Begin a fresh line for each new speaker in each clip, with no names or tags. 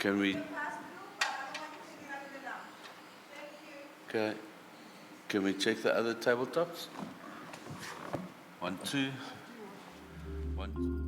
Can we? Okay. Can we check the other tabletops? 1, 2. 1.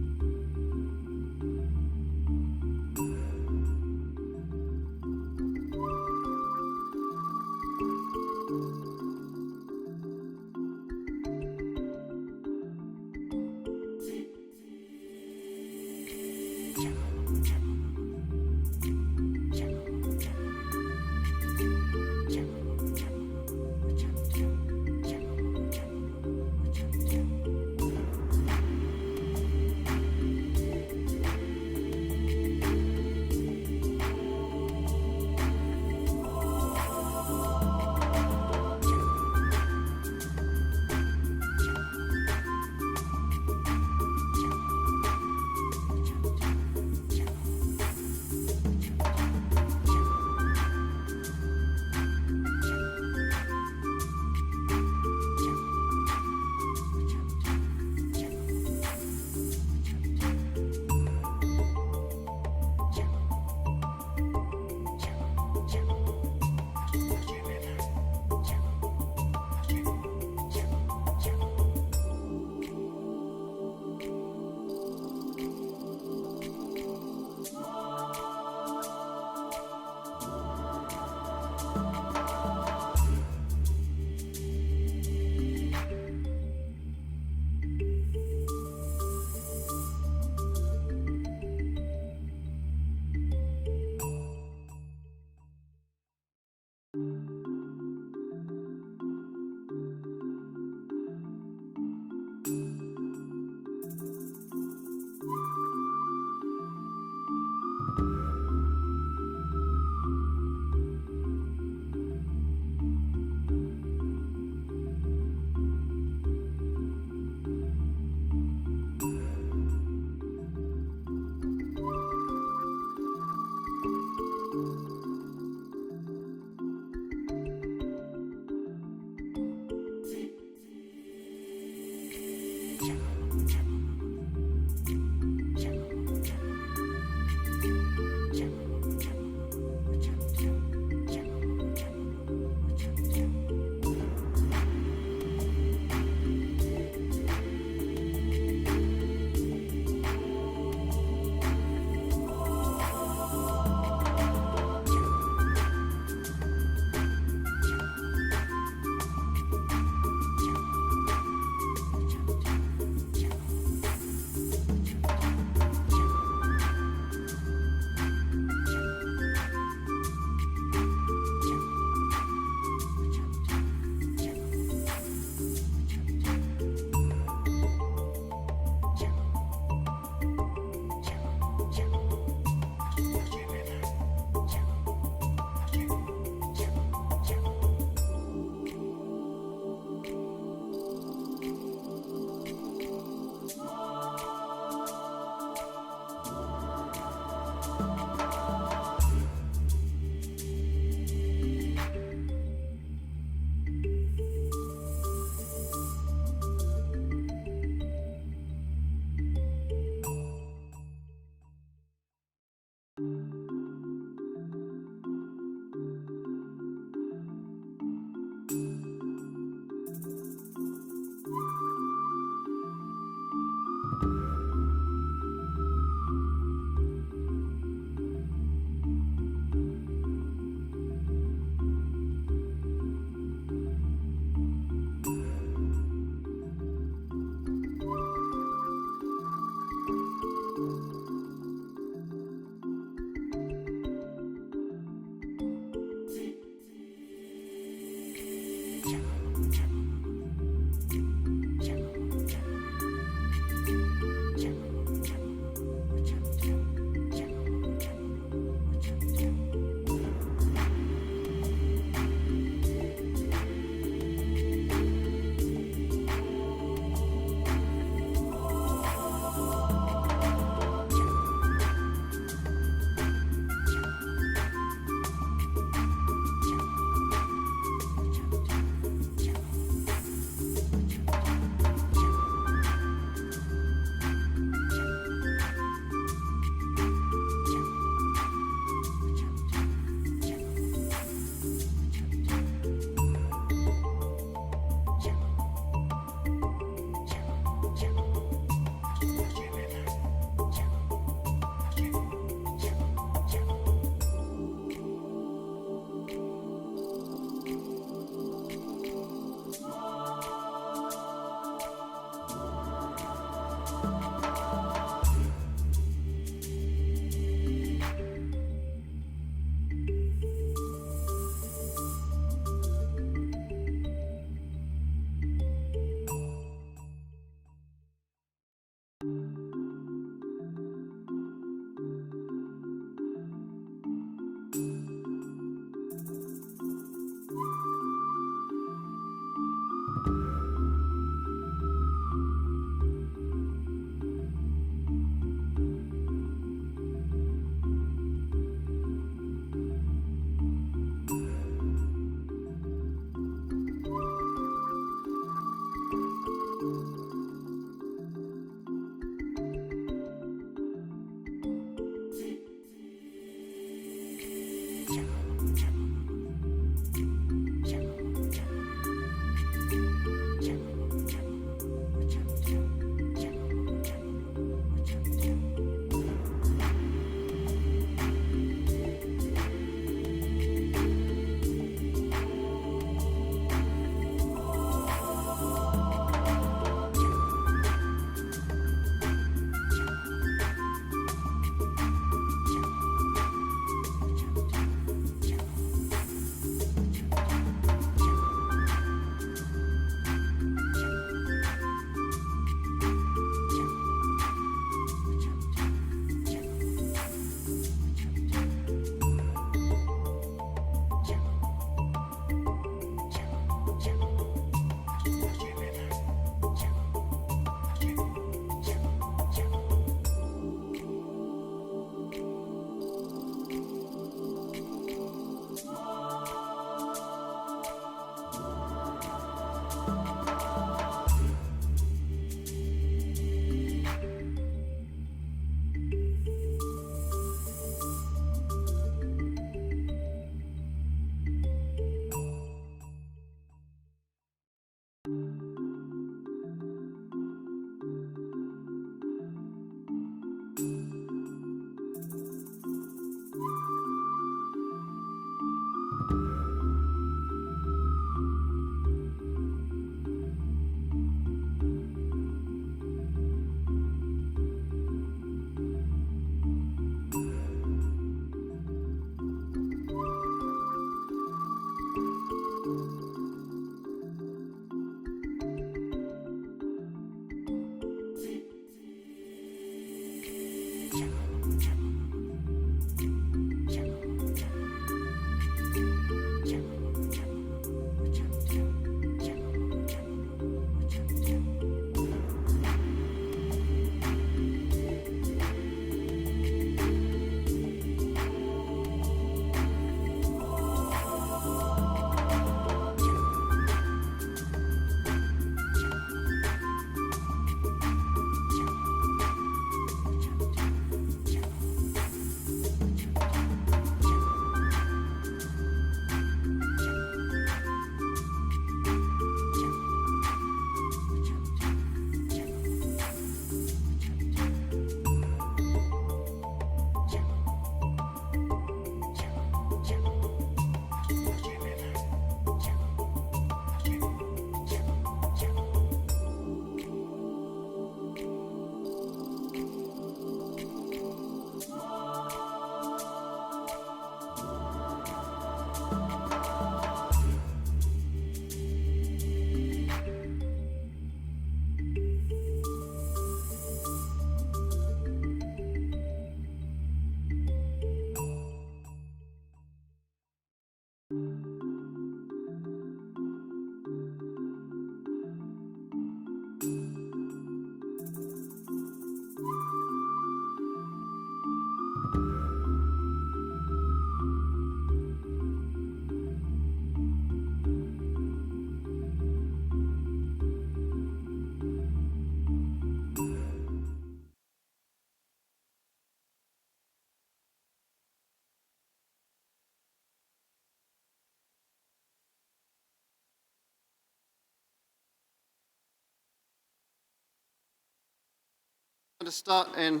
To start in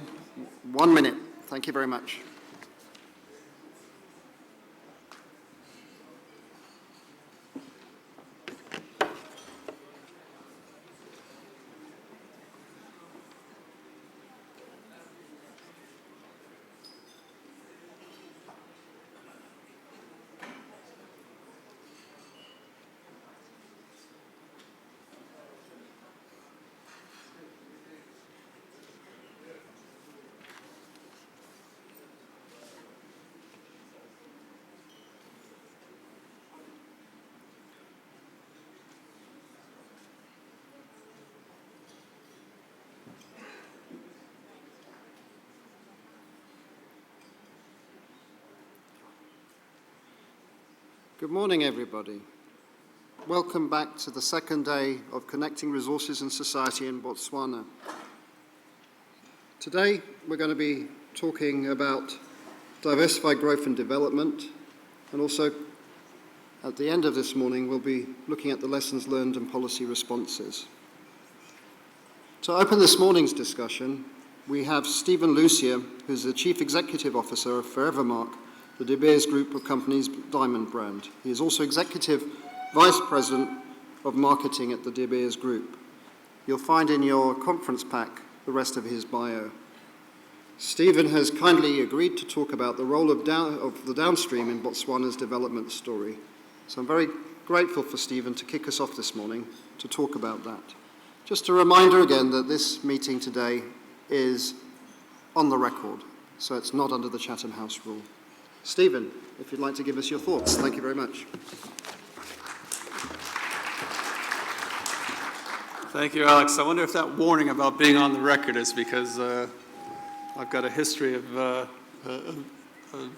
1 minute. Thank you very much. Good morning, everybody. Welcome back to the second day of Connecting Resources and Society in Botswana. Today, we're going to be talking about diversified growth and development, and also at the end of this morning, we'll be looking at the lessons learned and policy responses. To open this morning's discussion, we have Stephen Lucia, who's the Chief Executive Officer of Forevermark, the De Beers Group of companies diamond brand. He is also Executive Vice President of Marketing at the De Beers Group. You'll find in your conference pack the rest of his bio. Stephen has kindly agreed to talk about the role of the downstream in Botswana's development story. So I'm very grateful for Stephen to kick us off this morning to talk about that. Just a reminder again that this meeting today is on the record, so it's not under the Chatham House rule. Stephen, if you'd like to give us your thoughts. Thank you very much.
Thank you, Alex. I wonder if that warning about being on the record is because I've got a history of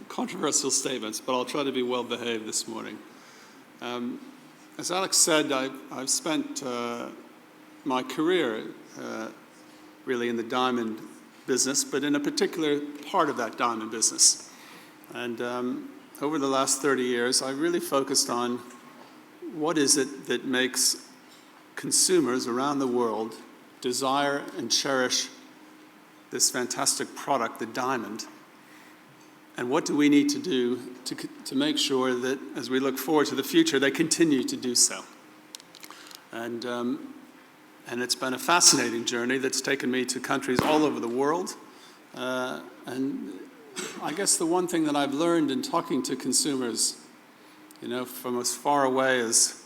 controversial statements, but I'll try to be well behaved this morning. As Alex said, I've spent my career really in the diamond business, but in a particular part of that diamond business. And over the last 30 years, I really focused on what is it that makes consumers around the world desire and cherish this fantastic product, the diamond, and what do we need to do to make sure that as we look forward to the future, they continue to do so. And it's been a fascinating journey that's taken me to countries all over the world. And I guess the one thing that I've learned in talking to consumers, from as far away as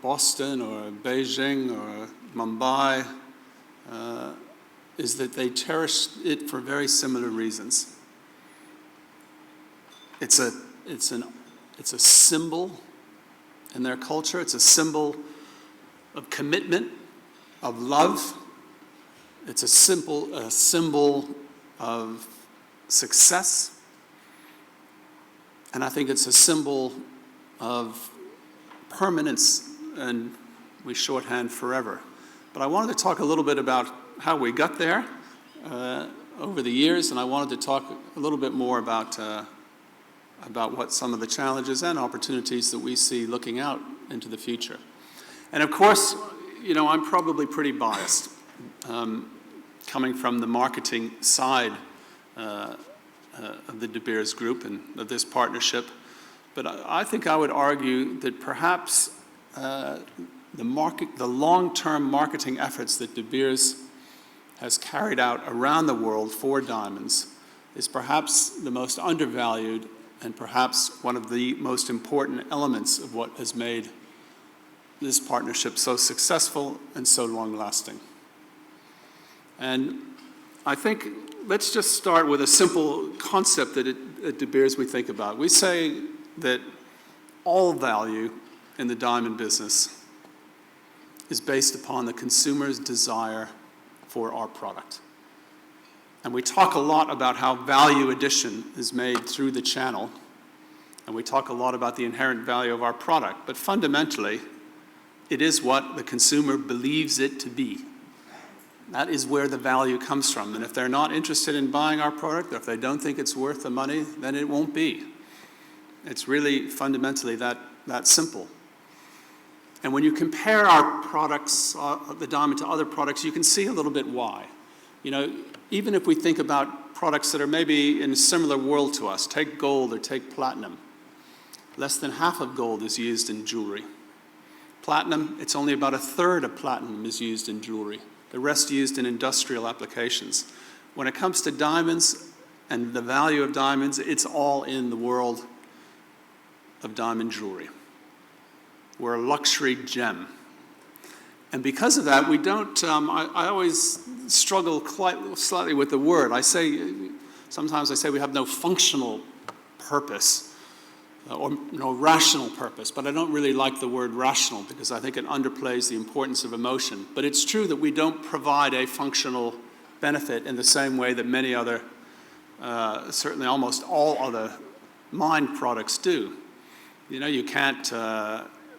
Boston or Beijing or Mumbai, is that they cherish it for very similar reasons. It's a symbol in their culture. It's a symbol of commitment, of love. It's a symbol of success. And I think it's a symbol of permanence, and we shorthand forever. But I wanted to talk a little bit about how we got there over the years, and I wanted to talk a little bit more about what some of the challenges and opportunities that we see looking out into the future. And of course, I'm probably pretty biased, coming from the marketing side of the De Beers Group and of this partnership. But I think I would argue that perhaps the long-term marketing efforts that De Beers has carried out around the world for diamonds is perhaps the most undervalued and perhaps one of the most important elements of what has made this partnership so successful and so long-lasting. And I think let's just start with a simple concept that at De Beers we think about. We say that all value in the diamond business is based upon the consumer's desire for our product. And we talk a lot about how value addition is made through the channel, and we talk a lot about the inherent value of our product, but fundamentally, it is what the consumer believes it to be. That is where the value comes from. And if they're not interested in buying our product, or if they don't think it's worth the money, then it won't be. It's really fundamentally that simple. And when you compare our products, the diamond, to other products, you can see a little bit why. Even if we think about products that are maybe in a similar world to us, take gold or take platinum. Less than half of gold is used in jewelry. Platinum, it's only about a third of platinum is used in jewelry. The rest used in industrial applications. When it comes to diamonds and the value of diamonds, it's all in the world of diamond jewelry. We're a luxury gem. And because of that, we don't, I always struggle quite slightly with the word. Sometimes I say we have no functional purpose or no rational purpose, but I don't really like the word rational because I think it underplays the importance of emotion. But it's true that we don't provide a functional benefit in the same way that many other, certainly almost all other mined products do. You know, you can't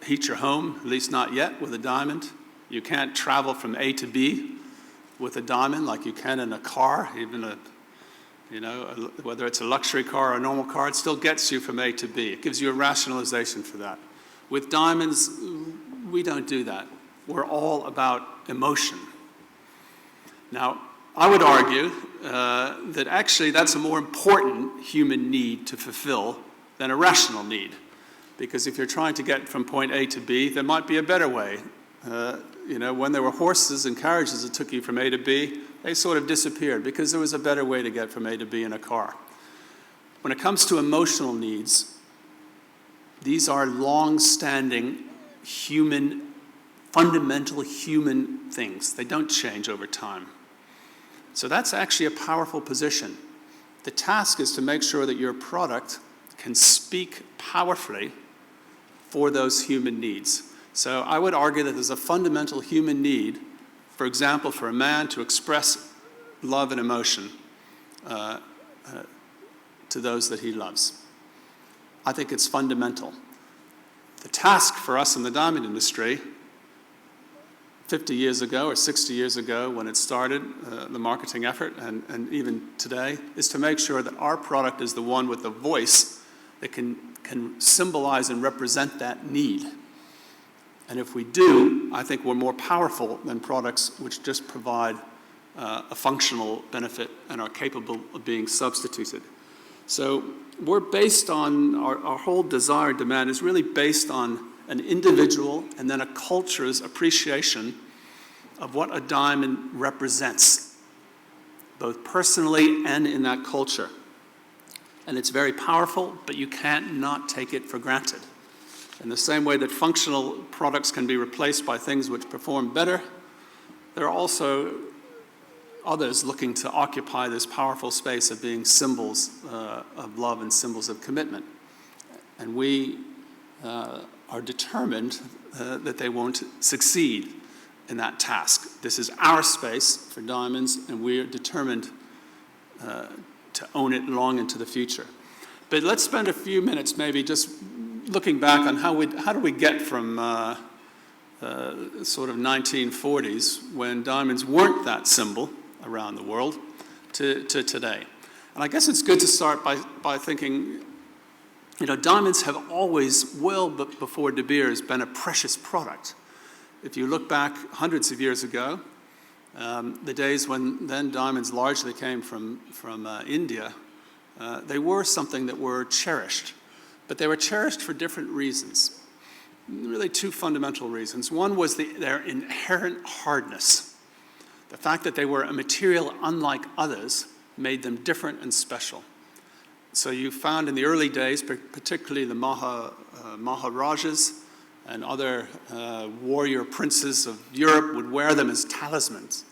heat your home, at least not yet, with a diamond. You can't travel from A to B with a diamond like you can in a car, even whether it's a luxury car or a normal car, it still gets you from A to B. It gives you a rationalization for that. With diamonds, we don't do that. We're all about emotion. Now, I would argue that actually that's a more important human need to fulfill than a rational need. Because if you're trying to get from point A to B, there might be a better way. When there were horses and carriages that took you from A to B, they sort of disappeared because there was a better way to get from A to B in a car. When it comes to emotional needs, these are long-standing fundamental human things. They don't change over time. So that's actually a powerful position. The task is to make sure that your product can speak powerfully for those human needs. So I would argue that there's a fundamental human need, for example, for a man to express love and emotion to those that he loves. I think it's fundamental. The task for us in the diamond industry 50 years ago or 60 years ago when it started, the marketing effort, and even today, is to make sure that our product is the one with the voice that can symbolize and represent that need. And if we do, I think we're more powerful than products which just provide a functional benefit and are capable of being substituted. So we're based on, our whole desire and demand is really based on an individual and then a culture's appreciation of what a diamond represents, both personally and in that culture. And it's very powerful, but you can't not take it for granted. In the same way that functional products can be replaced by things which perform better, there are also others looking to occupy this powerful space of being symbols of love and symbols of commitment. And we are determined that they won't succeed in that task. This is our space for diamonds, and we are determined to own it long into the future. But let's spend a few minutes maybe just looking back on how do we get from sort of 1940s, when diamonds weren't that symbol around the world, to today. And I guess it's good to start by thinking, diamonds have always, well before De Beers, been a precious product. If you look back hundreds of years ago, the days when then diamonds largely came from India, they were something that were cherished. But they were cherished for different reasons. Really two fundamental reasons. One was their inherent hardness. The fact that they were a material unlike others made them different and special. So you found in the early days, particularly the Maharajas and other warrior princes of Europe would wear them as talismans.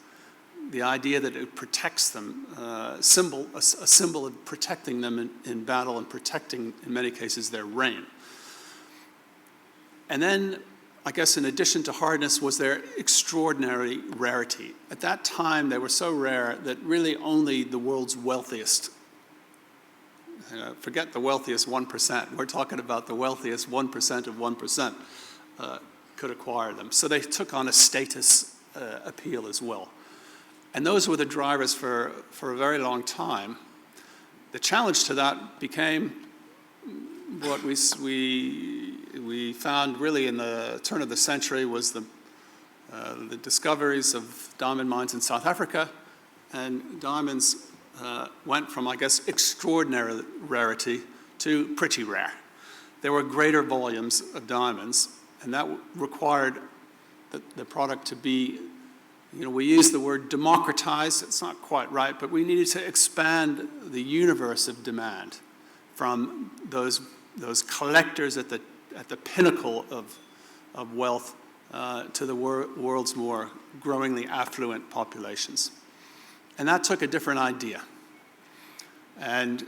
The idea that it protects them, a symbol of protecting them in battle and protecting, in many cases, their reign. And then, I guess in addition to hardness, was their extraordinary rarity. At that time, they were so rare that really only the world's wealthiest, forget the wealthiest 1%, we're talking about the wealthiest 1% of 1%, could acquire them. So they took on a status appeal as well. And those were the drivers for a very long time. The challenge to that became what we found really in the turn of the century was the discoveries of diamond mines in South Africa, and diamonds went from, I guess, extraordinary rarity to pretty rare. There were greater volumes of diamonds, and that required the product to be, we use the word democratized, it's not quite right, but we needed to expand the universe of demand from those collectors at the pinnacle of wealth to the world's more growingly affluent populations. And that took a different idea. And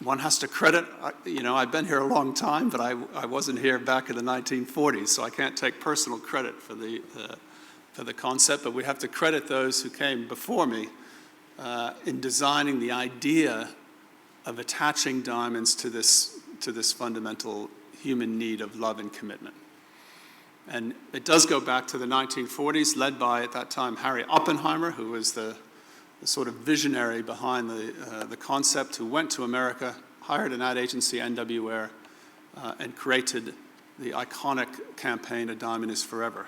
one has to credit, I've been here a long time, but I wasn't here back in the 1940s, so I can't take personal credit for the concept, but we have to credit those who came before me in designing the idea of attaching diamonds to this fundamental human need of love and commitment. And it does go back to the 1940s, led by, at that time, Harry Oppenheimer, who was the sort of visionary behind the concept, who went to America, hired an ad agency, NWR, and created the iconic campaign, "A Diamond is Forever."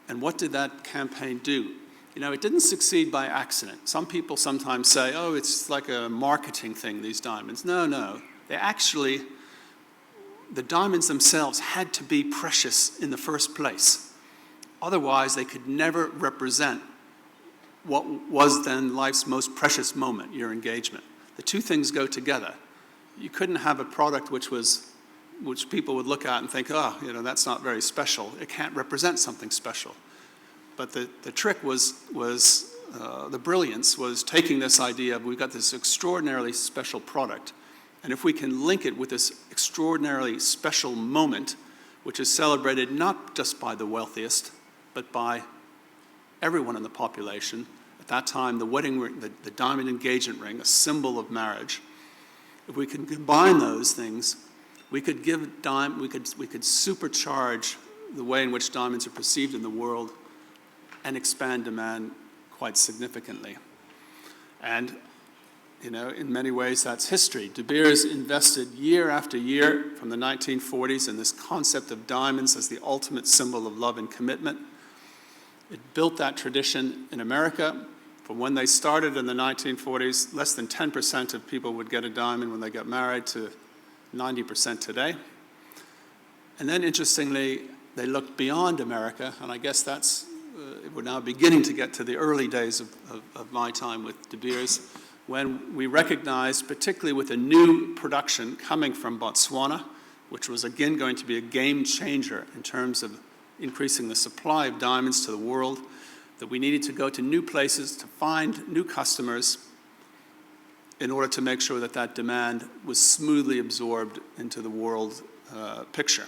And what did that campaign do? You know, it didn't succeed by accident. Some people sometimes say, oh, it's like a marketing thing, these diamonds. No. They actually, the diamonds themselves had to be precious in the first place. Otherwise, they could never represent what was then life's most precious moment, your engagement. The two things go together. You couldn't have a product which people would look at and think, oh, you know, that's not very special. It can't represent something special. But the trick was the brilliance was taking this idea of we've got this extraordinarily special product, and if we can link it with this extraordinarily special moment, which is celebrated not just by the wealthiest, but by everyone in the population. At that time, the wedding ring, the diamond engagement ring, a symbol of marriage. If we can combine those things, we could supercharge the way in which diamonds are perceived in the world and expand demand quite significantly. And, you know, in many ways that's history. De Beers invested year after year from the 1940s in this concept of diamonds as the ultimate symbol of love and commitment. It built that tradition in America. From when they started in the 1940s, less than 10% of people would get a diamond when they got married, to 90% today. And then, interestingly, they looked beyond America, and I guess that's, we're now beginning to get to the early days of my time with De Beers, when we recognized, particularly with a new production coming from Botswana, which was again going to be a game changer in terms of increasing the supply of diamonds to the world, that we needed to go to new places to find new customers in order to make sure that that demand was smoothly absorbed into the world picture.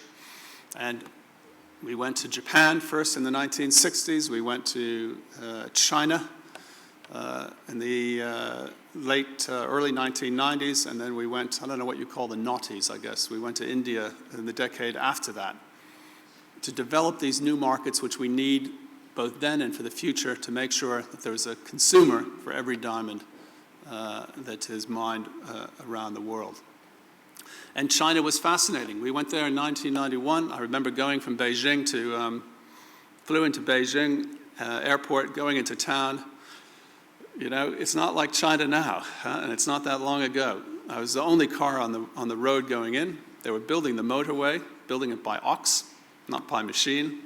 And we went to Japan first in the 1960s. We went to China in the early 1990s, and then we went, I don't know what you call the noughties, I guess. We went to India in the decade after that to develop these new markets which we need both then and for the future to make sure that there's a consumer for every diamond that is mined around the world. And China was fascinating. We went there in 1991. I remember going from Beijing flew into Beijing airport, going into town. You know, it's not like China now, and it's not that long ago. I was the only car on the road going in. They were building the motorway, building it by ox, not by machine.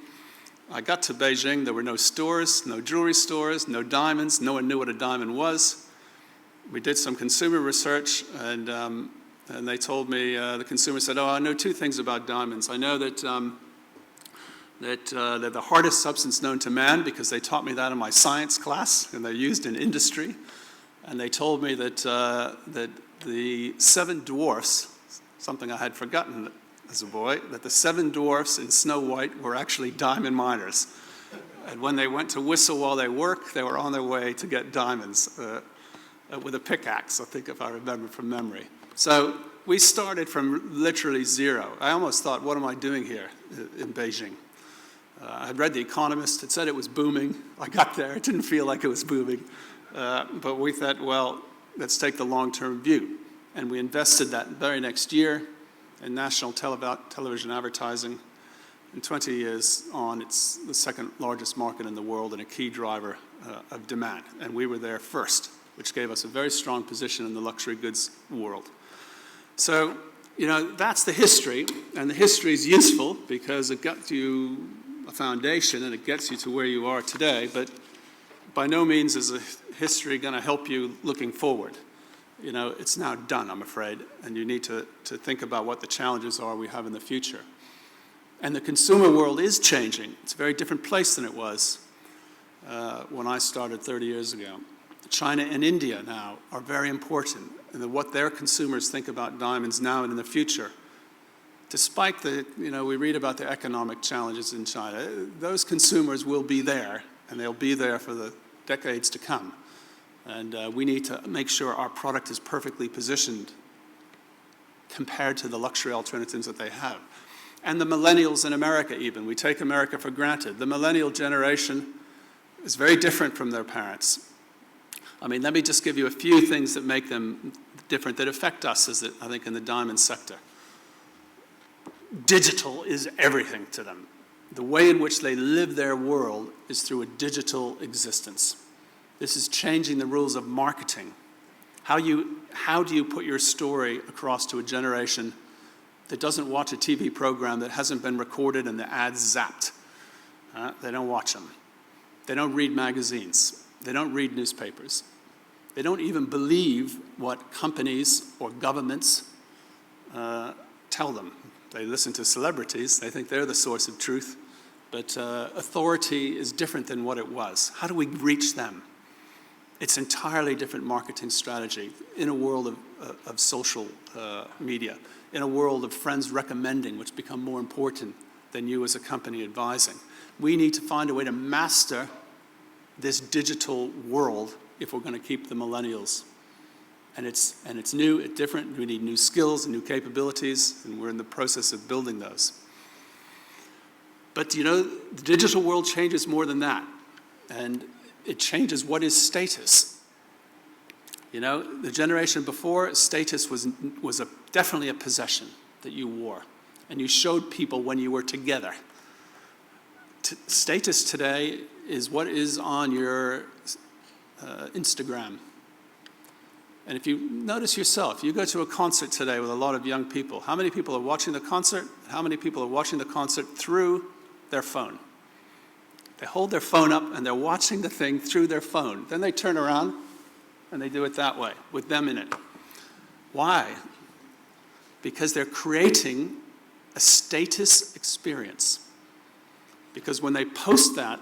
I got to Beijing, there were no stores, no jewelry stores, no diamonds, no one knew what a diamond was. We did some consumer research, and they told me, the consumer said, oh, I know two things about diamonds. I know that they're the hardest substance known to man, because they taught me that in my science class, and they're used in industry. And they told me that the seven dwarfs, something I had forgotten as a boy, that the seven dwarfs in Snow White were actually diamond miners. And when they went to whistle while they worked, they were on their way to get diamonds with a pickaxe, I think, if I remember from memory. So we started from literally zero. I almost thought, what am I doing here in Beijing? I had read The Economist. It said it was booming. I got there. It didn't feel like it was booming. But we thought, well, let's take the long-term view. And we invested that very next year in national television advertising. And 20 years on, it's the second largest market in the world and a key driver of demand. And we were there first, which gave us a very strong position in the luxury goods world. So, you know, that's the history. And the history is useful because it got you a foundation and it gets you to where you are today. But by no means is a history going to help you looking forward. You know, it's now done, I'm afraid, and you need to think about what the challenges are we have in the future. And the consumer world is changing. It's a very different place than it was when I started 30 years ago. China and India now are very important in what their consumers think about diamonds now and in the future. Despite we read about the economic challenges in China, those consumers will be there, and they'll be there for the decades to come. And we need to make sure our product is perfectly positioned compared to the luxury alternatives that they have. And the millennials in America even. We take America for granted. The millennial generation is very different from their parents. I mean, let me just give you a few things that make them different, that affect us, I think, in the diamond sector. Digital is everything to them. The way in which they live their world is through a digital existence. This is changing the rules of marketing. How do you put your story across to a generation that doesn't watch a TV program that hasn't been recorded and the ads zapped? They don't watch them. They don't read magazines. They don't read newspapers. They don't even believe what companies or governments tell them. They listen to celebrities. They think they're the source of truth. But authority is different than what it was. How do we reach them? It's entirely different marketing strategy in a world of social media, in a world of friends recommending, which become more important than you as a company advising. We need to find a way to master this digital world if we're going to keep the millennials. And it's new, it's different. We need new skills and new capabilities, and we're in the process of building those. But you know, the digital world changes more than that. And it changes what is status. You know, the generation before, status was definitely a possession that you wore. And you showed people when you were together. Status today is what is on your Instagram. And if you notice yourself, you go to a concert today with a lot of young people. How many people are watching the concert? How many people are watching the concert through their phone? They hold their phone up and they're watching the thing through their phone. Then they turn around and they do it that way, with them in it. Why? Because they're creating a status experience. Because when they post that,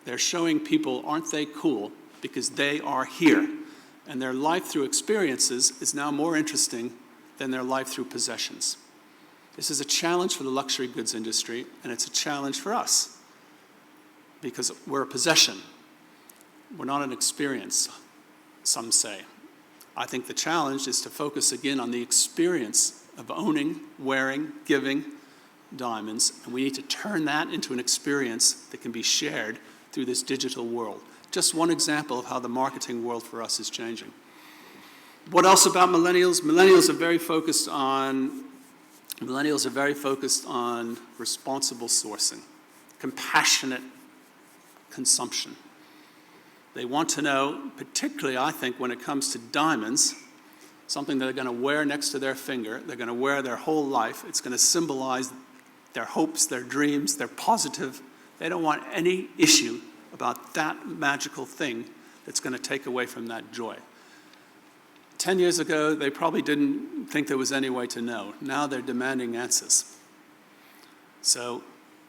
they're showing people, aren't they cool? Because they are here. And their life through experiences is now more interesting than their life through possessions. This is a challenge for the luxury goods industry, and it's a challenge for us. Because we're a possession. We're not an experience, some say. I think the challenge is to focus again on the experience of owning, wearing, giving diamonds, and we need to turn that into an experience that can be shared through this digital world. Just one example of how the marketing world for us is changing. What else about millennials? Millennials are very focused on responsible sourcing, compassionate consumption. They want to know, particularly I think when it comes to diamonds, something that they're going to wear next to their finger, they're going to wear their whole life. It's going to symbolize their hopes, their dreams, their positive. They don't want any issue about that magical thing that's going to take away from that joy. 10 years ago, they probably didn't think there was any way to know. Now they're demanding answers. So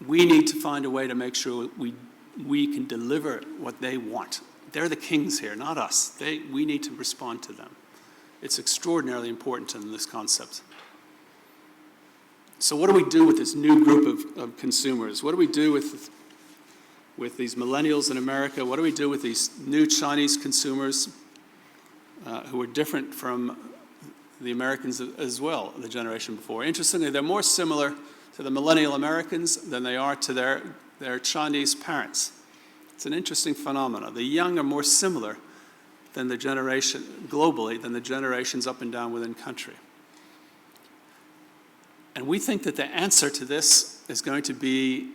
we need to find a way to make sure we can deliver what they want. They're the kings here, not us. We need to respond to them. It's extraordinarily important to them, this concept. So what do we do with this new group of consumers? What do we do with these millennials in America? What do we do with these new Chinese consumers who are different from the Americans as well, the generation before? Interestingly, they're more similar to the millennial Americans than they are to their Chinese parents. It's an interesting phenomenon. The young are more similar than the generation, globally, than the generations up and down within country. And we think that the answer to this is going to be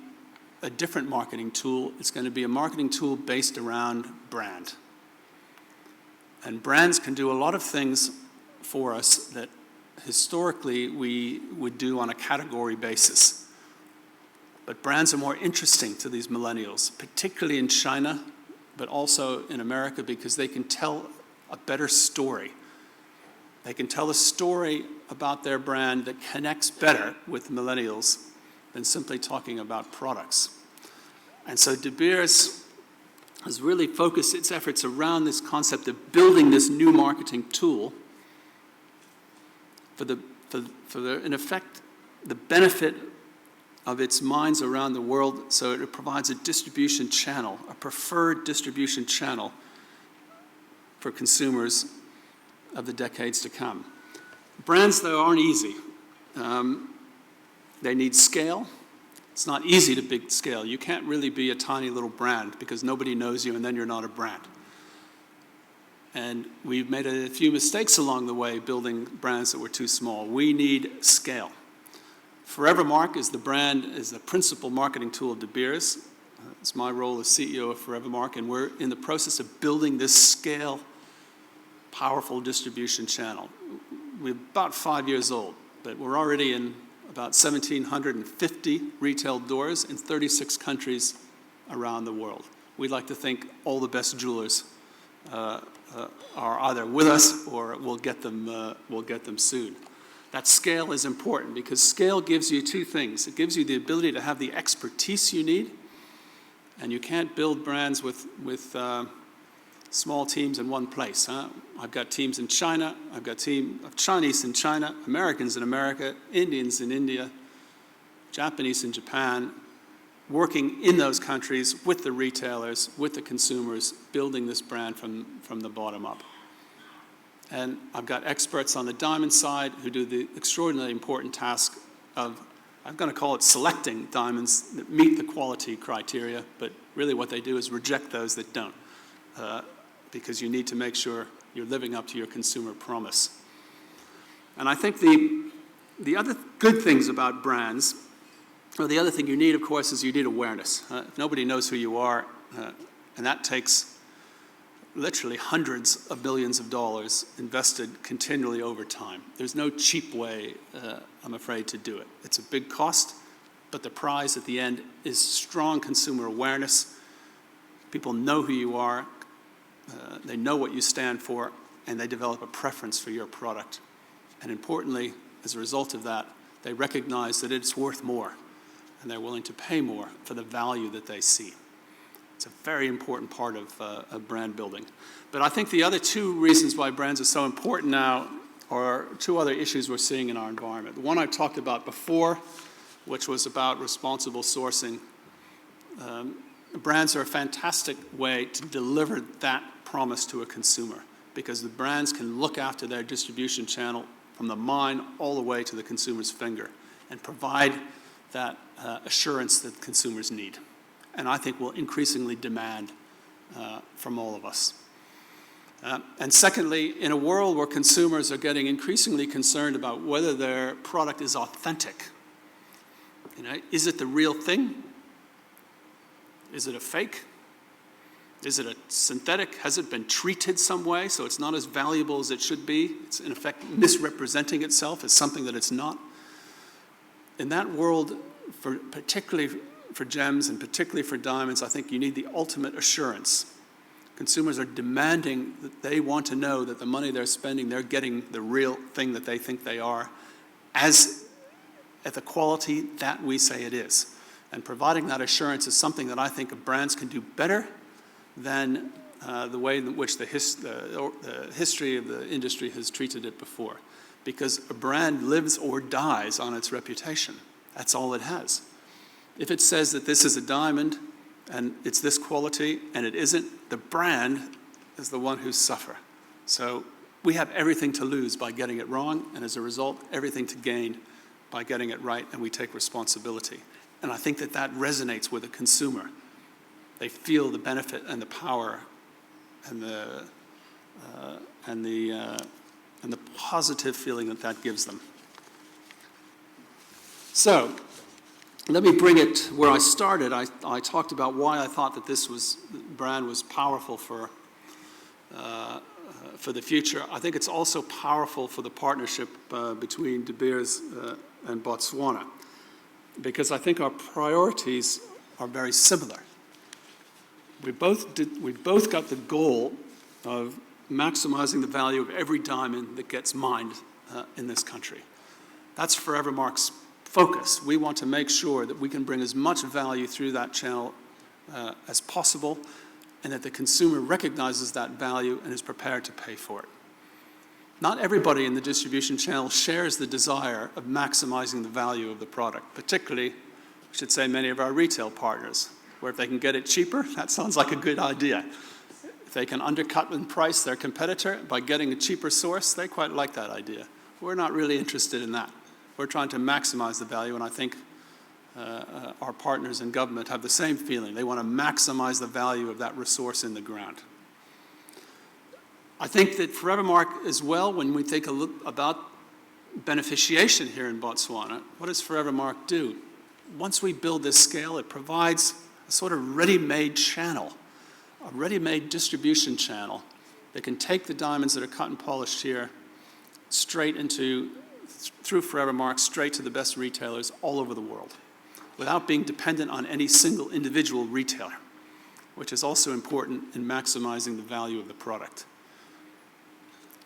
a different marketing tool. It's going to be a marketing tool based around brand. And brands can do a lot of things for us that historically we would do on a category basis. But brands are more interesting to these millennials, particularly in China, but also in America, because they can tell a better story. They can tell a story about their brand that connects better with millennials than simply talking about products. And so De Beers has really focused its efforts around this concept of building this new marketing tool for in effect, the benefit of its minds around the world, so it provides a distribution channel, a preferred distribution channel for consumers of the decades to come. Brands, though, aren't easy. They need scale. It's not easy to big scale. You can't really be a tiny little brand because nobody knows you and then you're not a brand. And we've made a few mistakes along the way building brands that were too small. We need scale. Forevermark is the principal marketing tool of De Beers. It's my role as CEO of Forevermark, and we're in the process of building this scale, powerful distribution channel. We're about 5 years old, but we're already in about 1,750 retail doors in 36 countries around the world. We'd like to think all the best jewelers are either with us or we'll get them soon. That scale is important because scale gives you two things. It gives you the ability to have the expertise you need, and you can't build brands with small teams in one place. I've got teams in China, I've got a team of Chinese in China, Americans in America, Indians in India, Japanese in Japan, working in those countries with the retailers, with the consumers, building this brand from the bottom up. And I've got experts on the diamond side who do the extraordinarily important task of, I'm going to call it selecting diamonds that meet the quality criteria, but really what they do is reject those that don't, because you need to make sure you're living up to your consumer promise. And I think the other good things about brands, or the other thing you need, of course, is you need awareness. If nobody knows who you are, and that takes literally hundreds of billions of dollars invested continually over time. There's no cheap way, I'm afraid, to do it. It's a big cost, but the prize at the end is strong consumer awareness. People know who you are, they know what you stand for, and they develop a preference for your product. And importantly, as a result of that, they recognize that it's worth more, and they're willing to pay more for the value that they see. It's a very important part of brand building. But I think the other two reasons why brands are so important now are two other issues we're seeing in our environment. The one I talked about before, which was about responsible sourcing. Brands are a fantastic way to deliver that promise to a consumer because the brands can look after their distribution channel from the mine all the way to the consumer's finger and provide that assurance that consumers need. And I think will increasingly demand from all of us. And secondly, in a world where consumers are getting increasingly concerned about whether their product is authentic, is it the real thing? Is it a fake? Is it a synthetic? Has it been treated some way so it's not as valuable as it should be? It's in effect misrepresenting itself as something that it's not. In that world, particularly for gems and particularly for diamonds, I think you need the ultimate assurance. Consumers are demanding that they want to know that the money they're spending, they're getting the real thing that they think they are as at the quality that we say it is. And providing that assurance is something that I think brands can do better than the way in which the history of the industry has treated it before. Because a brand lives or dies on its reputation. That's all it has. If it says that this is a diamond and it's this quality and it isn't, the brand is the one who suffers. So we have everything to lose by getting it wrong, and as a result, everything to gain by getting it right, and we take responsibility. And I think that that resonates with a consumer. They feel the benefit and the power and the positive feeling that that gives them. So, let me bring it where I started. I talked about why I thought that this brand was powerful for the future. I think it's also powerful for the partnership between De Beers and Botswana, because I think our priorities are very similar. We both got the goal of maximizing the value of every diamond that gets mined in this country. That's Forevermark's focus. We want to make sure that we can bring as much value through that channel as possible, and that the consumer recognizes that value and is prepared to pay for it. Not everybody in the distribution channel shares the desire of maximizing the value of the product, particularly, I should say, many of our retail partners, where if they can get it cheaper, that sounds like a good idea. If they can undercut in price their competitor by getting a cheaper source, they quite like that idea. We're not really interested in that. We're trying to maximize the value, and I think our partners in government have the same feeling. They want to maximize the value of that resource in the ground. I think that Forevermark as well, when we take a look about beneficiation here in Botswana, what does Forevermark do? Once we build this scale, it provides a sort of ready-made channel, a ready-made distribution channel that can take the diamonds that are cut and polished here straight into, through Forevermark, straight to the best retailers all over the world, without being dependent on any single individual retailer, which is also important in maximizing the value of the product.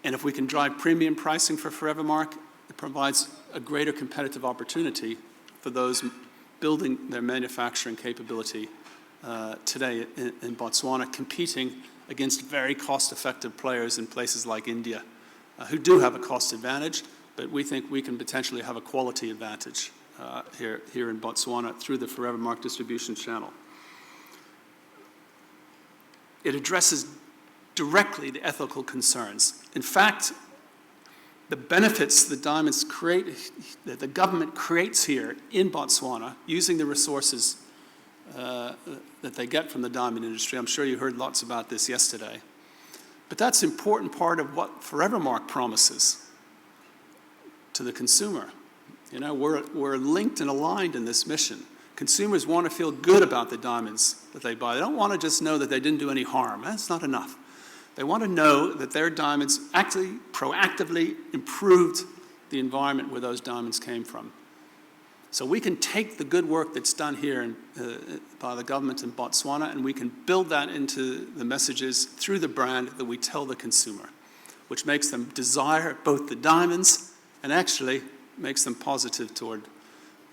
And if we can drive premium pricing for Forevermark, it provides a greater competitive opportunity for those building their manufacturing capability today in Botswana, competing against very cost-effective players in places like India, who do have a cost advantage, but we think we can potentially have a quality advantage here in Botswana through the Forevermark distribution channel. It addresses directly the ethical concerns. In fact, the benefits the diamonds create, that the government creates here in Botswana, using the resources that they get from the diamond industry. I'm sure you heard lots about this yesterday. But that's an important part of what Forevermark promises to the consumer. You know, we're linked and aligned in this mission. Consumers want to feel good about the diamonds that they buy. They don't want to just know that they didn't do any harm. That's not enough. They want to know that their diamonds actually proactively improved the environment where those diamonds came from. So we can take the good work that's done here by the government in Botswana, and we can build that into the messages through the brand that we tell the consumer, which makes them desire both the diamonds and actually makes them positive toward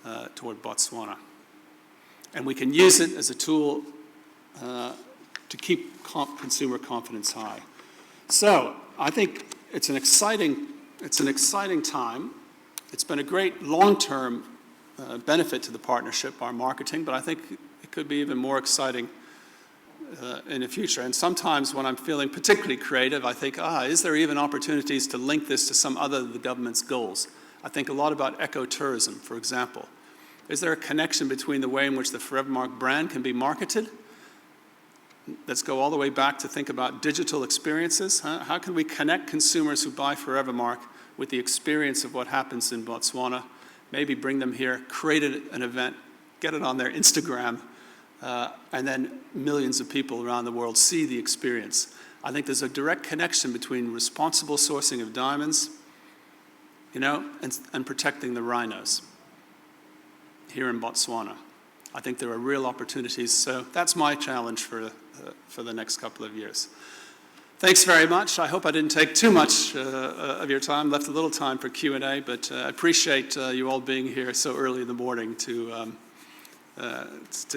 Botswana. And we can use it as a tool to keep consumer confidence high. So I think it's an exciting time. It's been a great long-term benefit to the partnership, our marketing, but I think it could be even more exciting in the future. And sometimes when I'm feeling particularly creative, I think, is there even opportunities to link this to some other of the government's goals? I think a lot about ecotourism, for example. Is there a connection between the way in which the Forevermark brand can be marketed? Let's go all the way back to think about digital experiences. How can we connect consumers who buy Forevermark with the experience of what happens in Botswana? Maybe bring them here, create an event, get it on their Instagram, and then millions of people around the world see the experience. I think there's a direct connection between responsible sourcing of diamonds, and protecting the rhinos here in Botswana. I think there are real opportunities, so that's my challenge for the next couple of years. Thanks very much. I hope I didn't take too much of your time, left a little time for Q&A, but I appreciate you all being here so early in the morning to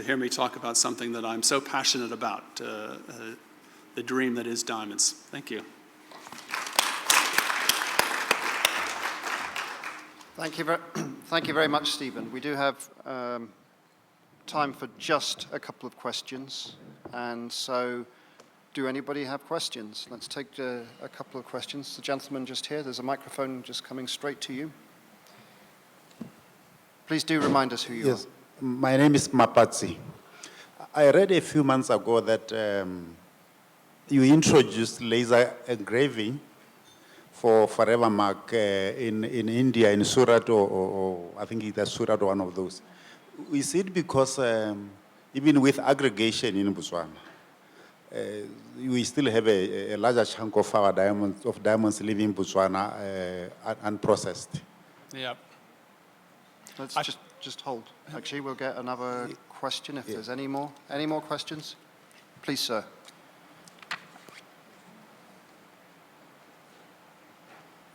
hear me talk about something that I'm so passionate about, the dream that is diamonds. Thank you.
Thank you very much, Stephen. We do have time for just a couple of questions, and so do anybody have questions? Let's take a couple of questions. The gentleman just here, there's a microphone just coming straight to you. Please do remind us who you are.
My name is Mapatsi. I read a few months ago that you introduced laser engraving for Forevermark in India, in Surat, or I think it's Surat, one of those. Is it because even with aggregation in Botswana, we still have a larger chunk of our diamonds leaving Botswana unprocessed?
Yeah.
Let's just hold. Actually, we'll get another question if there's any more. Any more questions? Please, sir.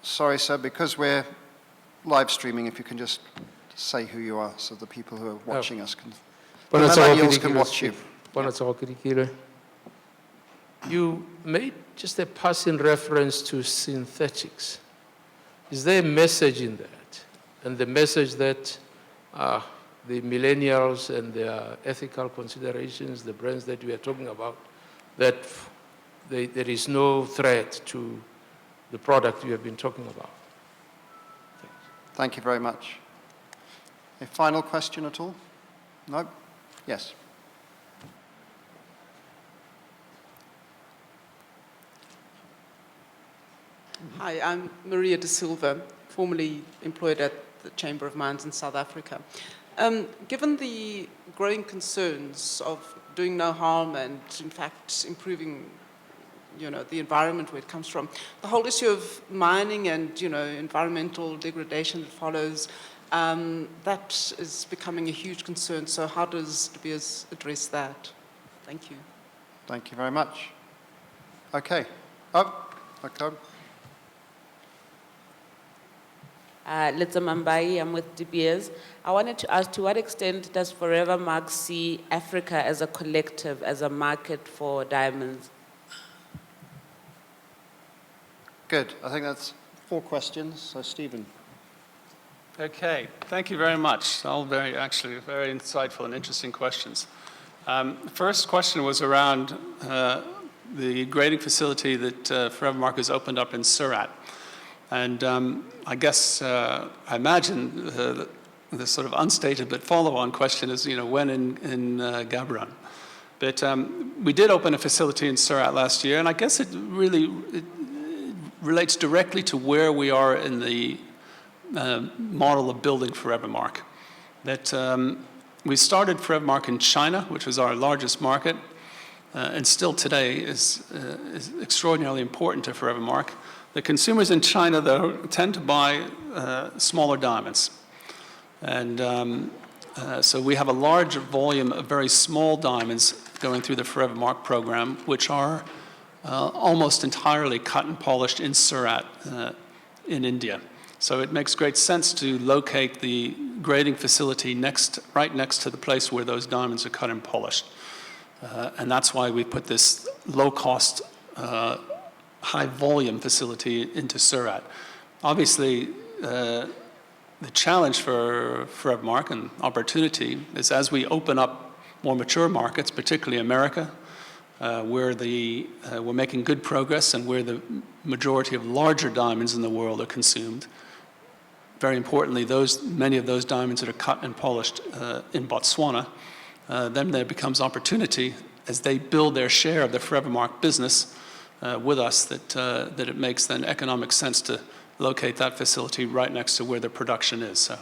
Sorry, sir, because we're live streaming, if you can just say who you are so the people who are watching us can, the millennials can watch you.
You made just a passing reference to synthetics. Is there a message in that? And the message that the millennials and their ethical considerations, the brands that we are talking about, that there is no threat to the product we have been talking about.
Thank you very much. A final question at all? No? Yes.
Hi, I'm Maria de Silva, formerly employed at the Chamber of Mines in South Africa. Given the growing concerns of doing no harm and, in fact, improving, the environment where it comes from, the whole issue of mining and, environmental degradation that follows, that is becoming a huge concern. So how does De Beers address that? Thank you.
Thank you very much. Okay. Okay.
Litsa Mambai, I'm with De Beers. I wanted to ask, to what extent does Forever Mark see Africa as a collective, as a market for diamonds?
Good. I think that's 4 questions. So, Stephen.
Okay, thank you very much. All very insightful and interesting questions. The first question was around the grading facility that Forever Mark has opened up in Surat. And I guess, I imagine the sort of unstated but follow-on question is, when in Gaborone. But we did open a facility in Surat last year, and I guess it relates directly to where we are in the model of building Forever Mark. That we started Forever Mark in China, which was our largest market, and still today is extraordinarily important to Forever Mark. The consumers in China, though, tend to buy smaller diamonds. And so we have a large volume of very small diamonds going through the Forever Mark program, which are almost entirely cut and polished in Surat in India. So it makes great sense to locate the grading facility right next to the place where those diamonds are cut and polished. And that's why we put this low-cost, high-volume facility into Surat. Obviously, the challenge for Forever Mark and opportunity is as we open up more mature markets, particularly America, where we're making good progress and where the majority of larger diamonds in the world are consumed. Very importantly, many of those diamonds that are cut and polished in Botswana, then there becomes opportunity as they build their share of the Forever Mark business with us that it makes then economic sense to locate that facility right next to where the production is. So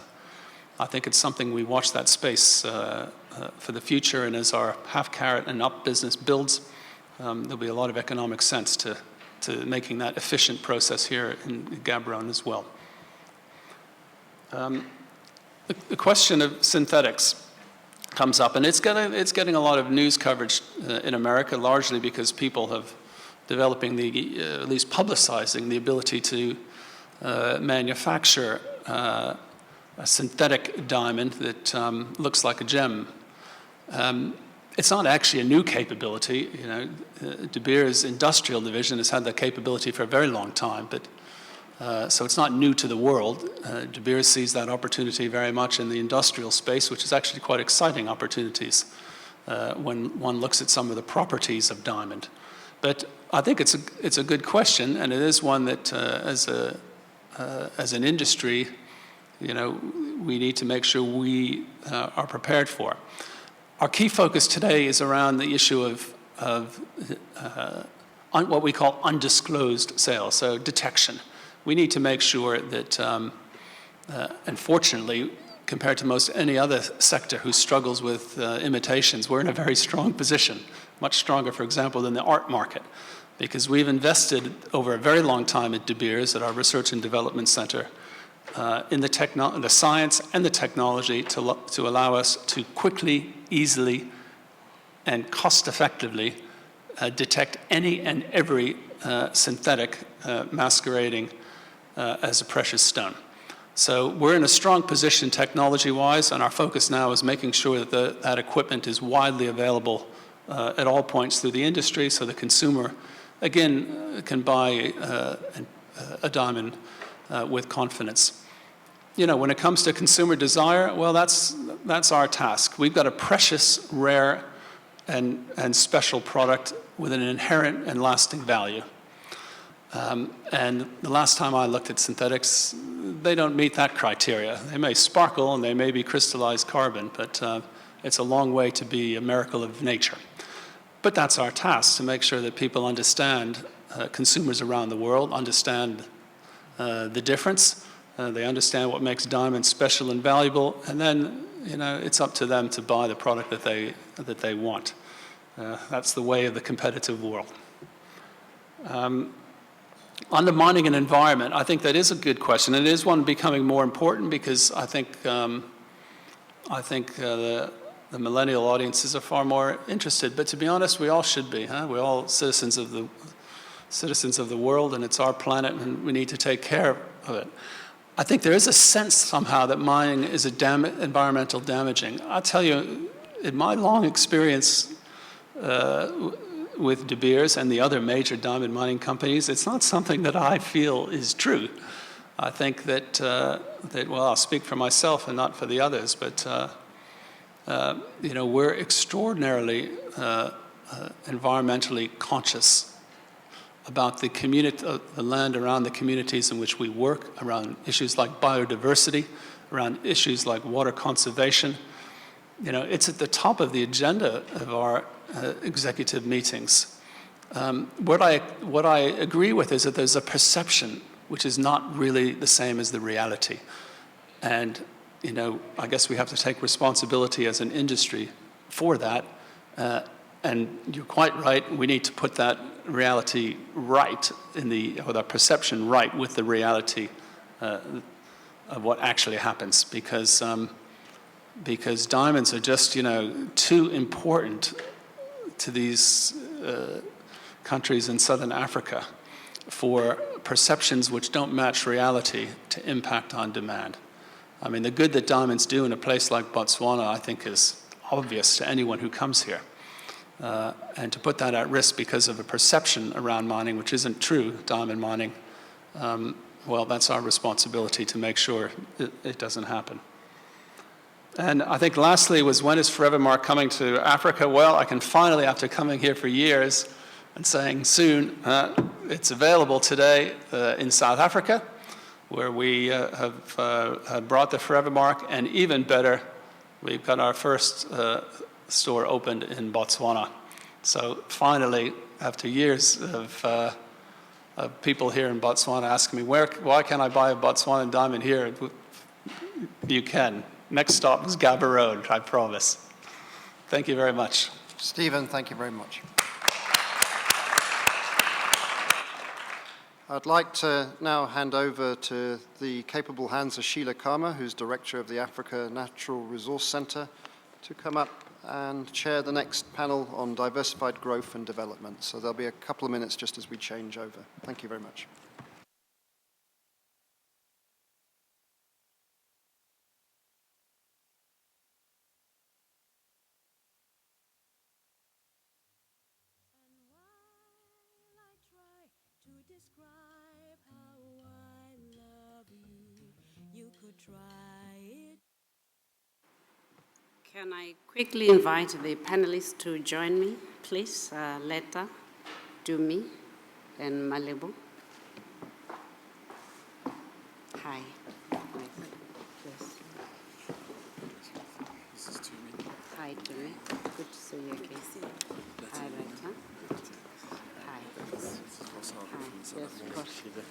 I think it's something we watch that space for the future, and as our half carat and up business builds, there'll be a lot of economic sense to making that efficient process here in Gaborone as well. The question of synthetics comes up, and it's getting a lot of news coverage in America, largely because people have developing at least publicizing the ability to manufacture a synthetic diamond that looks like a gem. It's not actually a new capability. De Beers' industrial division has had that capability for a very long time, but so it's not new to the world. De Beers sees that opportunity very much in the industrial space, which is actually quite exciting opportunities when one looks at some of the properties of diamond. But I think it's a good question, and it is one that as an industry, we need to make sure we are prepared for. Our key focus today is around the issue of what we call undisclosed sales, so detection. We need to make sure that, unfortunately, compared to most any other sector who struggles with imitations, we're in a very strong position, much stronger, for example, than the art market, because we've invested over a very long time at De Beers, at our Research and Development Center, in the science and the technology to allow us to quickly, easily, and cost-effectively detect any and every synthetic masquerading as a precious stone. So we're in a strong position technology-wise, and our focus now is making sure that that equipment is widely available at all points through the industry, so the consumer, again, can buy a diamond with confidence. When it comes to consumer desire, well, that's our task. We've got a precious, rare, and special product with an inherent and lasting value. And the last time I looked at synthetics, they don't meet that criteria. They may sparkle and they may be crystallized carbon, but it's a long way to be a miracle of nature. But that's our task, to make sure that people understand, consumers around the world understand the difference. They understand what makes diamonds special and valuable, and then it's up to them to buy the product that they want. That's the way of the competitive world. On the mining and environment, I think that is a good question. It is one becoming more important because I think the millennial audiences are far more interested. But to be honest, we all should be. We're all citizens of the world, and it's our planet, and we need to take care of it. I think there is a sense somehow that mining is environmental damaging. I'll tell you, in my long experience with De Beers and the other major diamond mining companies, it's not something that I feel is true. I think that well, I'll speak for myself and not for the others, but we're extraordinarily environmentally conscious about the community, the land around the communities in which we work, around issues like biodiversity, around issues like water conservation. It's at the top of the agenda of our executive meetings. What I agree with is that there's a perception which is not really the same as the reality. And, I guess we have to take responsibility as an industry for that. And you're quite right, we need to put that reality right, or the perception right with the reality of what actually happens, because diamonds are just, too important to these countries in southern Africa for perceptions which don't match reality to impact on demand. I mean, the good that diamonds do in a place like Botswana, I think, is obvious to anyone who comes here. And to put that at risk because of a perception around mining, which isn't true, diamond mining, well, that's our responsibility to make sure it doesn't happen. And I think lastly was, when is Forevermark coming to Africa? Well, I can finally, after coming here for years and saying soon, it's available today in South Africa, where we have brought the Forevermark, and even better, we've got our first store opened in Botswana. So finally, after years of people here in Botswana asking me, why can't I buy a Botswanan diamond here? You can. Next stop is Gaborone, I promise. Thank you very much.
Stephen, thank you very much. I'd like to now hand over to the capable hands of Sheila Kama, who's Director of the Africa Natural Resource Centre, to come up and chair the next panel on diversified growth and development. So there'll be a couple of minutes just as we change over. Thank you very much.
Can I quickly invite the panelists to join me, please? Letta, Dumi, and Malibu. Hi. Yes.
This is Dumi.
Hi, Dumi. Good to see you again. Hi, Letta. Hi.
This is Rossard from South
Yes, of course.
Africa.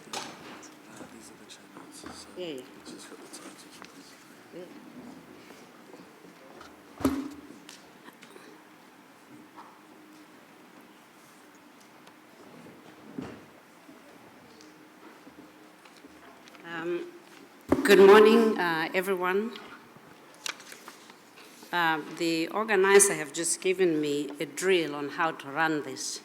These are the channels. So
Yeah.
just got the titles.
Yeah. Good morning, everyone. The organizer have just given me a drill on how to run this.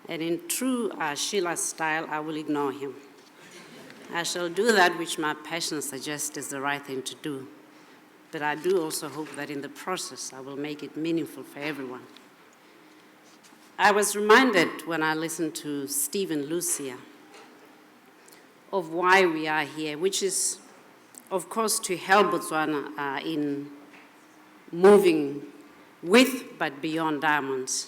And in true Sheila style, I will ignore him. I shall do that which my passion suggests is the right thing to do. But I do also hope that in the process, I will make it meaningful for everyone. I was reminded when I listened to Stephen Lucia of why we are here, which is, of course, to help Botswana in moving with but beyond diamonds.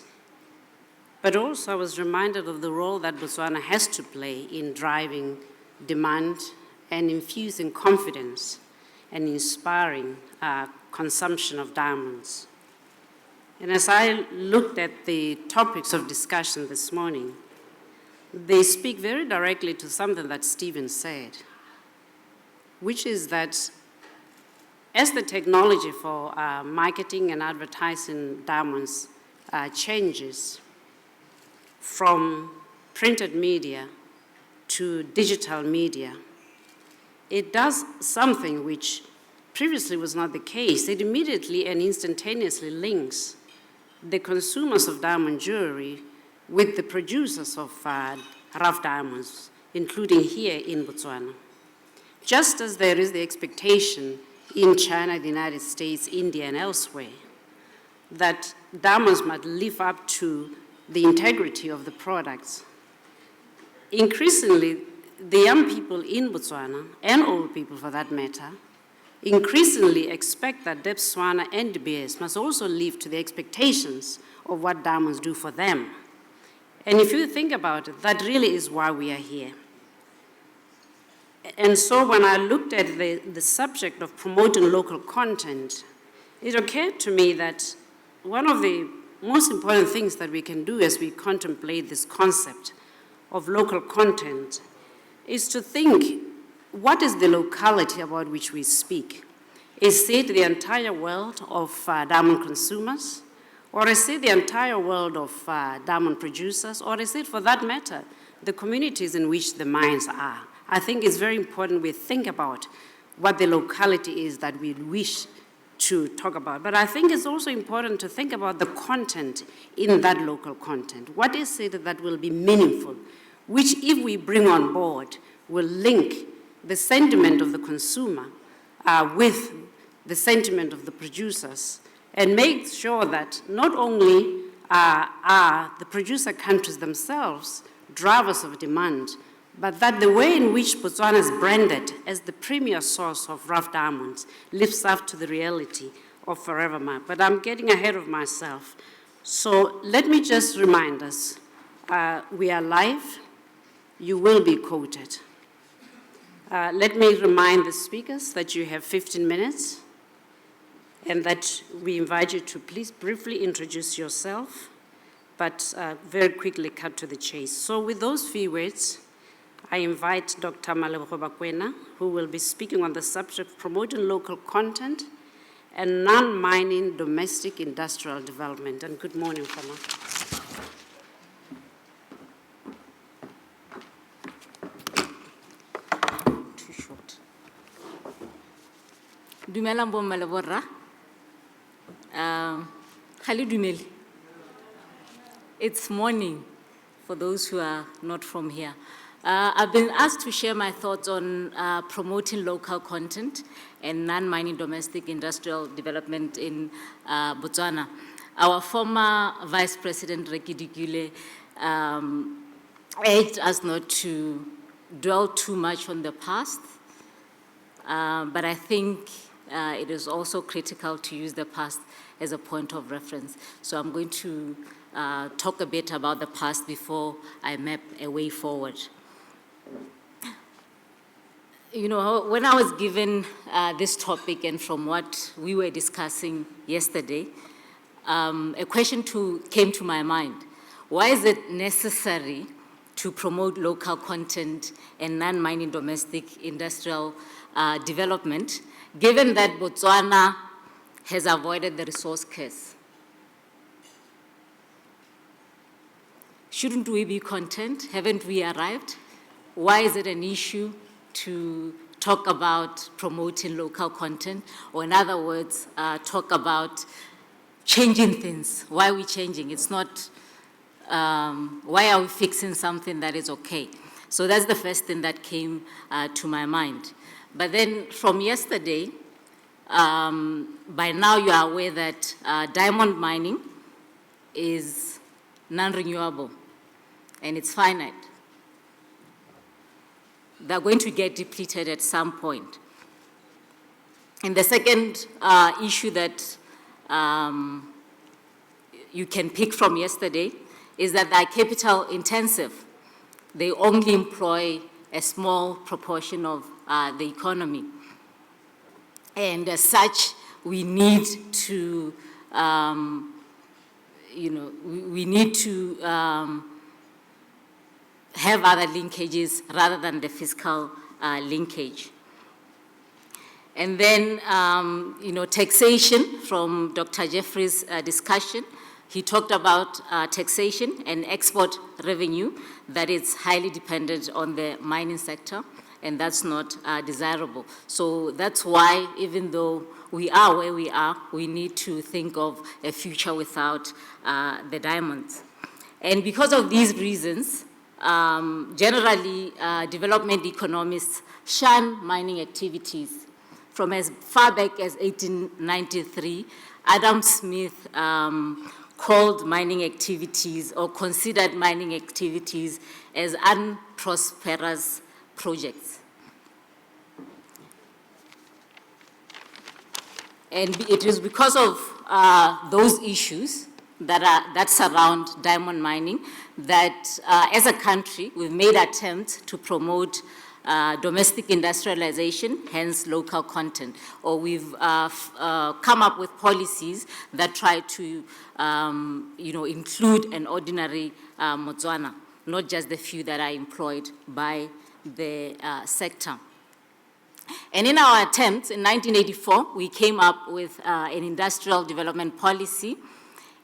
But also I was reminded of the role that Botswana has to play in driving demand and infusing confidence and inspiring consumption of diamonds. And as I looked at the topics of discussion this morning, they speak very directly to something that Stephen said, which is that as the technology for marketing and advertising diamonds changes from printed media to digital media, it does something which previously was not the case. It immediately and instantaneously links the consumers of diamond jewelry with the producers of rough diamonds, including here in Botswana. Just as there is the expectation in China, the United States, India, and elsewhere, that diamonds might live up to the integrity of the products. Increasingly, the young people in Botswana, and old people for that matter, increasingly expect that Botswana and De Beers must also live to the expectations of what diamonds do for them. And if you think about it, that really is why we are here. And so when I looked at the subject of promoting local content, it occurred to me that one of the most important things that we can do as we contemplate this concept of local content is to think, what is the locality about which we speak? Is it the entire world of diamond consumers? Or is it the entire world of diamond producers? Or is it, for that matter, the communities in which the mines are? I think it's very important we think about what the locality is that we wish to talk about. But I think it's also important to think about the content in that local content. What is it that will be meaningful, which if we bring on board, will link the sentiment of the consumer with the sentiment of the producers, and make sure that not only are the producer countries themselves drivers of demand, but that the way in which Botswana is branded as the premier source of rough diamonds lives up to the reality of Forever Mark. But I'm getting ahead of myself. So let me just remind us, we are live, you will be quoted. Let me remind the speakers that you have 15 minutes and that we invite you to please briefly introduce yourself, but very quickly cut to the chase. So with those few words, I invite Dr. Malebogo, who will be speaking on the subject of promoting local content and non-mining domestic industrial development. And good morning, Fama. Too short.
Dumelang bo mme le borra. Khali dumele. It's morning for those who are not from here. I've been asked to share my thoughts on promoting local content and non-mining domestic industrial development in Botswana. Our former Vice President, Reki Dikule, urged us not to dwell too much on the past, but I think it is also critical to use the past as a point of reference. So I'm going to talk a bit about the past before I map a way forward. You know, when I was given this topic and from what we were discussing yesterday, a question came to my mind. Why is it necessary to promote local content and non-mining domestic industrial development, given that Botswana has avoided the resource curse? Shouldn't we be content? Haven't we arrived? Why is it an issue to talk about promoting local content, or in other words, talk about changing things? Why are we changing? It's not, why are we fixing something that is okay? So that's the first thing that came to my mind. But then from yesterday, by now you are aware that diamond mining is non-renewable and it's finite. They're going to get depleted at some point. And the second issue that you can pick from yesterday is that they're capital intensive. They only employ a small proportion of the economy. And as such, we need to, we need to have other linkages rather than the fiscal linkage. And then, taxation from Dr. Jeffrey's discussion. He talked about taxation and export revenue, that it's highly dependent on the mining sector, and that's not desirable. So that's why, even though we are where we are, we need to think of a future without the diamonds. And because of these reasons, generally, development economists shun mining activities. From as far back as 1893, Adam Smith called mining activities or considered mining activities as unprosperous projects. And it is because of those issues that surround diamond mining that as a country, we've made attempts to promote domestic industrialization, hence local content, or we've come up with policies that try to, include an ordinary Botswana, not just the few that are employed by the sector. And in our attempts, in 1984, we came up with an industrial development policy,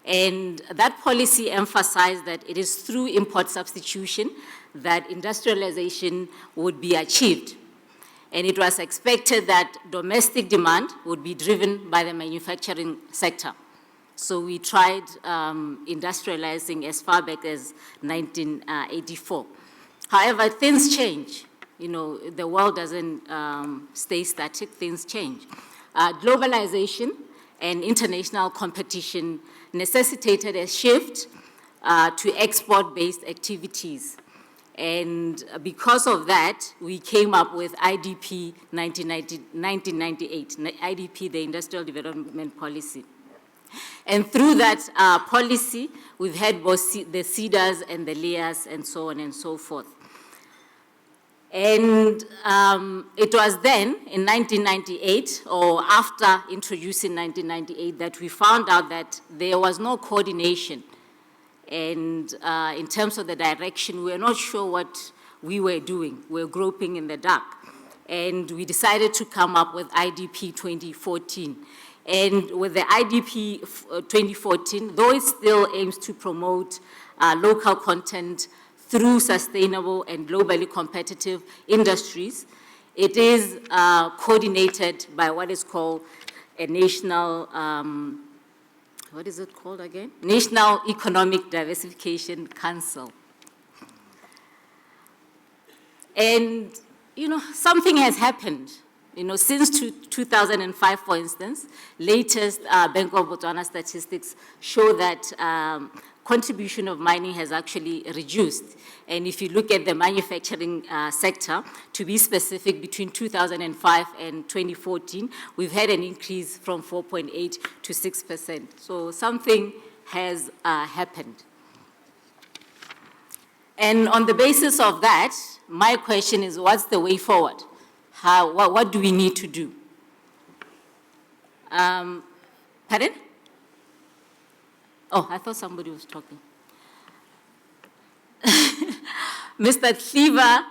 and that policy emphasized that it is through import substitution that industrialization would be achieved. And it was expected that domestic demand would be driven by the manufacturing sector. So we tried industrializing as far back as 1984. However, things change. The world doesn't stay static, things change. Globalization and international competition necessitated a shift to export-based activities. And because of that, we came up with IDP 1998, IDP, the Industrial Development Policy. And through that policy, we've had both the CEDAs and the LEAs and so on and so forth. And it was then, in 1998, or after introducing 1998, that we found out that there was no coordination. And in terms of the direction, we were not sure what we were doing. We were groping in the dark. And we decided to come up with IDP 2014. And with the IDP 2014, though it still aims to promote local content through sustainable and globally competitive industries, it is coordinated by what is called a national, what is it called again? National Economic Diversification Council. And, something has happened. Since 2005, for instance, latest Bank of Botswana statistics show that contribution of mining has actually reduced. And if you look at the manufacturing sector, to be specific, between 2005 and 2014, we've had an increase from 4.8 to 6%. So something has happened. And on the basis of that, my question is, what's the way forward? What do we need to do? Pardon? Oh, I thought somebody was talking. Mr. Cleaver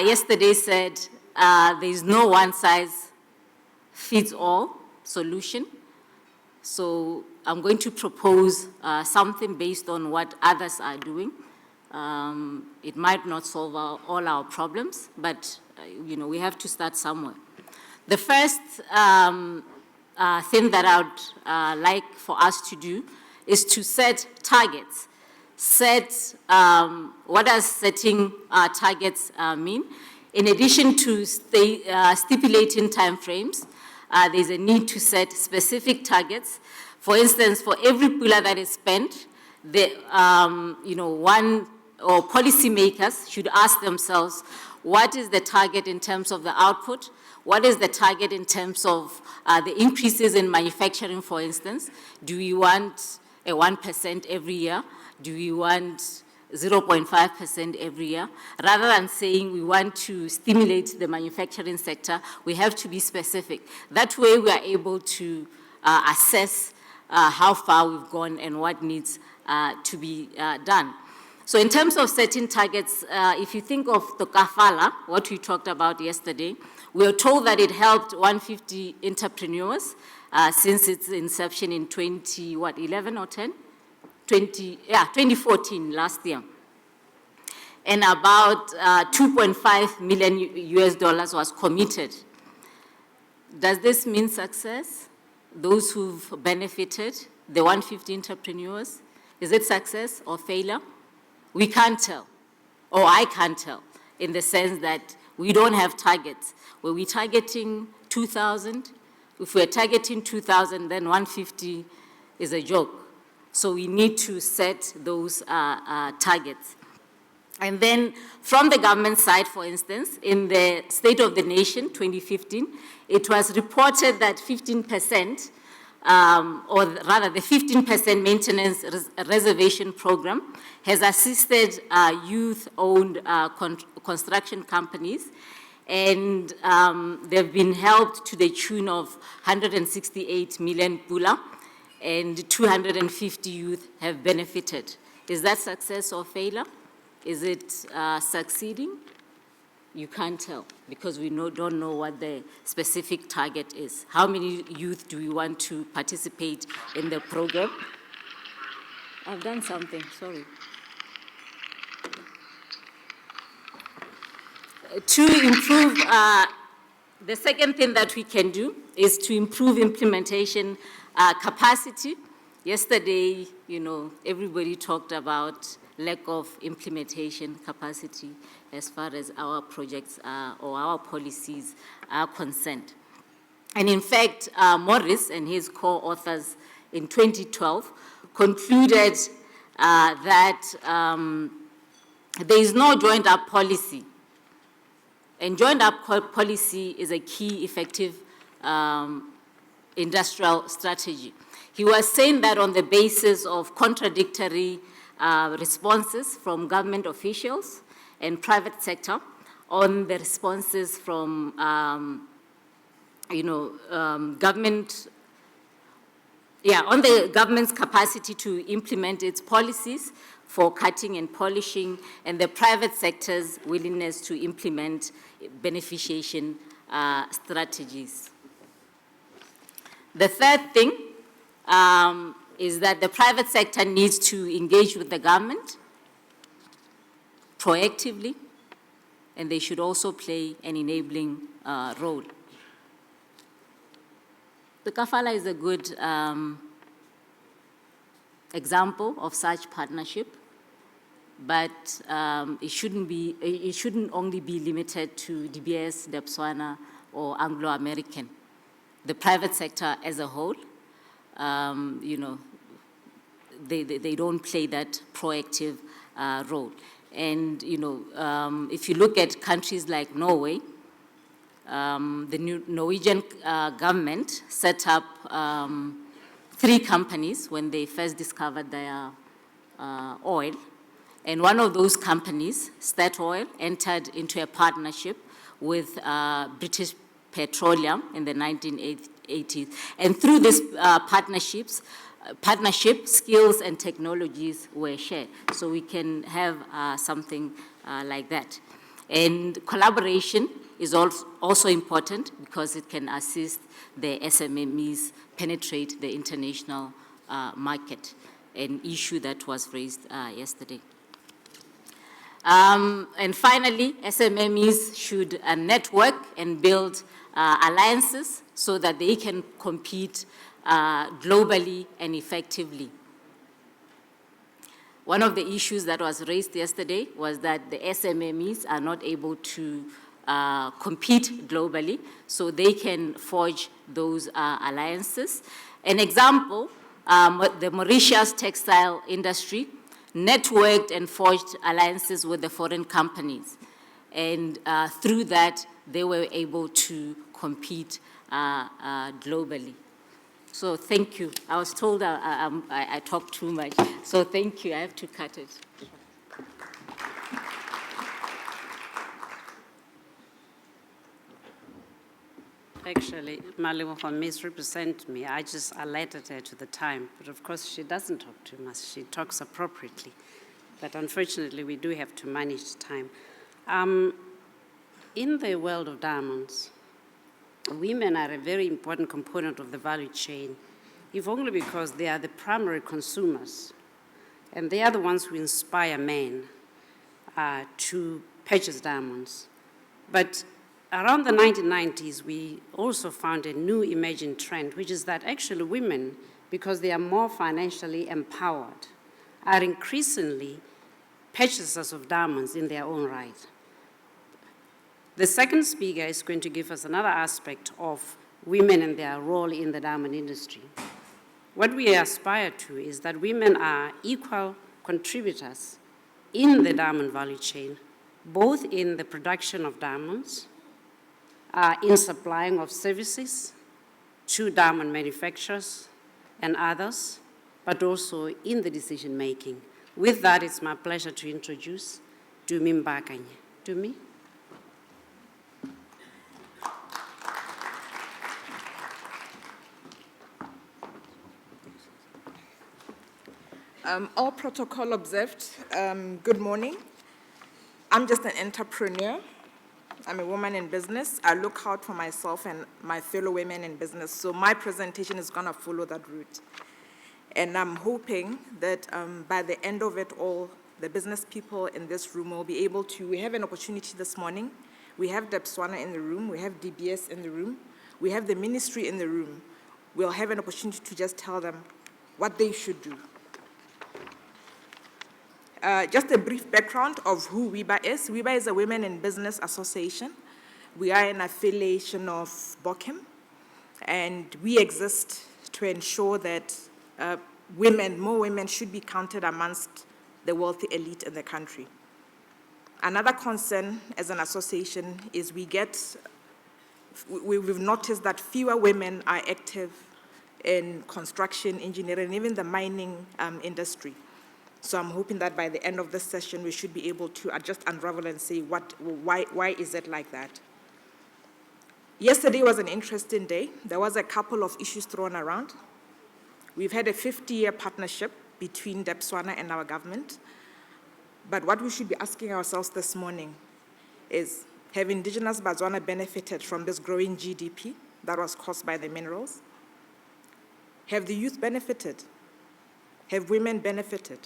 yesterday said there is no one-size-fits-all solution. So I'm going to propose something based on what others are doing. It might not solve all our problems, but we have to start somewhere. The first thing that I would like for us to do is to set targets. What does setting targets mean? In addition to stipulating timeframes, there's a need to set specific targets. For instance, for every pula that is spent, policymakers should ask themselves, what is the target in terms of the output? What is the target in terms of the increases in manufacturing, for instance? Do we want a 1% every year? Do we want 0.5% every year? Rather than saying we want to stimulate the manufacturing sector, we have to be specific. That way we are able to assess how far we've gone and what needs to be done. So in terms of setting targets, if you think of the kafala, what we talked about yesterday, we were told that it helped 150 entrepreneurs since its inception in 11 or 10? 2014, last year. And about 2.5 million US dollars was committed. Does this mean success? Those who've benefited, the 150 entrepreneurs, is it success or failure? We can't tell, or I can't tell, in the sense that we don't have targets. Were we targeting 2,000? If we're targeting 2,000, then 150 is a joke. So we need to set those targets. And then from the government side, for instance, in the State of the Nation 2015, it was reported that 15%, or rather the 15% maintenance reservation program has assisted youth-owned construction companies, and they've been helped to the tune of 168 million pula, and 250 youth have benefited. Is that success or failure? Is it succeeding? You can't tell, because we don't know what the specific target is. How many youth do we want to participate in the program? I've done something, sorry. To improve, the second thing that we can do is to improve implementation capacity. Yesterday, everybody talked about lack of implementation capacity as far as our projects or our policies are concerned. And in fact, Morris and his co-authors in 2012 concluded that there is no joined-up policy. And joined-up policy is a key effective industrial strategy. He was saying that on the basis of contradictory responses from government officials and private sector, on the responses from, government, on the government's capacity to implement its policies for cutting and polishing, and the private sector's willingness to implement beneficiation strategies. The third thing is that the private sector needs to engage with the government proactively, and they should also play an enabling role. The kafala is a good example of such partnership, but it shouldn't only be limited to DBS, Botswana, or Anglo-American. The private sector as a whole, they don't play that proactive role. And, if you look at countries like Norway, the Norwegian government set up 3 companies when they first discovered their oil. And one of those companies, Statoil, entered into a partnership with British Petroleum in the 1980s. And through this partnership, skills and technologies were shared. So we can have something like that. And collaboration is also important because it can assist the SMMEs penetrate the international market, an issue that was raised yesterday. And finally, SMMEs should network and build alliances so that they can compete globally and effectively. One of the issues that was raised yesterday was that the SMMEs are not able to compete globally, so they can forge those alliances. An example, the Mauritius textile industry networked and forged alliances with the foreign companies. And through that, they were able to compete globally. So thank you. I was told I talk too much. So thank you. I have to cut it.
Actually, Malibu misrepresent me. I just alerted her to the time. But of course, she doesn't talk too much. She talks appropriately. But unfortunately, we do have to manage time. In the world of diamonds, women are a very important component of the value chain, if only because they are the primary consumers. And they are the ones who inspire men to purchase diamonds. But around the 1990s, we also found a new emerging trend, which is that actually women, because they are more financially empowered, are increasingly purchasers of diamonds in their own right. The second speaker is going to give us another aspect of women and their role in the diamond industry. What we aspire to is that women are equal contributors in the diamond value chain, both in the production of diamonds, in supplying of services to diamond manufacturers and others, but also in the decision-making. With that, it's my pleasure to introduce Dumi Mbakanye. Dumi?
All protocol observed. Good morning. I'm just an entrepreneur. I'm a woman in business. I look out for myself and my fellow women in business. So my presentation is going to follow that route. And I'm hoping that by the end of it all, the business people in this room will be able to, we have an opportunity this morning. We have Botswana in the room. We have DBS in the room. We have the ministry in the room. We'll have an opportunity to just tell them what they should do. Just a brief background of who WIBA is. WIBA is a Women in Business Association. We are an affiliation of BOCAM, and we exist to ensure that more women should be counted amongst the wealthy elite in the country. Another concern as an association is we've noticed that fewer women are active in construction, engineering, and even the mining industry. So I'm hoping that by the end of this session, we should be able to just unravel and say why is it like that? Yesterday was an interesting day. There was a couple of issues thrown around. We've had a 50-year partnership between Botswana and our government. But what we should be asking ourselves this morning is, have indigenous Botswana benefited from this growing GDP that was caused by the minerals? Have the youth benefited? Have women benefited?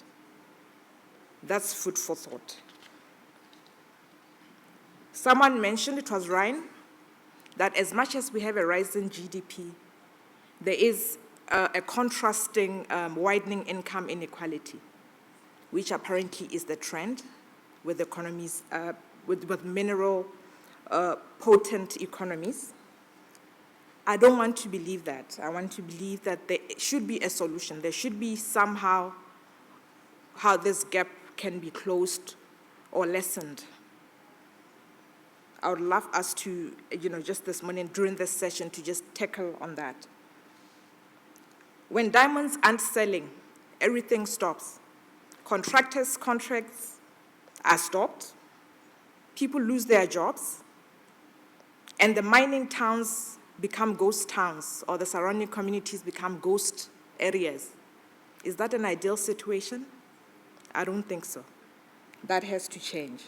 That's food for thought. Someone mentioned, it was Ryan, that as much as we have a rise in GDP, there is a contrasting widening income inequality, which apparently is the trend with economies, with mineral potent economies. I don't want to believe that. I want to believe that there should be a solution. There should be somehow how this gap can be closed or lessened. I would love us to, just this morning during this session to just tackle on that. When diamonds aren't selling, everything stops. Contractors' contracts are stopped. People lose their jobs. And the mining towns become ghost towns, or the surrounding communities become ghost areas. Is that an ideal situation? I don't think so. That has to change.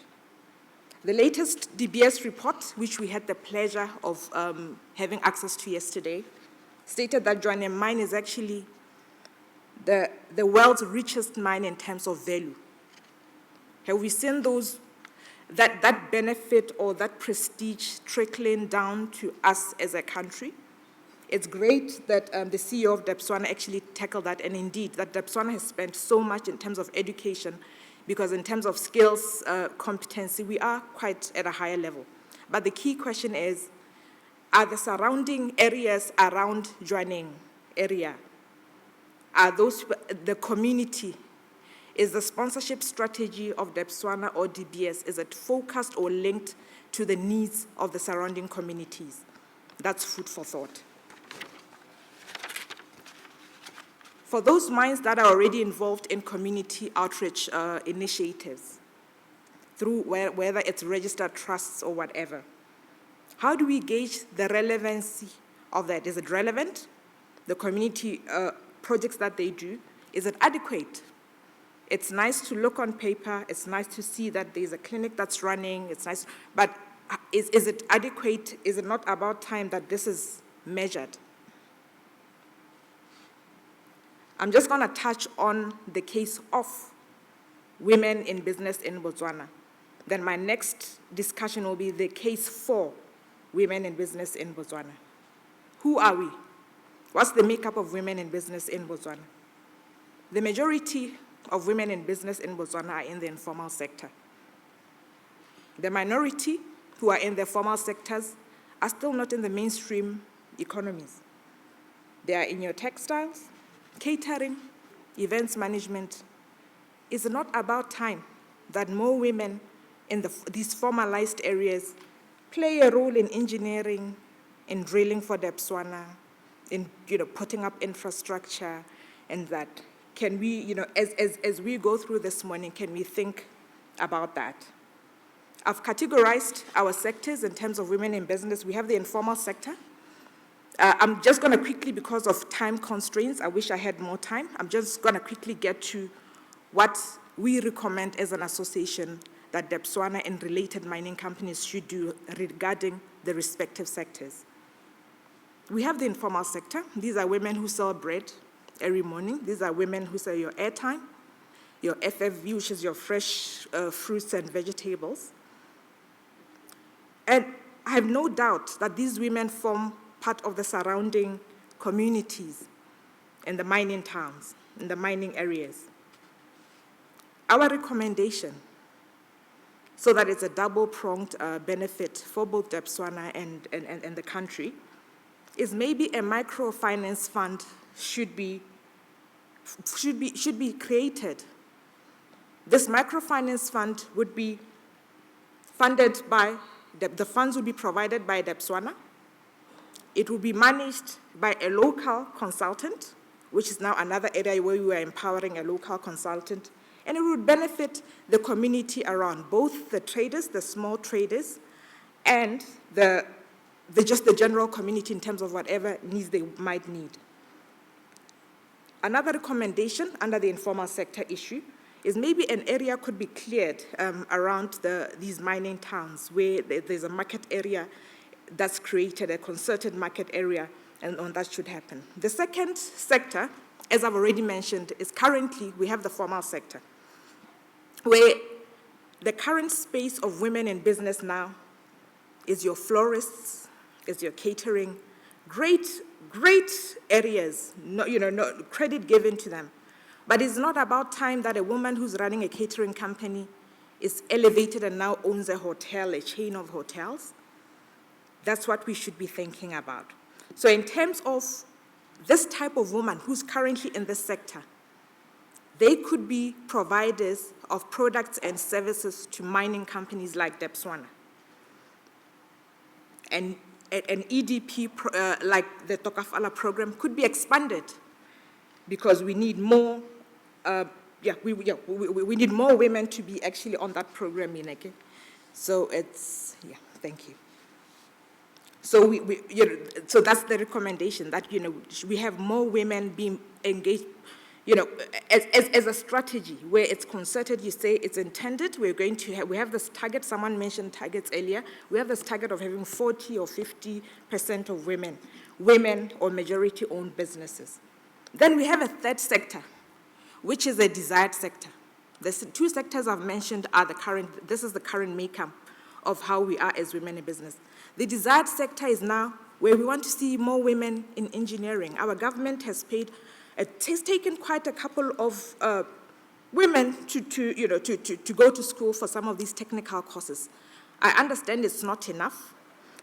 The latest DBS report, which we had the pleasure of having access to yesterday, stated that Joannem mine is actually the world's richest mine in terms of value. Have we seen that benefit or that prestige trickling down to us as a country? It's great that the CEO of Botswana actually tackled that, and indeed, that Botswana has spent so much in terms of education, because in terms of skills, competency, we are quite at a higher level. But the key question is, are the surrounding areas around Joannem area, are those the community? Is the sponsorship strategy of Botswana or DBS, is it focused or linked to the needs of the surrounding communities? That's food for thought. for those mines that are already involved in community outreach initiatives, through whether it's registered trusts or whatever, how do we gauge the relevancy of that? Is it relevant? The community projects that they do, is it adequate? It's nice to look on paper, it's nice to see that there's a clinic that's running, it's nice, but is it adequate? Is it not about time that this is measured? I'm just going to touch on the case of women in business in Botswana. Then my next discussion will be the case for women in business in Botswana. Who are we? What's the makeup of women in business in Botswana? The majority of women in business in Botswana are in the informal sector. The minority who are in the formal sectors are still not in the mainstream economies. They are in your textiles, catering, events management. It's not about time that more women in these formalized areas play a role in engineering, in drilling for Botswana, in putting up infrastructure, and that. Can we, as we go through this morning, can we think about that? I've categorized our sectors in terms of women in business. We have the informal sector. I'm just going to quickly, because of time constraints, I wish I had more time, I'm just going to quickly get to what we recommend as an association that Botswana and related mining companies should do regarding the respective sectors. We have the informal sector. These are women who sell bread every morning. These are women who sell your airtime, your FFV, which is your fresh fruits and vegetables. And I have no doubt that these women form part of the surrounding communities in the mining towns, in the mining areas. Our recommendation, so that it's a double-pronged benefit for both Botswana and the country, is maybe a microfinance fund should be created. This microfinance fund would be funded by, the funds would be provided by Botswana. It will be managed by a local consultant, which is now another area where we are empowering a local consultant, and it would benefit the community around, both the traders, the small traders, and just the general community in terms of whatever needs they might need. Another recommendation under the informal sector issue is maybe an area could be cleared around these mining towns where there's a market area that's created, a concerted market area, and that should happen. The second sector, as I've already mentioned, is currently we have the formal sector, where the current space of women in business now is your florists, is your catering, great areas, no credit given to them. But it's not about time that a woman who's running a catering company is elevated and now owns a hotel, a chain of hotels. That's what we should be thinking about. So in terms of this type of woman who's currently in this sector, they could be providers of products and services to mining companies like Botswana. And an EDP like the Tokafala program could be expanded because we need more. We need more women to be actually on that program, Ineke. So thank you. So so that's the recommendation, that we have more women being engaged. As a strategy where it's concerted, you say it's intended, we have this target, someone mentioned targets earlier, we have this target of having 40 or 50% of women or majority-owned businesses. Then we have a third sector, which is a desired sector. The two sectors I've mentioned are this is the current makeup of how we are as women in business. The desired sector is now where we want to see more women in engineering. Our government has taken quite a couple of women to go to school for some of these technical courses. I understand it's not enough.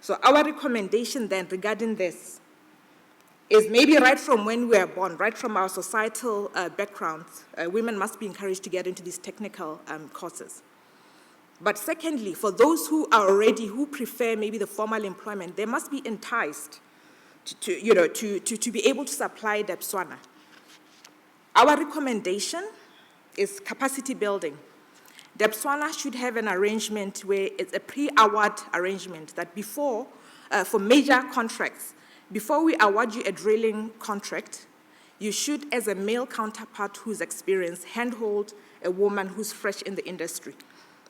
So our recommendation then regarding this is maybe right from when we are born, right from our societal backgrounds, women must be encouraged to get into these technical courses. But secondly, for those who prefer maybe the formal employment, they must be enticed to be able to supply Botswana. Our recommendation is capacity building. Botswana should have an arrangement where it's a pre-award arrangement that before, for major contracts, before we award you a drilling contract, you should, as a male counterpart who's experienced, handhold a woman who's fresh in the industry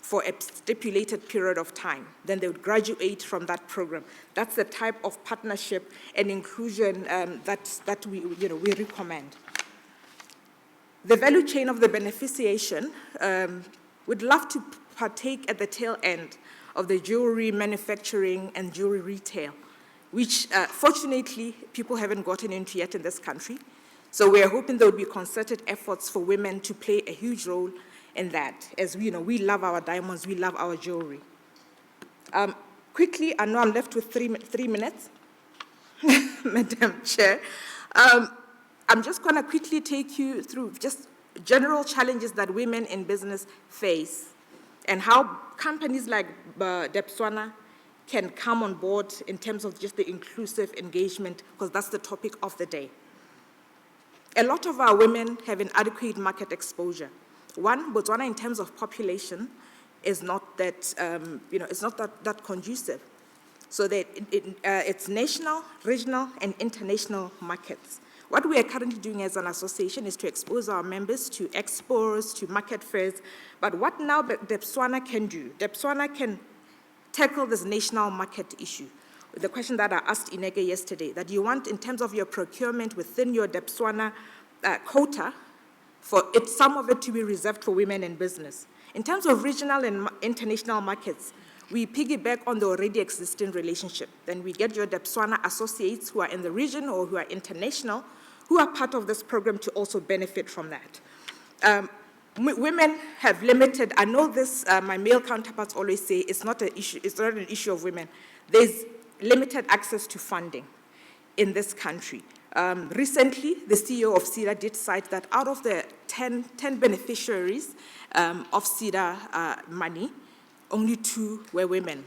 for a stipulated period of time. Then they would graduate from that program. That's the type of partnership and inclusion that we recommend. The value chain of the beneficiation would love to partake at the tail end of the jewelry manufacturing and jewelry retail, which fortunately people haven't gotten into yet in this country. So we're hoping there would be concerted efforts for women to play a huge role in that. As we we love our diamonds, we love our jewelry. Quickly, I know I'm left with 3 minutes, Madam Chair. I'm just going to quickly take you through just general challenges that women in business face and how companies like Botswana can come on board in terms of just the inclusive engagement, because that's the topic of the day. A lot of our women have inadequate market exposure. One, Botswana in terms of population is not that, it's not that conducive. So that it's national, regional, and international markets. What we are currently doing as an association is to expose our members to expos, to market fairs. But what now Botswana can do? Botswana can tackle this national market issue. The question that I asked Inege yesterday, that you want in terms of your procurement within your Botswana quota, for some of it to be reserved for women in business. In terms of regional and international markets, we piggyback on the already existing relationship. Then we get your Botswana associates who are in the region or who are international, who are part of this program to also benefit from that. Women have limited, I know this, my male counterparts always say it's not an issue of women. There's limited access to funding in this country. Recently, the CEO of CEDA did cite that out of the 10 beneficiaries of CEDA money, only 2 were women.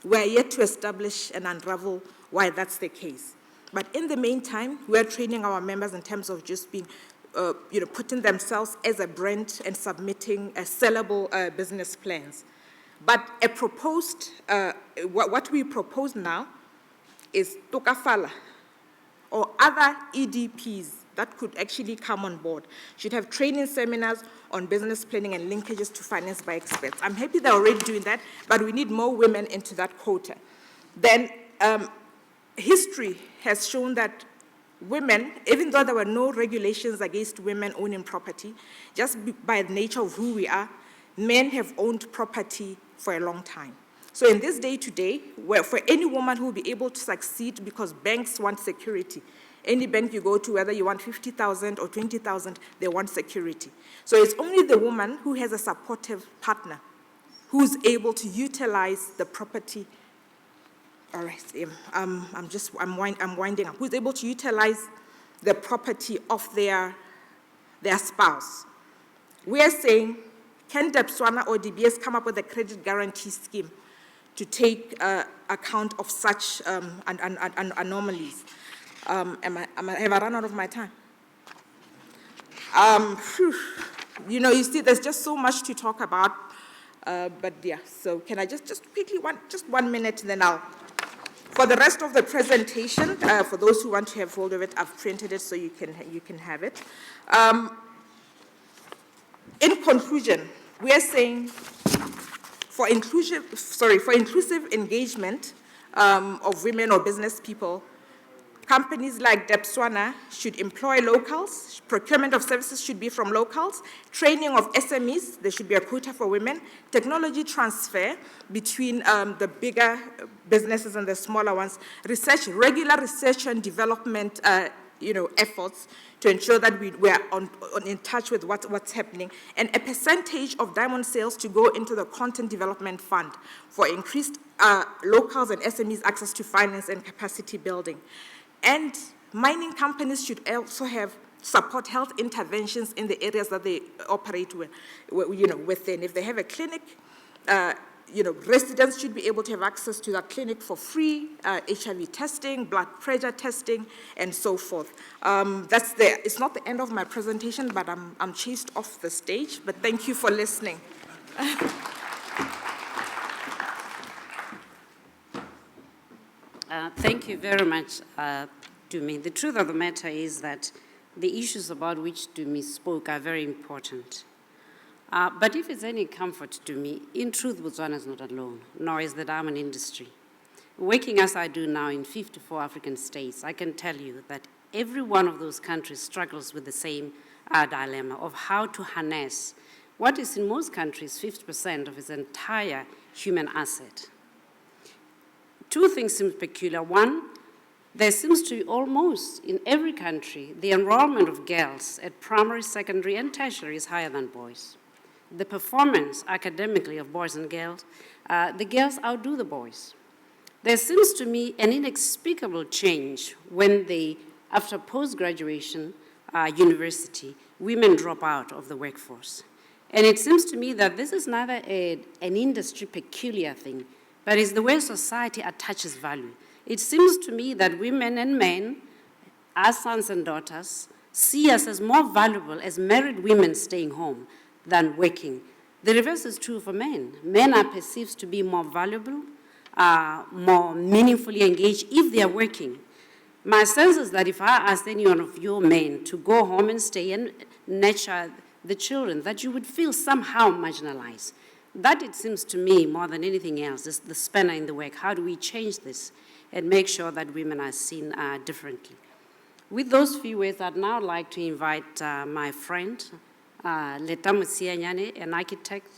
We're yet to establish and unravel why that's the case. But in the meantime, we're training our members in terms of just being, putting themselves as a brand and submitting sellable business plans. But a proposed, what we propose now is Tokafala or other EDPs that could actually come on board, should have training seminars on business planning and linkages to finance by experts. I'm happy they're already doing that, but we need more women into that quota. Then history has shown that women, even though there were no regulations against women owning property, just by the nature of who we are, men have owned property for a long time. So in this day-to-day, where for any woman who will be able to succeed, because banks want security, any bank you go to, whether you want 50,000 or 20,000, they want security. So it's only the woman who has a supportive partner who's able to utilize the property. All right, I'm winding up. Who's able to utilize the property of their spouse. We are saying, can Botswana or DBS come up with a credit guarantee scheme to take account of such anomalies? Have I run out of my time? You see, there's just so much to talk about. But yeah, so can I just quickly, just 1 minute, and then I'll, for the rest of the presentation, for those who want to have hold of it, I've printed it so you can have it. In conclusion, we are saying for inclusive engagement of women or business people, companies like Botswana should employ locals, procurement of services should be from locals, training of SMEs, there should be a quota for women, technology transfer between the bigger businesses and the smaller ones, regular research and development efforts to ensure that we are in touch with what's happening, and a percentage of diamond sales to go into the Content Development Fund for increased locals and SMEs access to finance and capacity building. And mining companies should also support health interventions in the areas that they operate within. If they have a clinic, residents should be able to have access to that clinic for free, HIV testing, blood pressure testing, and so forth. It's not the end of my presentation, but I'm chased off the stage, but thank you for listening.
Thank you very much, Dumi. The truth of the matter is that the issues about which Dumi spoke are very important. But if it's any comfort to me, in truth, Botswana is not alone, nor is the diamond industry. Working as I do now in 54 African states, I can tell you that every one of those countries struggles with the same dilemma of how to harness what is in most countries 50% of its entire human asset. Two things seem peculiar. One, there seems to be almost in every country, the enrollment of girls at primary, secondary, and tertiary is higher than boys. The performance academically of boys and girls, the girls outdo the boys. There seems to me an inexplicable change when after post-graduation university, women drop out of the workforce. And it seems to me that this is neither an industry peculiar thing, but it's the way society attaches value. It seems to me that women and men, our sons and daughters, see us as more valuable as married women staying home than working. The reverse is true for men. Men are perceived to be more valuable, more meaningfully engaged if they are working. My sense is that if I asked any one of your men to go home and stay and nurture the children, that you would feel somehow marginalized. That, it seems to me, more than anything else, is the spanner in the work. How do we change this and make sure that women are seen differently? With those few words, I'd now like to invite my friend, Leta Musianyane, an architect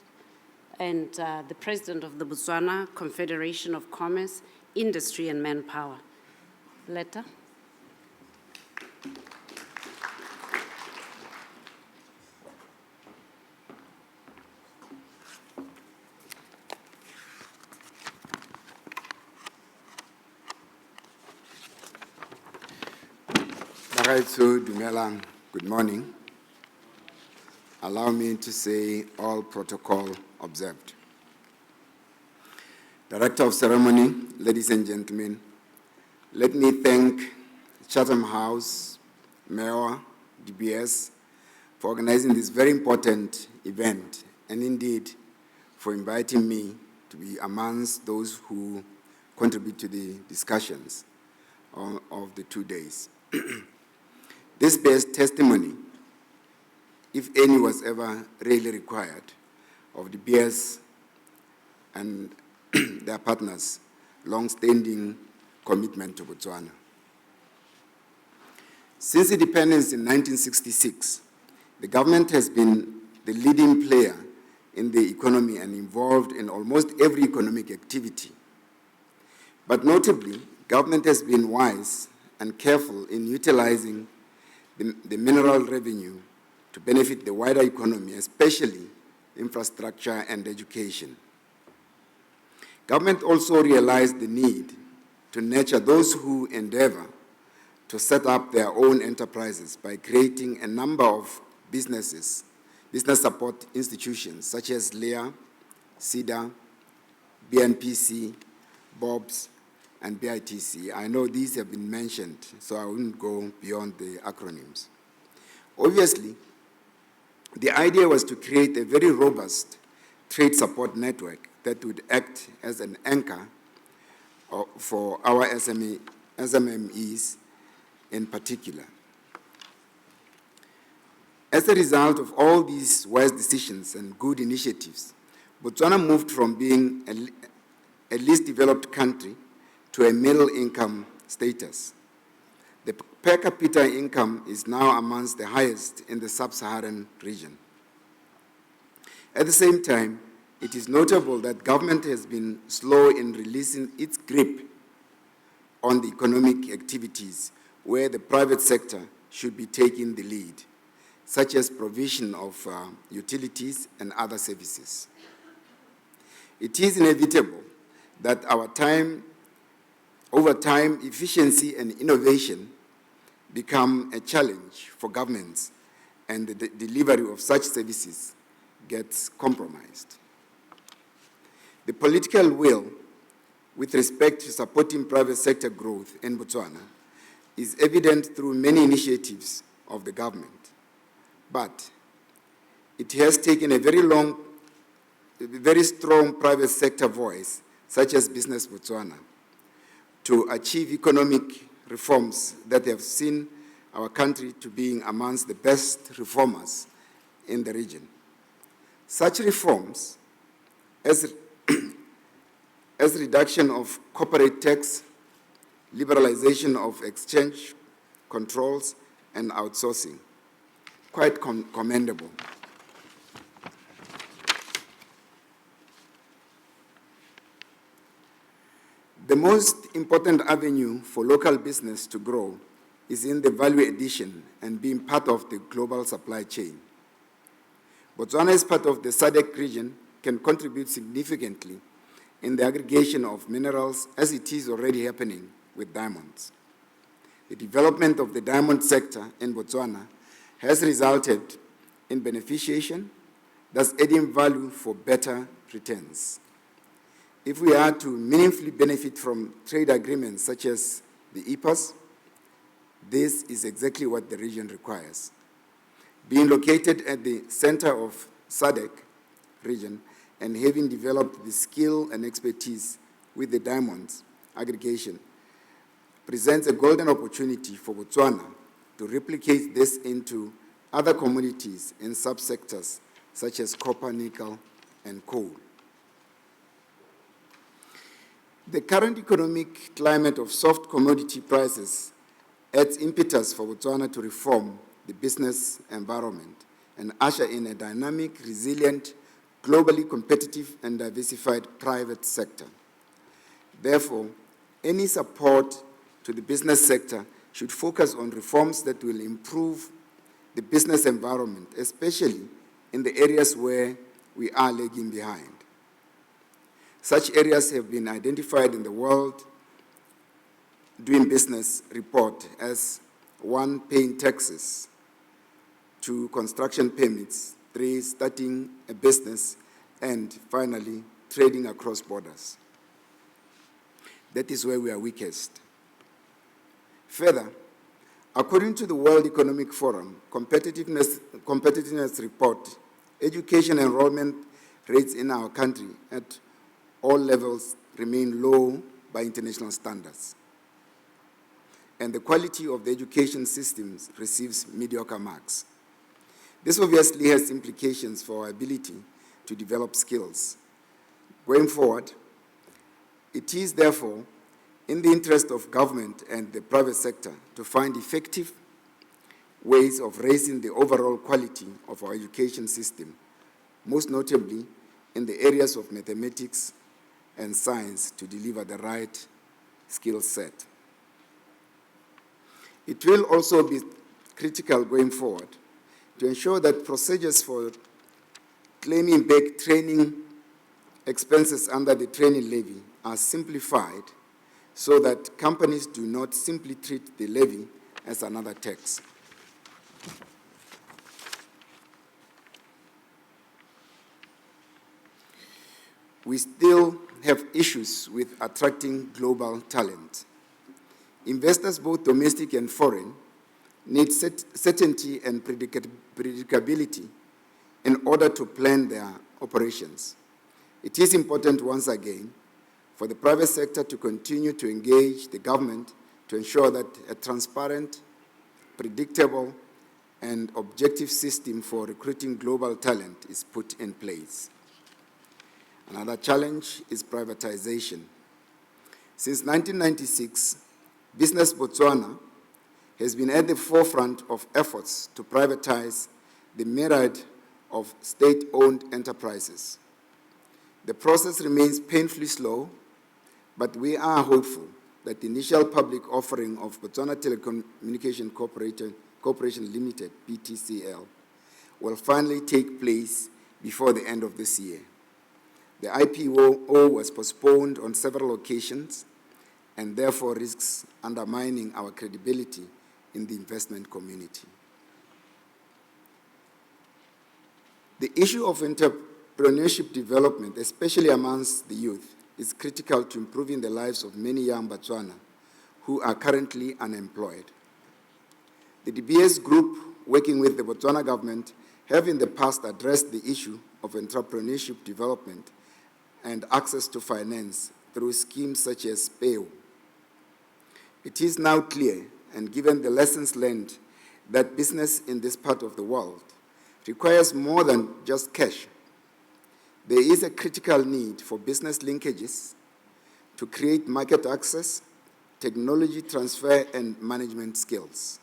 and the president of the Botswana Confederation of Commerce, Industry and Manpower. Leta.
Bagaitso Dumelang, good morning. Allow me to say all protocol observed. Director of Ceremony, ladies and gentlemen, let me thank Chatham House, Mayor, DBS, for organizing this very important event, and indeed for inviting me to be amongst those who contribute to the discussions of the 2 days. This bears testimony, if any was ever really required, of the BS and their partners' long-standing commitment to Botswana. Since independence in 1966, the government has been the leading player in the economy and involved in almost every economic activity. But notably, government has been wise and careful in utilizing the mineral revenue to benefit the wider economy, especially infrastructure and education. Government also realized the need to nurture those who endeavor to set up their own enterprises by creating a number of business support institutions such as LEA, SIDA, BNPC, BOBS, and BITC. I know these have been mentioned, so I wouldn't go beyond the acronyms. Obviously, the idea was to create a very robust trade support network that would act as an anchor for our SMMEs in particular. As a result of all these wise decisions and good initiatives, Botswana moved from being a least developed country to a middle-income status. The per capita income is now amongst the highest in the sub-Saharan region. At the same time, it is notable that government has been slow in releasing its grip on the economic activities where the private sector should be taking the lead, such as provision of utilities and other services. It is inevitable that over time, efficiency and innovation become a challenge for governments, and the delivery of such services gets compromised. The political will with respect to supporting private sector growth in Botswana is evident through many initiatives of the government. But it has taken a very strong private sector voice, such as Business Botswana, to achieve economic reforms that have seen our country to being amongst the best reformers in the region. Such reforms as reduction of corporate tax, liberalization of exchange controls, and outsourcing, quite commendable. The most important avenue for local business to grow is in the value addition and being part of the global supply chain. Botswana, as part of the SADC region, can contribute significantly in the aggregation of minerals, as it is already happening with diamonds. The development of the diamond sector in Botswana has resulted in beneficiation, thus adding value for better returns. If we are to meaningfully benefit from trade agreements such as the EPAs, this is exactly what the region requires. Being located at the center of SADC region and having developed the skill and expertise with the diamonds aggregation presents a golden opportunity for Botswana to replicate this into other commodities and subsectors such as copper, nickel, and coal. The current economic climate of soft commodity prices adds impetus for Botswana to reform the business environment and usher in a dynamic, resilient, globally competitive, and diversified private sector. Therefore, any support to the business sector should focus on reforms that will improve the business environment, especially in the areas where we are lagging behind. Such areas have been identified in the World Doing Business report as 1, paying taxes, 2, construction permits, 3, starting a business, and finally, trading across borders. That is where we are weakest. Further, according to the World Economic Forum competitiveness report, education enrollment rates in our country at all levels remain low by international standards. And the quality of the education systems receives mediocre marks. This obviously has implications for our ability to develop skills. Going forward, it is therefore in the interest of government and the private sector to find effective ways of raising the overall quality of our education system, most notably in the areas of mathematics and science, to deliver the right skill set. It will also be critical going forward to ensure that procedures for claiming back training expenses under the training levy are simplified so that companies do not simply treat the levy as another tax. We still have issues with attracting global talent. Investors, both domestic and foreign, need certainty and predictability in order to plan their operations. It is important, once again, for the private sector to continue to engage the government to ensure that a transparent, predictable, and objective system for recruiting global talent is put in place. Another challenge is privatization. Since 1996, Business Botswana has been at the forefront of efforts to privatize the myriad of state-owned enterprises. The process remains painfully slow, but we are hopeful that the initial public offering of Botswana Telecommunication Corporation Limited, BTCL, will finally take place before the end of this year. The IPO was postponed on several occasions and therefore risks undermining our credibility in the investment community. The issue of entrepreneurship development, especially amongst the youth, is critical to improving the lives of many young Botswana who are currently unemployed. The DBS Group, working with the Botswana government, have in the past addressed the issue of entrepreneurship development and access to finance through schemes such as PEO. It is now clear, and given the lessons learned, that business in this part of the world requires more than just cash. There is a critical need for business linkages to create market access, technology transfer, and management skills.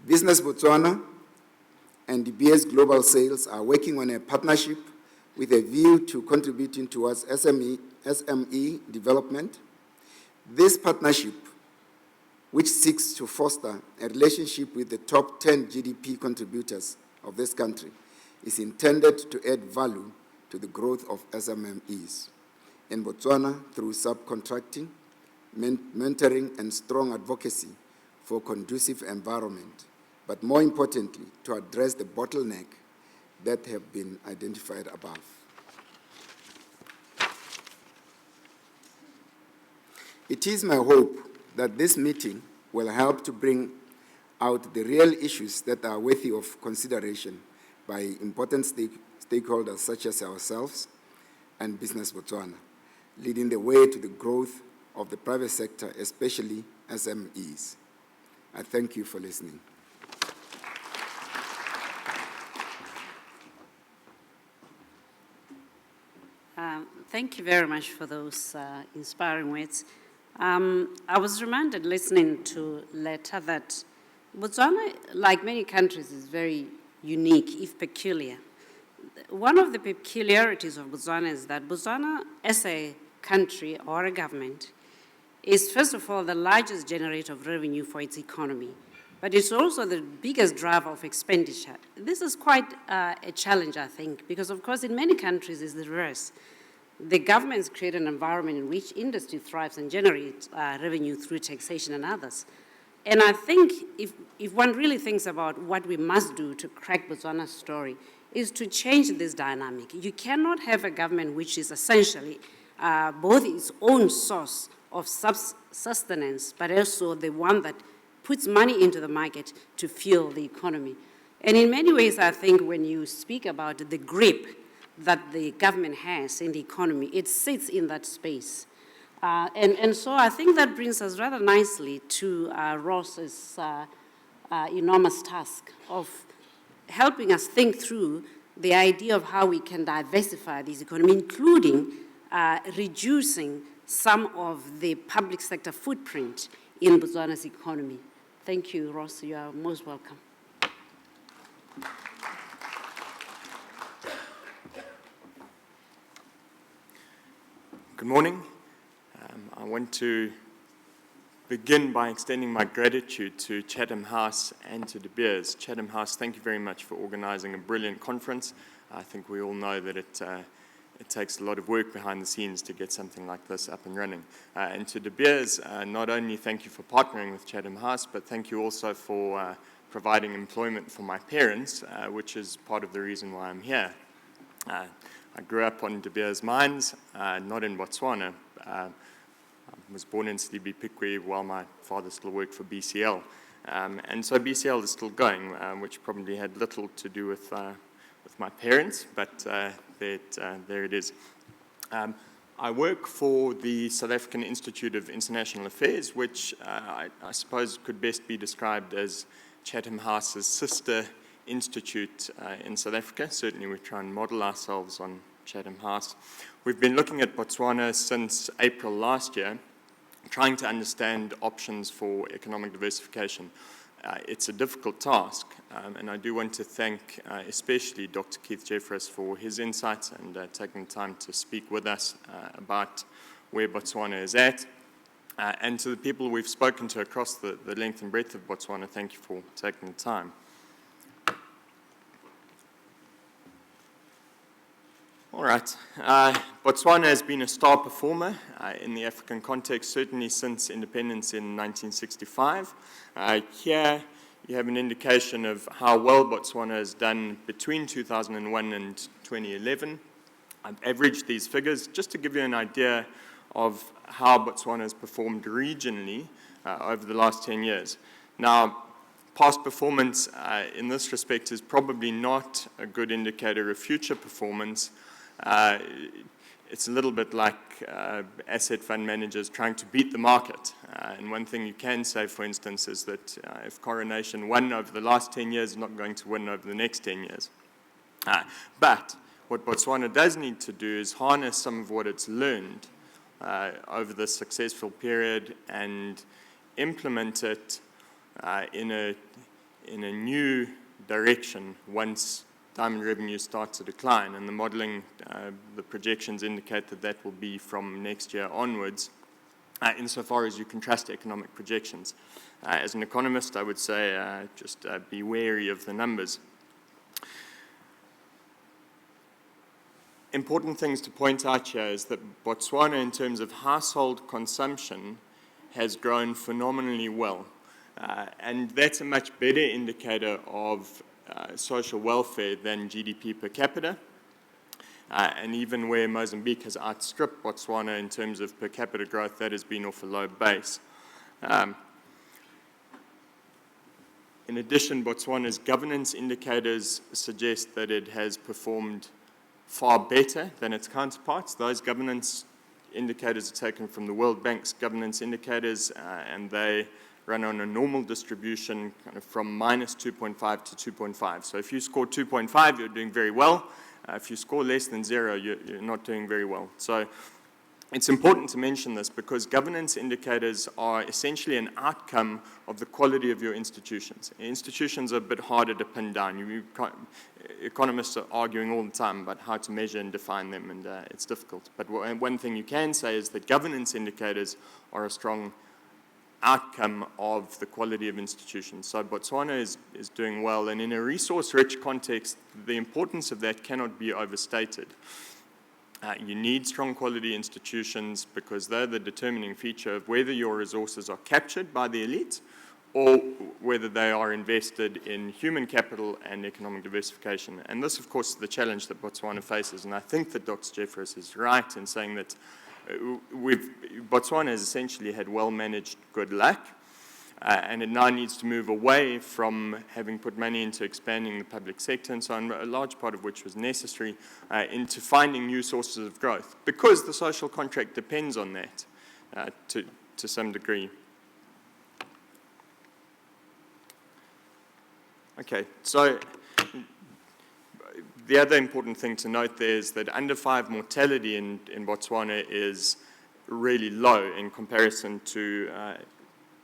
Business Botswana and DBS Global Sales are working on a partnership with a view to contributing towards SME development. This partnership, which seeks to foster a relationship with the top 10 GDP contributors of this country, is intended to add value to the growth of SMMEs in Botswana through subcontracting, mentoring, and strong advocacy for a conducive environment, but more importantly, to address the bottleneck that have been identified above. It is my hope that this meeting will help to bring out the real issues that are worthy of consideration by important stakeholders such as ourselves and Business Botswana, leading the way to the growth of the private sector, especially SMEs. I thank you for listening.
Thank you very much for those inspiring words. I was reminded listening to Letta that Botswana, like many countries, is very unique, if peculiar. One of the peculiarities of Botswana is that Botswana, as a country or a government, is first of all the largest generator of revenue for its economy, but it's also the biggest driver of expenditure. This is quite a challenge, I think, because of course in many countries it's the reverse. The governments create an environment in which industry thrives and generates revenue through taxation and others. And I think if one really thinks about what we must do to crack Botswana's story, is to change this dynamic. You cannot have a government which is essentially both its own source of sustenance, but also the one that puts money into the market to fuel the economy. And in many ways, I think when you speak about the grip that the government has in the economy, it sits in that space. And so I think that brings us rather nicely to Ross's enormous task of helping us think through the idea of how we can diversify this economy, including reducing some of the public sector footprint in Botswana's economy. Thank you, Ross. You are most welcome.
Good morning. I want to begin by extending my gratitude to Chatham House and to De Beers. Chatham House, thank you very much for organizing a brilliant conference. I think we all know that it takes a lot of work behind the scenes to get something like this up and running. And to De Beers, not only thank you for partnering with Chatham House, but thank you also for providing employment for my parents, which is part of the reason why I'm here. I grew up on De Beers mines, not in Botswana. I was born in Sleepy Pickwe while my father still worked for BCL. And so BCL is still going, which probably had little to do with my parents, but there it is. I work for the South African Institute of International Affairs, which I suppose could best be described as Chatham House's sister institute in South Africa. Certainly we try and model ourselves on Chatham House. We've been looking at Botswana since April last year, trying to understand options for economic diversification. It's a difficult task, and I do want to thank especially Dr. Keith Jeffress for his insights and taking the time to speak with us about where Botswana is at. And to the people we've spoken to across the length and breadth of Botswana, thank you for taking the time. All right. Botswana has been a star performer in the African context, certainly since independence in 1965. Here you have an indication of how well Botswana has done between 2001 and 2011. I've averaged these figures just to give you an idea of how Botswana has performed regionally over the last 10 years. Now, past performance in this respect is probably not a good indicator of future performance. It's a little bit like asset fund managers trying to beat the market. And one thing you can say, for instance, is that if Coronation won over the last 10 years, it's not going to win over the next 10 years. But what Botswana does need to do is harness some of what it's learned over this successful period and implement it in a new direction once diamond revenue starts to decline. And the modeling, the projections indicate that that will be from next year onwards, insofar as you can trust economic projections. As an economist, I would say just be wary of the numbers. Important things to point out here is that Botswana, in terms of household consumption, has grown phenomenally well. And that's a much better indicator of social welfare than GDP per capita. And even where Mozambique has outstripped Botswana in terms of per capita growth, that has been off a low base. In addition, Botswana's governance indicators suggest that it has performed far better than its counterparts. Those governance indicators are taken from the World Bank's governance indicators, and they run on a normal distribution kind of from minus 2.5 to 2.5. So if you score 2.5, you're doing very well. If you score less than 0, you're not doing very well. So it's important to mention this because governance indicators are essentially an outcome of the quality of your institutions. Institutions are a bit harder to pin down. Economists are arguing all the time about how to measure and define them, and it's difficult. But one thing you can say is that governance indicators are a strong outcome of the quality of institutions. So Botswana is doing well, and in a resource-rich context, the importance of that cannot be overstated. You need strong quality institutions because they're the determining feature of whether your resources are captured by the elite or whether they are invested in human capital and economic diversification. And this, of course, is the challenge that Botswana faces. And I think that Dr. Jeffress is right in saying that Botswana has essentially had well-managed good luck, and it now needs to move away from having put money into expanding the public sector and so on, a large part of which was necessary, into finding new sources of growth, because the social contract depends on that to some degree. Okay, so the other important thing to note there is that under 5 mortality in Botswana is really low in comparison to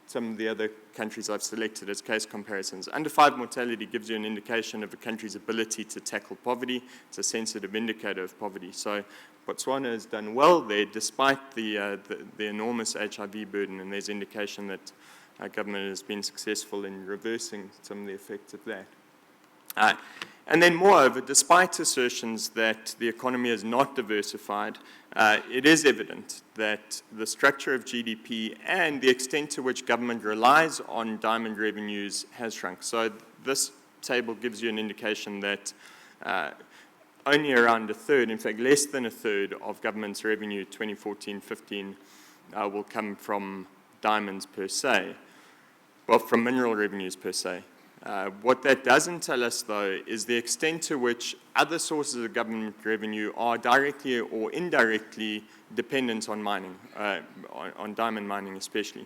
some of the other countries I've selected as case comparisons. Under 5 mortality gives you an indication of a country's ability to tackle poverty. It's a sensitive indicator of poverty. So Botswana has done well there despite the enormous HIV burden, and there's indication that our government has been successful in reversing some of the effects of that. And then moreover, despite assertions that the economy is not diversified, it is evident that the structure of GDP and the extent to which government relies on diamond revenues has shrunk. So this table gives you an indication that only around a third, in fact less than a third of government's revenue 2014-15 will come from diamonds per se, well, from mineral revenues per se. What that doesn't tell us, though, is the extent to which other sources of government revenue are directly or indirectly dependent on mining, on diamond mining especially.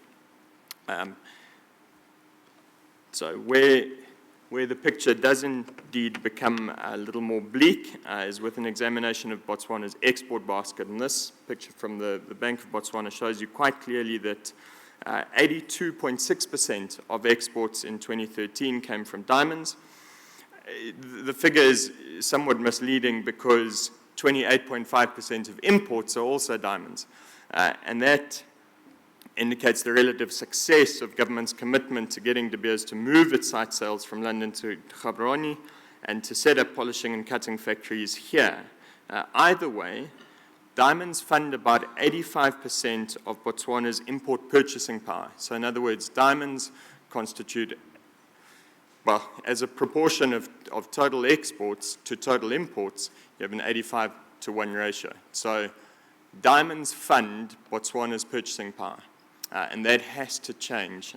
So where the picture does indeed become a little more bleak is with an examination of Botswana's export basket. And this picture from the Bank of Botswana shows you quite clearly that 82.6% of exports in 2013 came from diamonds. The figure is somewhat misleading because 28.5% of imports are also diamonds. And that indicates the relative success of government's commitment to getting De Beers to move its site sales from London to Gaborone and to set up polishing and cutting factories here. Either way, diamonds fund about 85% of Botswana's import purchasing power. So in other words, diamonds constitute well, as a proportion of total exports to total imports, you have an 85-to-1 ratio. So diamonds fund Botswana's purchasing power, and that has to change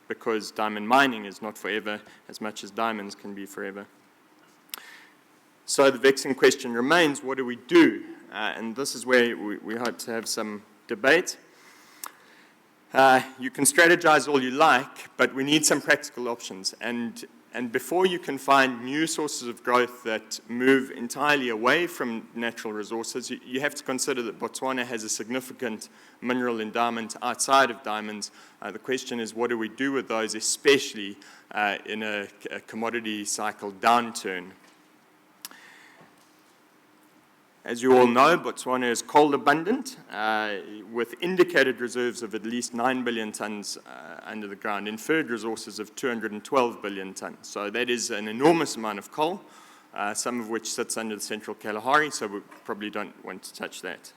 because diamond mining is not forever, as much as diamonds can be forever. So the vexing question remains, what do we do? And this is where we hope to have some debate. You can strategize all you like, but we need some practical options. And before you can find new sources of growth that move entirely away from natural resources, you have to consider that Botswana has a significant mineral endowment outside of diamonds. The question is, what do we do with those, especially in a commodity cycle downturn? As you all know, Botswana is coal abundant, with indicated reserves of at least 9 billion tons under the ground, inferred resources of 212 billion tons. So that is an enormous amount of coal, some of which sits under the Central Kalahari, so we probably don't want to touch that.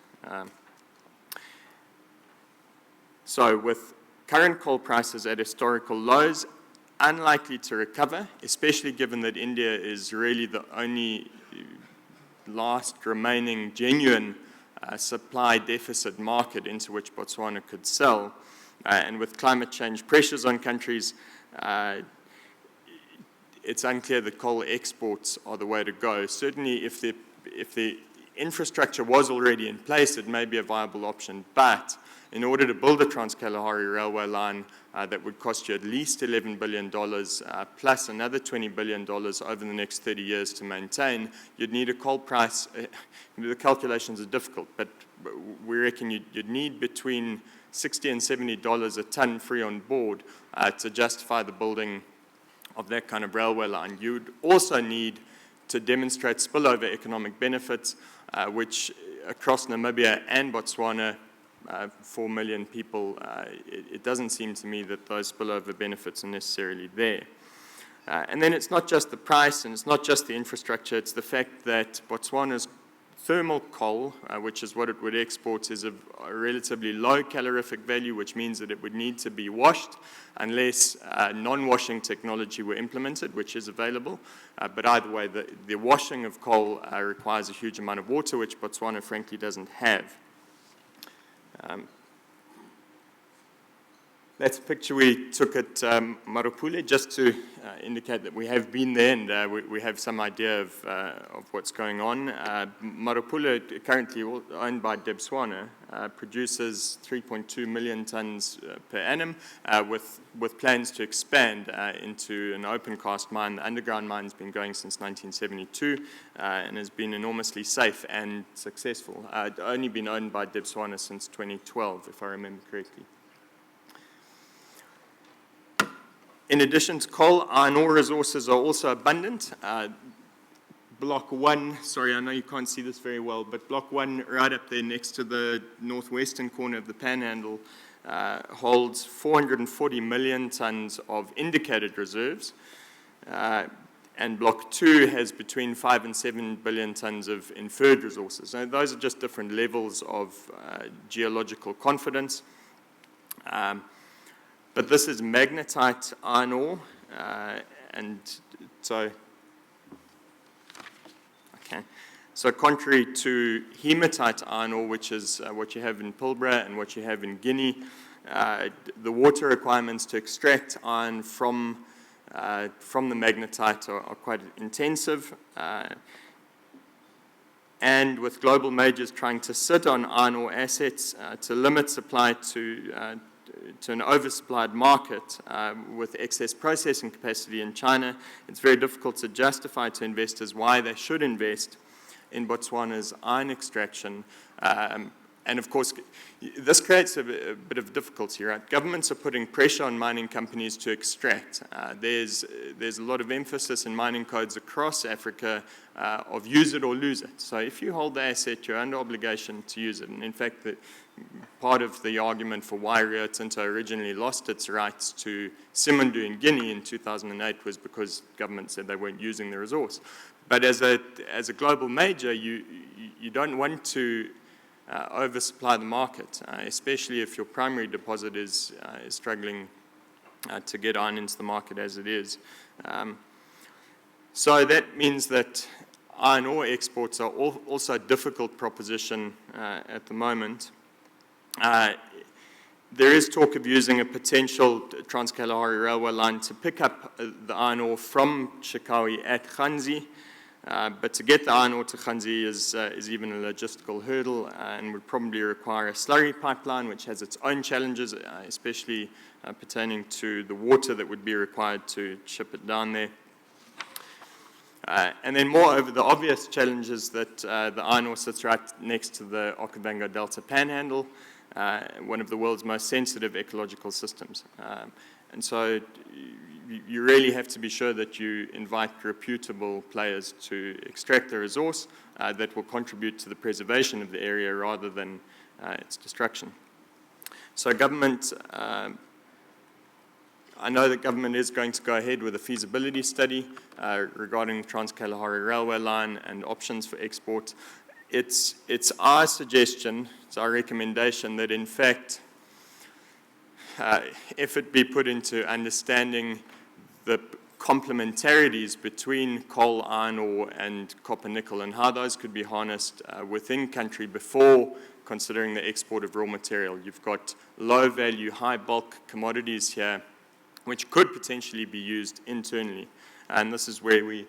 So with current coal prices at historical lows, unlikely to recover, especially given that India is really the only last remaining genuine supply deficit market into which Botswana could sell. And with climate change pressures on countries, it's unclear that coal exports are the way to go. Certainly if the infrastructure was already in place, it may be a viable option, but in order to build a Trans-Kalahari railway line that would cost you at least $11 billion plus another $20 billion over the next 30 years to maintain, you'd need a coal price. The calculations are difficult, but we reckon you'd need between $60 and $70 a ton free on board to justify the building of that kind of railway line. You'd also need to demonstrate spillover economic benefits, which across Namibia and Botswana, 4 million people, it doesn't seem to me that those spillover benefits are necessarily there. And then it's not just the price and it's not just the infrastructure, it's the fact that Botswana's thermal coal, which is what it would export, is of a relatively low calorific value, which means that it would need to be washed unless non-washing technology were implemented, which is available. But either way, the washing of coal requires a huge amount of water, which Botswana frankly doesn't have. That's a picture we took at Marupule, just to indicate that we have been there and we have some idea of what's going on. Marupule, currently owned by Botswana, produces 3.2 million tons per annum, with plans to expand into an open cast mine. The underground mine's been going since 1972 and has been enormously safe and successful. Only been owned by Botswana since 2012, if I remember correctly. In addition to coal, iron ore resources are also abundant. Block 1, sorry, I know you can't see this very well, but Block 1 right up there next to the northwestern corner of the Panhandle holds 440 million tons of indicated reserves. And Block 2 has between 5 and 7 billion tons of inferred resources. So those are just different levels of geological confidence. But this is magnetite iron ore, and so, okay. So contrary to hematite iron ore, which is what you have in Pilbara and what you have in Guinea, the water requirements to extract iron from the magnetite are quite intensive. And with global majors trying to sit on iron ore assets to limit supply to an oversupplied market with excess processing capacity in China, it's very difficult to justify to investors why they should invest in Botswana's iron extraction. And of course, this creates a bit of difficulty, right? Governments are putting pressure on mining companies to extract. There's a lot of emphasis in mining codes across Africa of use it or lose it. So if you hold the asset, you're under obligation to use it. And in fact, part of the argument for why Rio Tinto originally lost its rights to Simundu in Guinea in 2008 was because government said they weren't using the resource. But as a global major, you don't want to oversupply the market, especially if your primary deposit is struggling to get iron into the market as it is. So that means that iron ore exports are also a difficult proposition at the moment. There is talk of using a potential Trans-Kalahari Railway line to pick up the iron ore from Chikawi at Khanzi, but to get the iron ore to Khanzi is even a logistical hurdle and would probably require a slurry pipeline, which has its own challenges, especially pertaining to the water that would be required to ship it down there. And then moreover, the obvious challenge is that the iron ore sits right next to the Okavango Delta Panhandle, one of the world's most sensitive ecological systems. And so you really have to be sure that you invite reputable players to extract the resource that will contribute to the preservation of the area rather than its destruction. So government, I know that government is going to go ahead with a feasibility study regarding the Trans-Kalahari Railway line and options for export. It's our suggestion, it's our recommendation that in fact effort be put into understanding the complementarities between coal, iron ore and copper nickel and how those could be harnessed within country before considering the export of raw material. You've got low value, high bulk commodities here which could potentially be used internally. And this is where we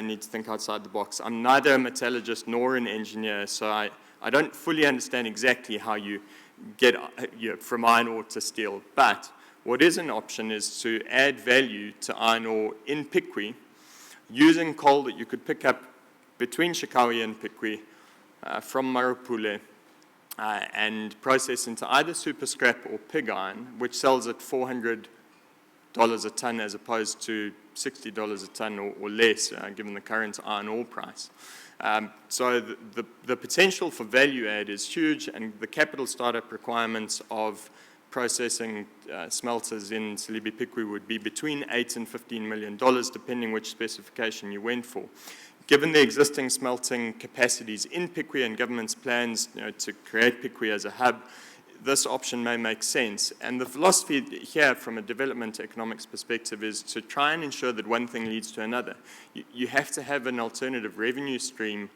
need to think outside the box. I'm neither a metallurgist nor an engineer, so I don't fully understand exactly how you get from iron ore to steel. But what is an option is to add value to iron ore in Piqui using coal that you could pick up between Chikawi and Piqui from Marupule and process into either super scrap or pig iron, which sells at $400 a ton as opposed to $60 a ton or less, given the current iron ore price. So the potential for value add is huge, and the capital startup requirements of processing smelters in Silibi Piqui would be between $8 and $15 million, depending which specification you went for. Given the existing smelting capacities in Piqui and government's plans to create Piqui as a hub, this option may make sense. And the philosophy here from a development economics perspective is to try and ensure that one thing leads to another. You have to have an alternative revenue stream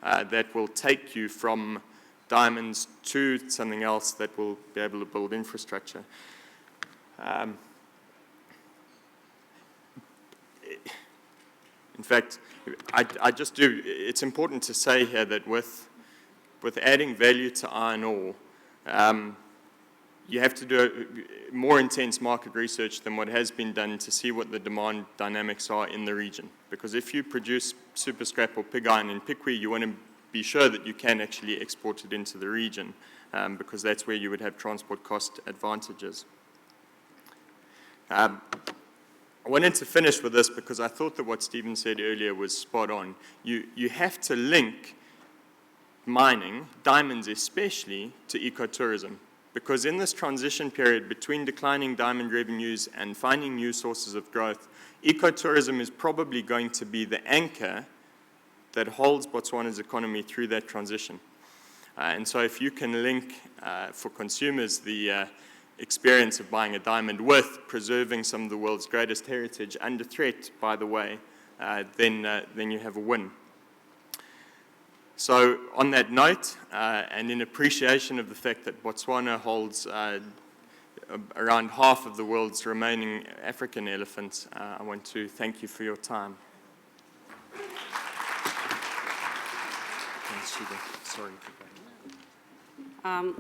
that will take you from diamonds to something else that will be able to build infrastructure. In fact, it's important to say here that with adding value to iron ore, you have to do more intense market research than what has been done to see what the demand dynamics are in the region. Because if you produce super scrap or pig iron in Piqui, you want to be sure that you can actually export it into the region, because that's where you would have transport cost advantages. I wanted to finish with this because I thought that what Stephen said earlier was spot on. You have to link mining, diamonds especially, to ecotourism. Because in this transition period between declining diamond revenues and finding new sources of growth, ecotourism is probably going to be the anchor that holds Botswana's economy through that transition. And so if you can link for consumers the experience of buying a diamond with preserving some of the world's greatest heritage under threat, by the way, then you have a win. So on that note, and in appreciation of the fact that Botswana holds around half of the world's remaining African elephants, I want to thank you for your time.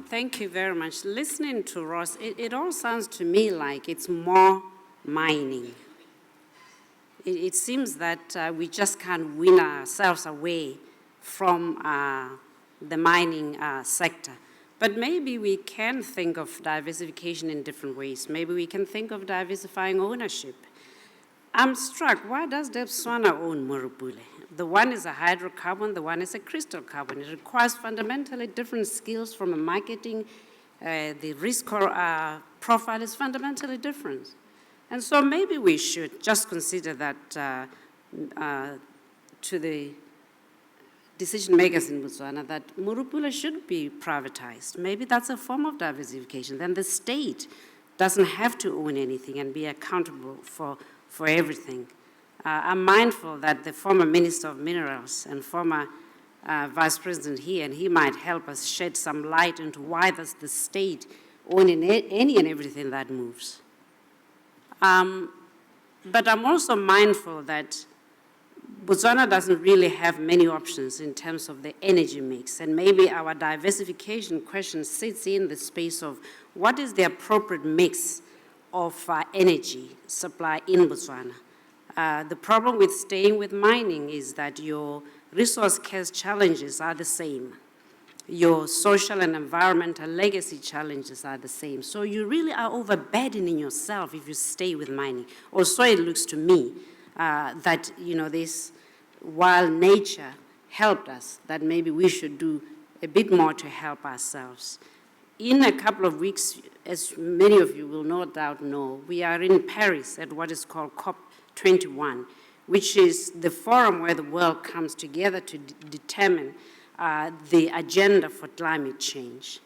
Thank you very much. Listening to Ross, it all sounds to me like it's more mining. It seems that we just can't win ourselves away from the mining sector. But maybe we can think of diversification in different ways. Maybe we can think of diversifying ownership. I'm struck, why does Botswana own Marupule? The one is a hydrocarbon, the one is a crystal carbon. It requires fundamentally different skills from a marketing. The risk profile is fundamentally different. And so maybe we should just consider that to the decision makers in Botswana that Marupule should be privatized. Maybe that's a form of diversification. Then the state doesn't have to own anything and be accountable for everything. I'm mindful that the former Minister of Minerals and former Vice President here, and he might help us shed some light into why does the state own any and everything that moves. But I'm also mindful that Botswana doesn't really have many options in terms of the energy mix, and maybe our diversification question sits in the space of what is the appropriate mix of energy supply in Botswana. The problem with staying with mining is that your resource scarce challenges are the same. Your social and environmental legacy challenges are the same. So you really are overburdening yourself if you stay with mining. Or so it looks to me that, this, while nature helped us, that maybe we should do a bit more to help ourselves. In a couple of weeks, as many of you will no doubt know, we are in Paris at what is called COP21, which is the forum where the world comes together to determine the agenda for climate change.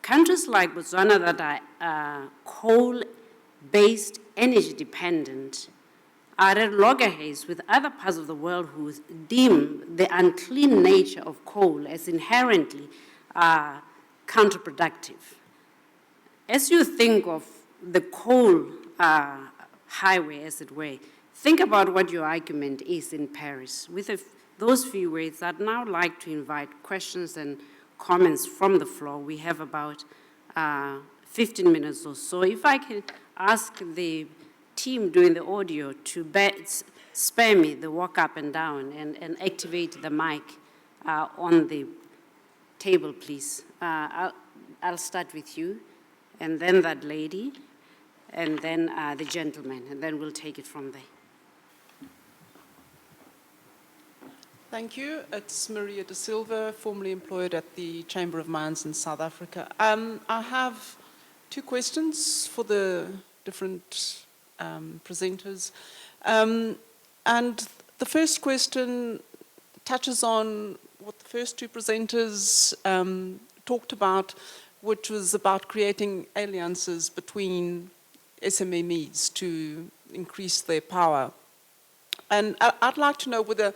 Countries like Botswana that are coal-based energy dependent are at loggerheads with other parts of the world who deem the unclean nature of coal as inherently counterproductive. As you think of the coal highway, as it were, think about what your argument is in Paris. With those few words, I'd now like to invite questions and comments from the floor. We have about 15 minutes or so. If I can ask the team doing the audio to spare me the walk up and down and activate the mic on the table, please. I'll start with you, and then that lady, and then the gentleman, and then we'll take it from there.
Thank you. It's Maria da Silva, formerly employed at the Chamber of Mines in South Africa. I have two questions for the different presenters. And the first question touches on what the first two presenters talked about, which was about creating alliances between SMMEs to increase their power. And I'd like to know whether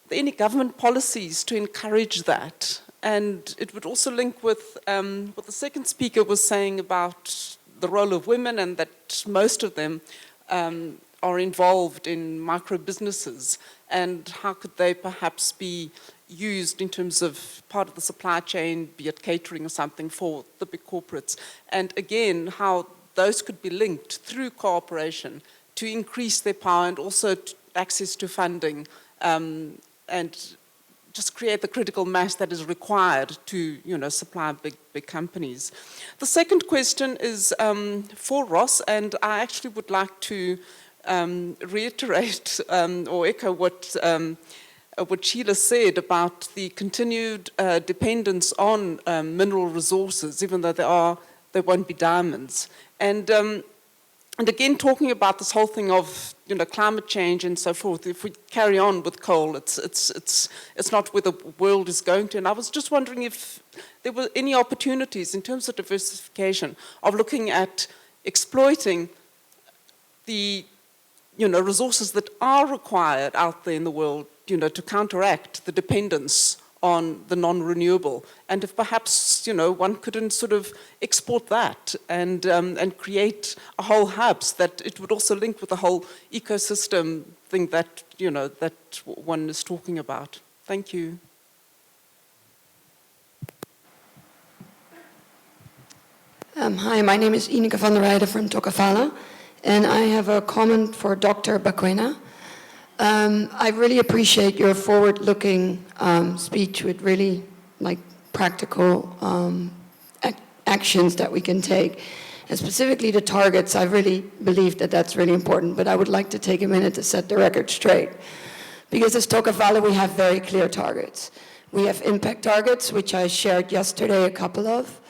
there are any government policies to encourage that. And it would also link with what the second speaker was saying about the role of women, and that most of them are involved in micro businesses, and how could they perhaps be used in terms of part of the supply chain, be it catering or something, for the big corporates. And again, how those could be linked through cooperation to increase their power and also access to funding, and just create the critical mass that is required to, supply big companies. The second question is for Ross, and I actually would like to reiterate or echo what Sheila said about the continued dependence on mineral resources, even though there won't be diamonds. And again, talking about this whole thing of climate change and so forth, if we carry on with coal, it's not where the world is going to. And I was just wondering if there were any opportunities in terms of diversification of looking at exploiting the resources that are required out there in the world, to counteract the dependence on the non-renewable, and if perhaps one couldn't sort of export that and create a whole hubs that it would also link with the whole ecosystem thing that that one is talking about. Thank you.
Hi, my name is Ineke van der Weijden from Tokafala, and I have a comment for Dr. Bakwena. I really appreciate your forward-looking speech with really practical actions that we can take. And specifically the targets, I really believe that that's really important, but I would like to take a minute to set the record straight. Because as Tokafala, we have very clear targets. We have impact targets, which I shared yesterday a couple of.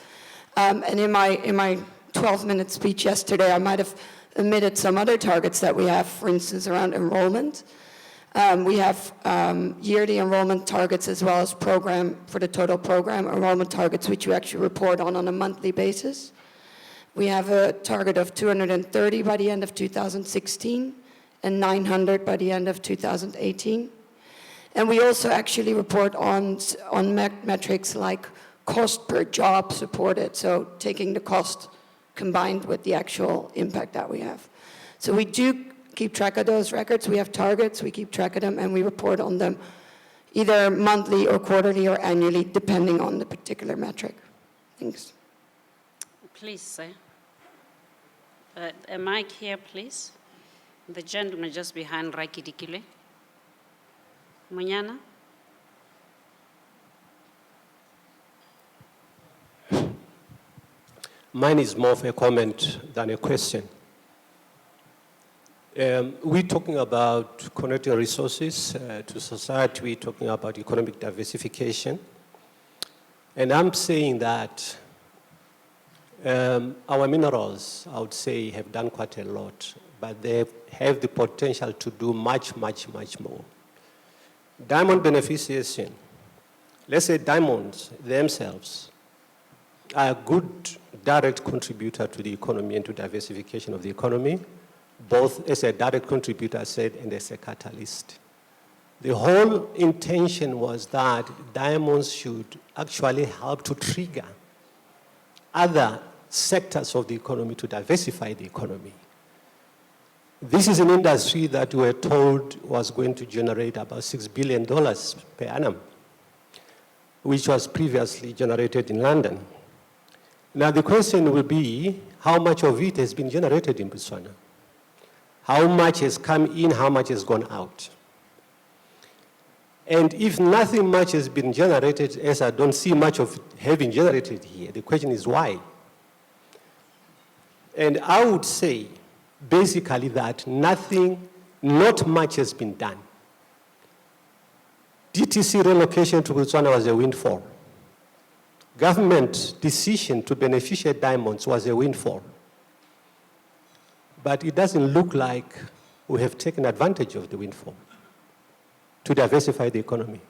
And in my 12-minute speech yesterday, I might have omitted some other targets that we have, for instance, around enrollment. We have yearly enrollment targets as well as for the total program enrollment targets, which we actually report on a monthly basis. We have a target of 230 by the end of 2016 and 900 by the end of 2018. And we also actually report on metrics like cost per job supported, so taking the cost combined with the actual impact that we have. So we do keep track of those records. We have targets, we keep track of them, and we report on them either monthly or quarterly or annually, depending on the particular metric. Thanks.
Please, sir. A mic here, please. The gentleman just behind Rakidikile. Munyana.
Mine is more of a comment than a question. We're talking about connecting resources to society. We're talking about economic diversification. And I'm saying that our minerals, I would say, have done quite a lot, but they have the potential to do much, much, much more. Diamond beneficiation, let's say diamonds themselves are a good direct contributor to the economy and to diversification of the economy, both as a direct contributor, I said, and as a catalyst. The whole intention was that diamonds should actually help to trigger other sectors of the economy to diversify the economy. This is an industry that we were told was going to generate about $6 billion per annum, which was previously generated in London. Now the question will be, how much of it has been generated in Botswana? How much has come in, how much has gone out? And if nothing much has been generated, as I don't see much of it having generated here, the question is why? And I would say, basically, that not much has been done. DTC relocation to Botswana was a windfall. Government decision to beneficiate diamonds was a windfall. But it doesn't look like we have taken advantage of the windfall to diversify the economy.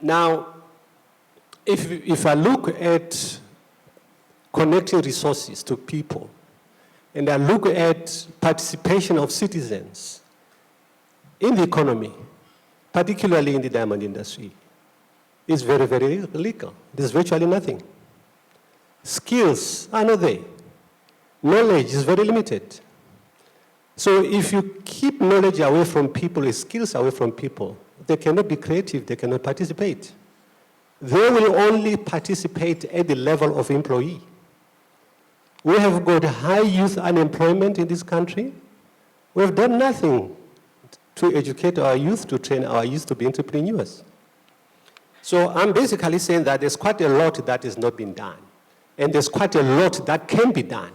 Now, if I look at connecting resources to people, and I look at participation of citizens in the economy, particularly in the diamond industry, it's very, very illegal. There's virtually nothing. Skills are not there. Knowledge is very limited. So if you keep knowledge away from people, skills away from people, they cannot be creative, they cannot participate. They will only participate at the level of employee. We have got high youth unemployment in this country. We have done nothing to educate our youth, to train our youth to be entrepreneurs. So I'm basically saying that there's quite a lot that has not been done. And there's quite a lot that can be done.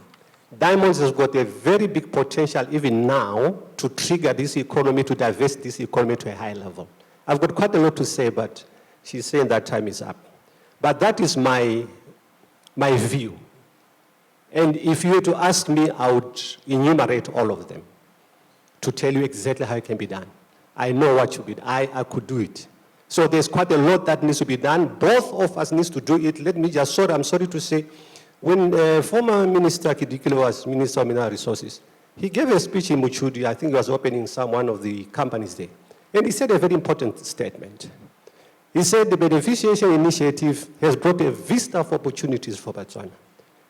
Diamonds has got a very big potential even now to trigger this economy, to divest this economy to a high level. I've got quite a lot to say, but she's saying that time is up. But that is my view. And if you were to ask me, I would enumerate all of them to tell you exactly how it can be done. I know what should be done. I could do it. So there's quite a lot that needs to be done. Both of us needs to do it. Let me just, I'm sorry to say, when former Minister Kidikile was Minister of Mineral Resources, he gave a speech in Muchudi. I think he was opening one of the companies there. And he said a very important statement. He said the beneficiation initiative has brought a vista of opportunities for Botswana.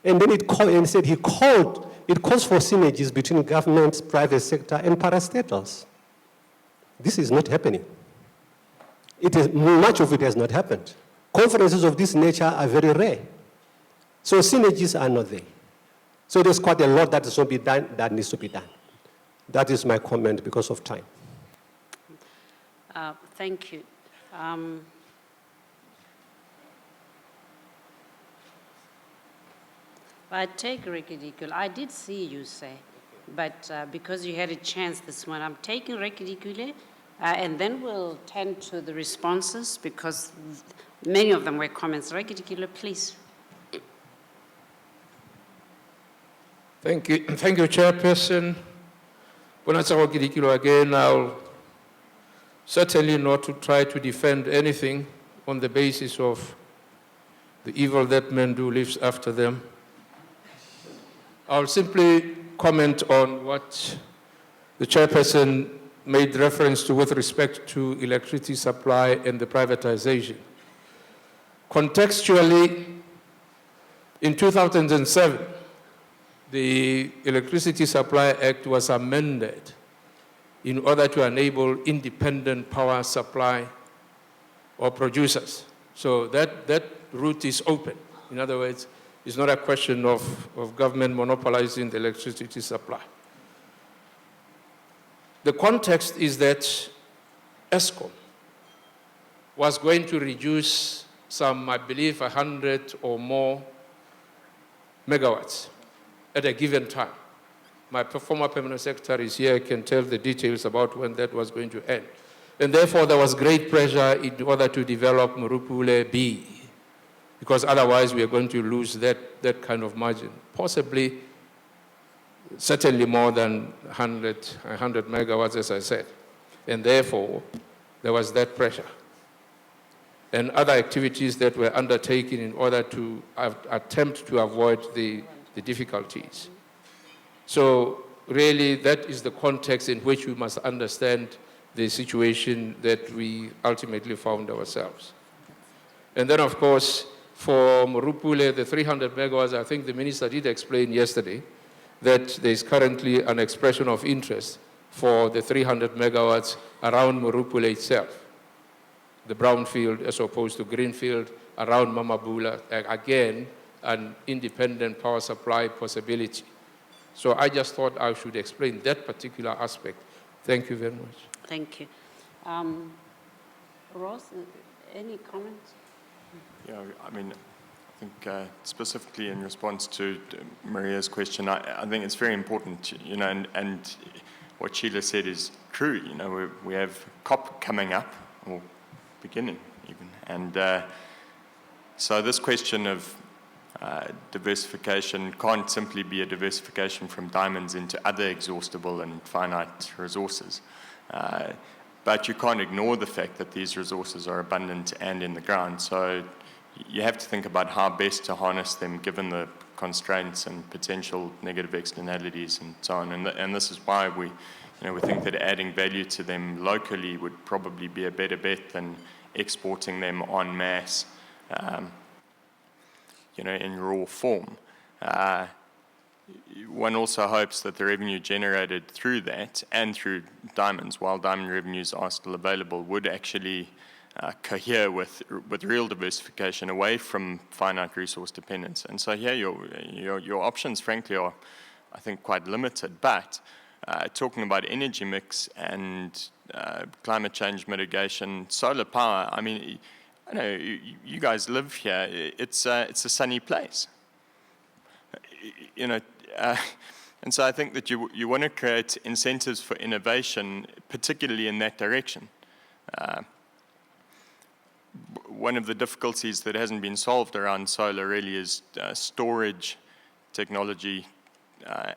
And then it calls for synergies between government, private sector, and parastatals. This is not happening. Much of it has not happened. Conferences of this nature are very rare. So synergies are not there. So there's quite a lot that is not be done, that needs to be done. That is my comment because of time.
Thank you. I take Rekidikule. I did see you say, but because you had a chance this one, I'm taking Rekidikule, and then we'll tend to the responses because many of them were comments. Rekidikule, please.
Thank you, Chairperson. Bonatsago Kidikilo again. I'll certainly not to try to defend anything on the basis of The evil that men do lives after them. I'll simply comment on what the chairperson made reference to with respect to electricity supply and the privatization. Contextually, in 2007, the Electricity Supply Act was amended in order to enable independent power supply or producers. So that route is open. In other words, it's not a question of government monopolizing the electricity supply. The context is that ESCOM was going to reduce some, I believe, 100 or more megawatts at a given time. My former permanent secretary is here, can tell the details about when that was going to end. And therefore, there was great pressure in order to develop Morupule B, because otherwise we are going to lose that kind of margin, possibly, certainly more than 100 megawatts, as I said. And therefore, there was that pressure. And other activities that were undertaken in order to attempt to avoid the difficulties. So really, that is the context in which we must understand the situation that we ultimately found ourselves. And then, of course, for Morupule, the 300 megawatts, I think the minister did explain yesterday that there is currently an expression of interest for the 300 megawatts around Morupule itself, the brownfield as opposed to greenfield around Mamabula, again, an independent power supply possibility. So I just thought I should explain that particular aspect. Thank you very much.
Thank you. Ross, any comments?
Yeah, I mean, I think specifically in response to Maria's question, I think it's very important, you know, and what Sheila said is true. You know, we have COP coming up, or beginning even, and so this question of diversification can't simply be a diversification from diamonds into other exhaustible and finite resources. But you can't ignore the fact that these resources are abundant and in the ground. So you have to think about how best to harness them given the constraints and potential negative externalities and so on. And this is why we think that adding value to them locally would probably be a better bet than exporting them en masse, in raw form. One also hopes that the revenue generated through that and through diamonds, while diamond revenues are still available, would actually cohere with real diversification away from finite resource dependence. And so here your options, frankly, are, I think, quite limited. But talking about energy mix and climate change mitigation, solar power, I mean, I know you guys live here. It's a sunny place. And so I think that you want to create incentives for innovation, particularly in that direction. One of the difficulties that hasn't been solved around solar really is storage technology.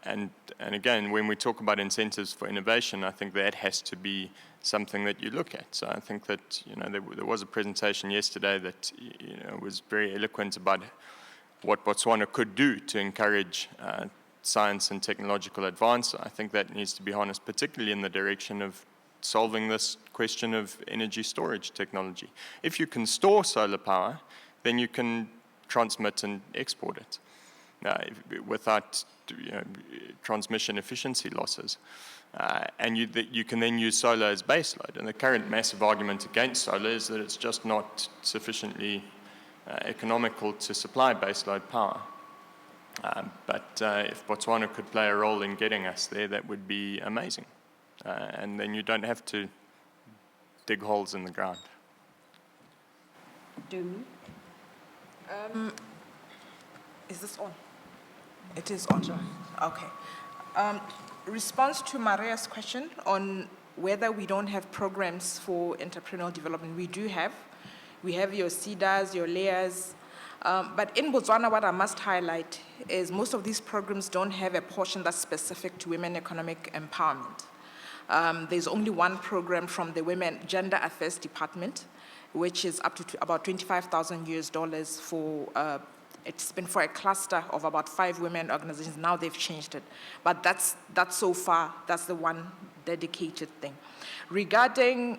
And again, when we talk about incentives for innovation, I think that has to be something that you look at. So I think that there was a presentation yesterday that was very eloquent about what Botswana could do to encourage science and technological advance. I think that needs to be harnessed, particularly in the direction of solving this question of energy storage technology. If you can store solar power, then you can transmit and export it without transmission efficiency losses. And you can then use solar as baseload. And the current massive argument against solar is that it's just not sufficiently economical to supply baseload power. But if Botswana could play a role in getting us there, that would be amazing. And then you don't have to dig holes in the ground.
Is this on? It is on. Okay. Response to Maria's question on whether we don't have programs for entrepreneurial development. We do have. We have your CEDAs, your layers. But in Botswana, what I must highlight is most of these programs don't have a portion that's specific to women economic empowerment. There's only one program from the Women Gender Affairs Department, which is up to about $25,000 for, it's been for a cluster of about 5 women organizations. Now they've changed it. But that's so far, that's the one dedicated thing. Regarding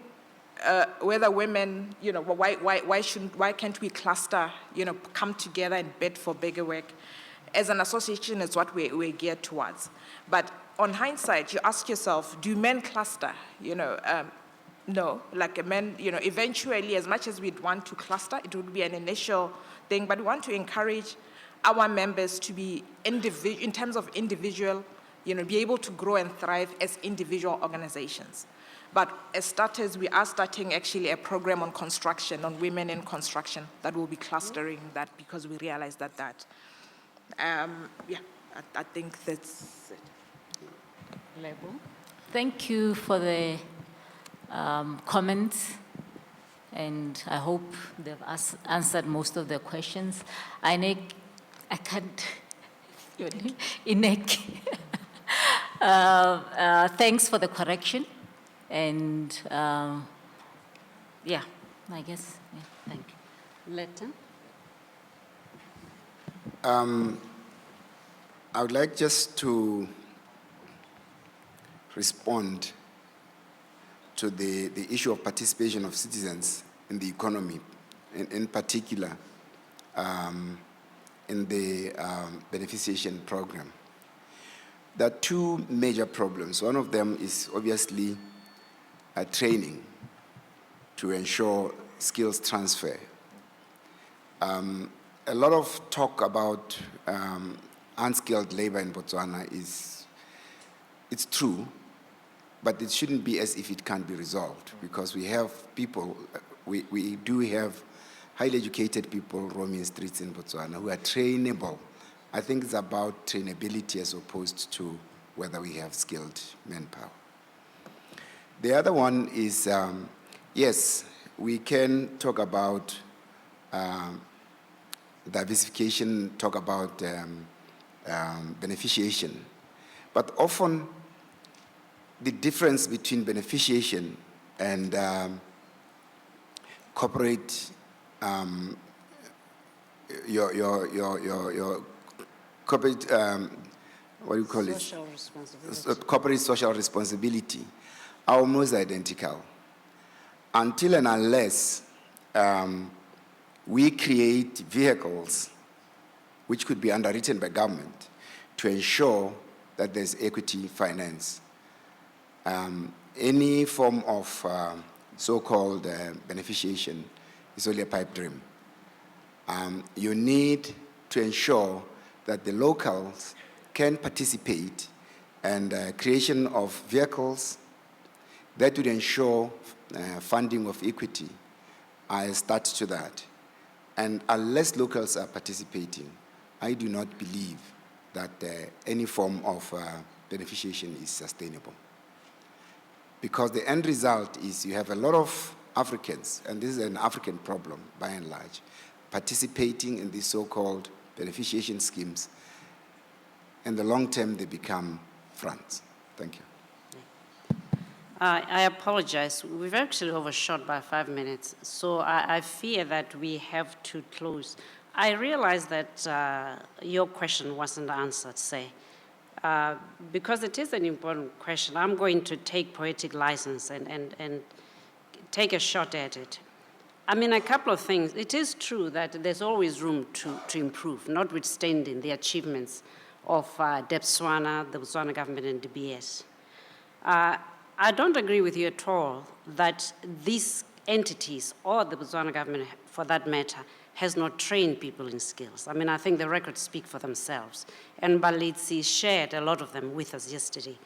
whether women, why can't we cluster, come together and bid for bigger work? As an association, it's what we're geared towards. But on hindsight, you ask yourself, do men cluster? No, like a men, eventually, as much as we'd want to cluster, it would be an initial thing, but we want to encourage our members to be in terms of individual, be able to grow and thrive as individual organizations. But as starters, we are starting actually a program on construction, on women in construction, that will be clustering that because we realize that. I think that's it.
Lebo. Thank you for the comments, and I hope they've answered most of the questions. I can't, Inek. Thanks for the correction. And I guess, thank you.
Letter.
I would like just to respond to the issue of participation of citizens in the economy, in particular in the beneficiation program. There are 2 major problems. One of them is obviously training to ensure skills transfer. A lot of talk about unskilled labor in Botswana it's true, but it shouldn't be as if it can't be resolved, because we have people, we do have highly educated people roaming streets in Botswana who are trainable. I think it's about trainability as opposed to whether we have skilled manpower. The other one is, yes, we can talk about diversification, talk about beneficiation, but often the difference between beneficiation and corporate, your corporate, what do you call
Social responsibility.
Corporate social responsibility are almost identical. Until and unless we create vehicles which could be underwritten by government to ensure that there's equity finance. Any form of so-called beneficiation is only a pipe dream. You need to ensure that the locals can participate in the creation of vehicles that would ensure funding of equity. I start to that. And unless locals are participating, I do not believe that any form of beneficiation is sustainable. Because the end result is you have a lot of Africans, and this is an African problem by and large, participating in these so-called beneficiation schemes. In the long term, they become fronts. Thank you.
I apologize. We've actually overshot by 5 minutes, so I fear that we have to close. I realize that your question wasn't answered, say, because it is an important question. I'm going to take poetic license and take a shot at it. I mean, a couple of things. It is true that there's always room to improve, notwithstanding the achievements of Botswana, the Botswana government, and DBS. I don't agree with you at all that these entities, or the Botswana government for that matter, has not trained people in skills. I mean, I think the records speak for themselves. And Balitsi shared a lot of them with us yesterday.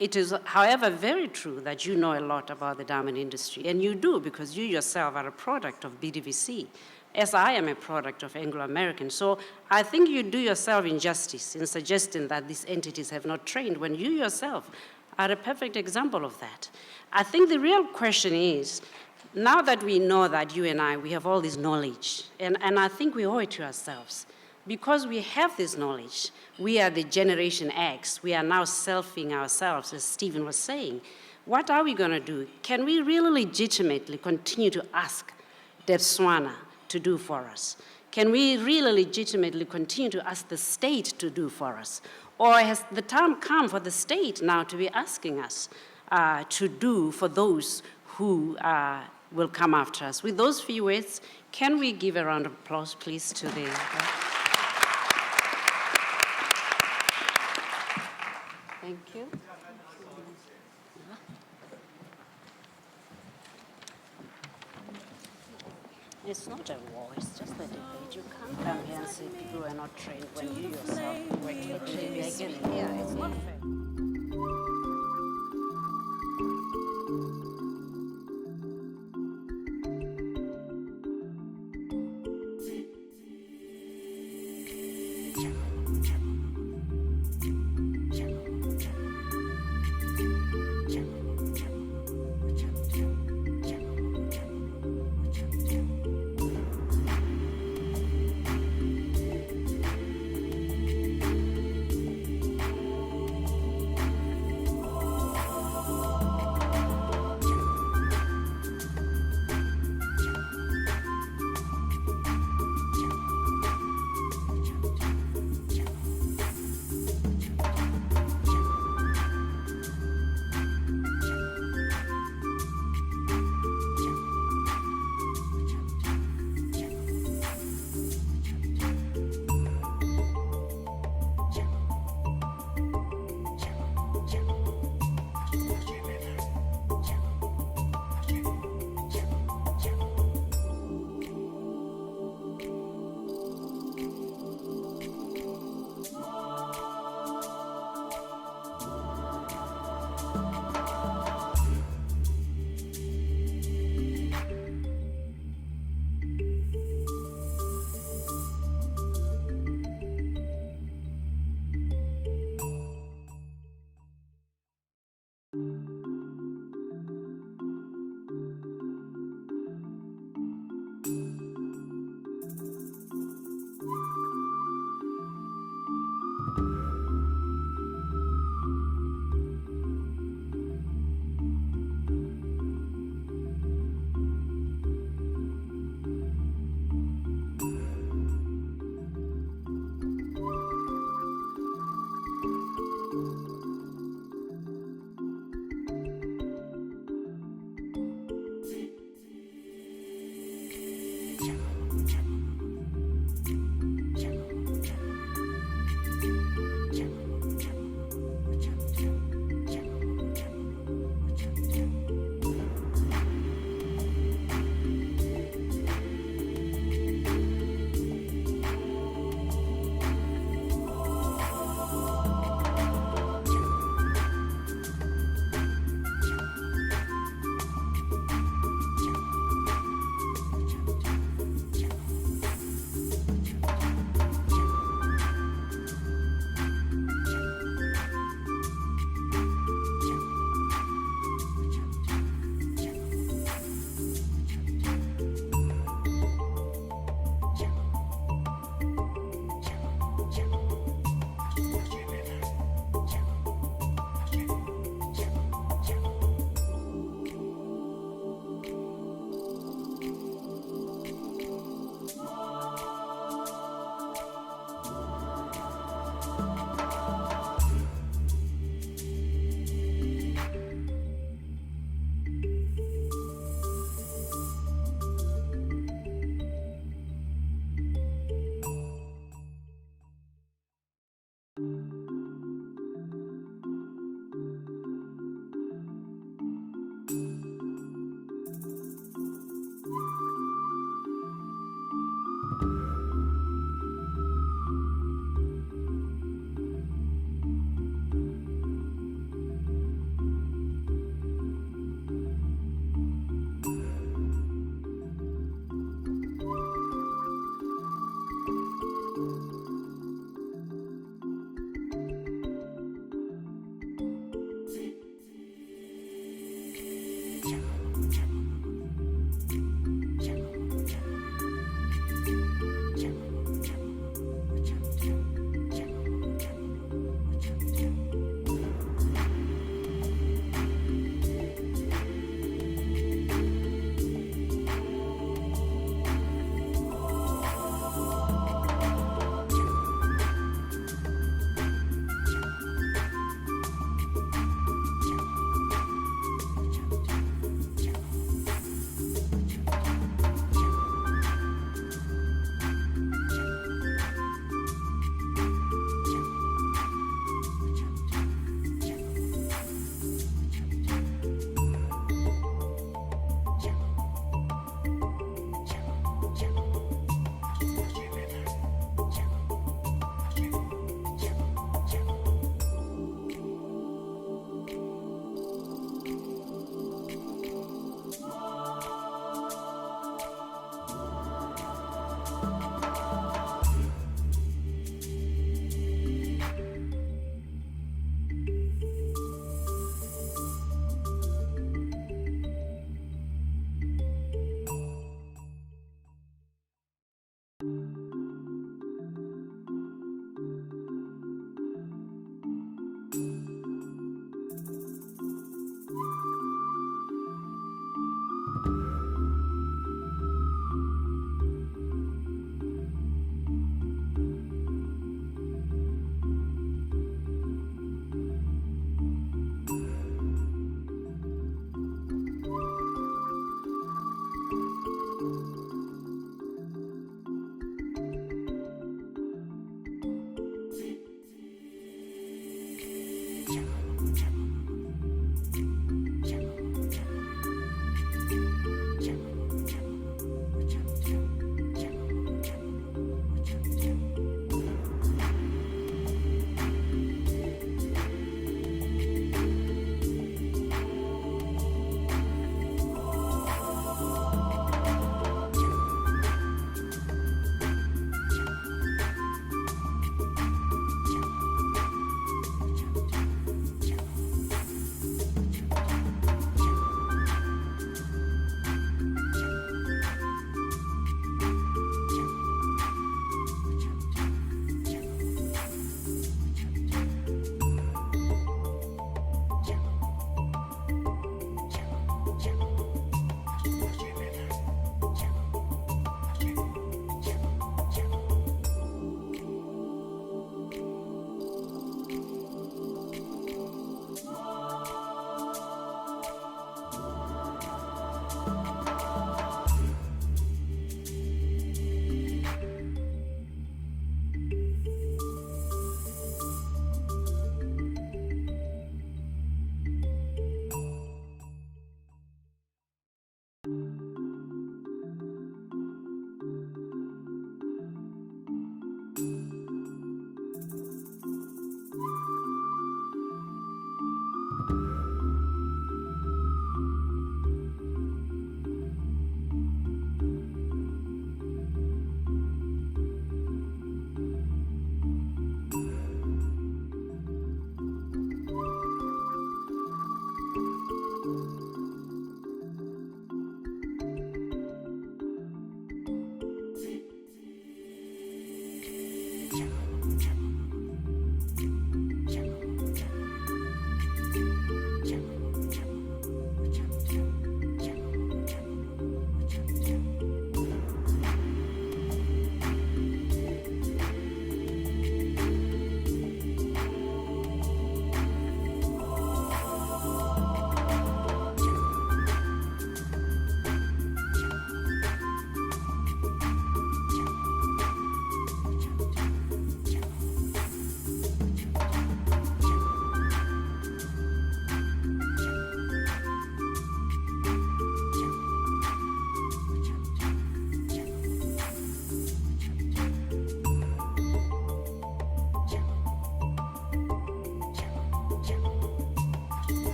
It is, however, very true that you know a lot about the diamond industry, and you do because you yourself are a product of BDVC, as I am a product of Anglo-American. So I think you do yourself injustice in suggesting that these entities have not trained when you yourself are a perfect example of that. I think the real question is, now that we know that you and I, we have all this knowledge, and I think we owe it to ourselves. Because we have this knowledge, we are the Generation X, we are now selfing ourselves, as Stephen was saying. What are we going to do? Can we really legitimately continue to ask Botswana to do for us? Can we really legitimately continue to ask the state to do for us? Or has the time come for the state now to be asking us to do for those who will come after us? With those few words, can we give a round of applause, please, to the... Thank you. It's not a war, it's just a debate. You can't come here and say people were not trained when you yourself were trained. Yeah, it's not fair.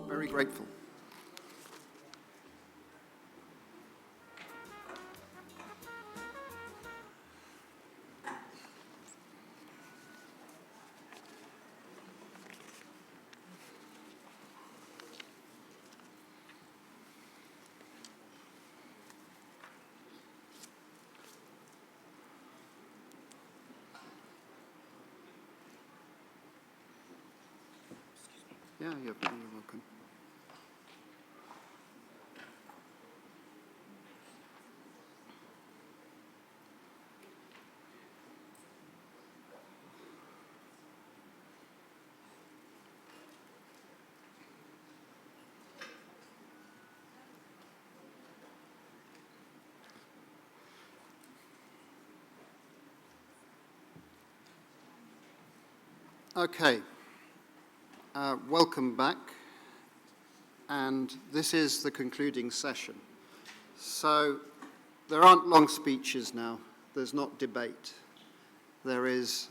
Very grateful. Yeah, you're welcome. Okay, welcome back, and this is the concluding session. So there aren't long speeches now, there's not debate. There is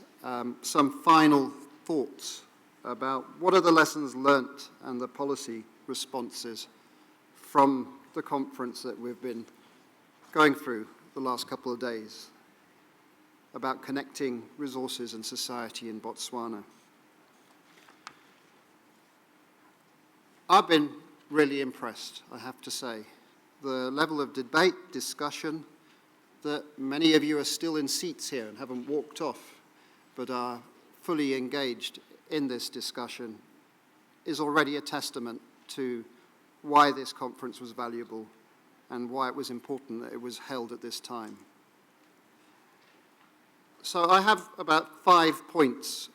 some final thoughts about what are the lessons learnt and the policy responses from the conference that we've been going through the last couple of days about connecting resources and society in Botswana. I've been really impressed, I have to say. The level of debate, discussion, that many of you are still in seats here and haven't walked off, but are fully engaged in this discussion, is already a testament to why this conference was valuable and why it was important that it was held at this time. So I have about 5 points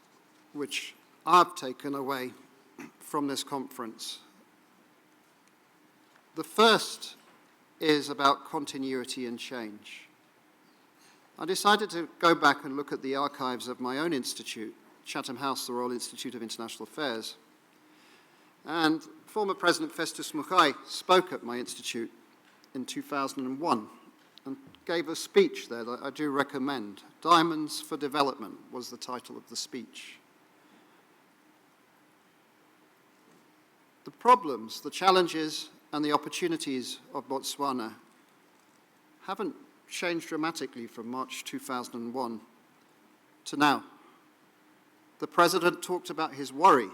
which I've taken away from this conference. The first is about continuity and change. I decided to go back and look at the archives of my own institute, Chatham House, the Royal Institute of International Affairs. And former President Festus Mukai spoke at my institute in 2001 and gave a speech there that I do recommend. Diamonds for Development was the title of the speech. The problems, the challenges, and the opportunities of Botswana haven't changed dramatically from March 2001 to now. The President talked about his worry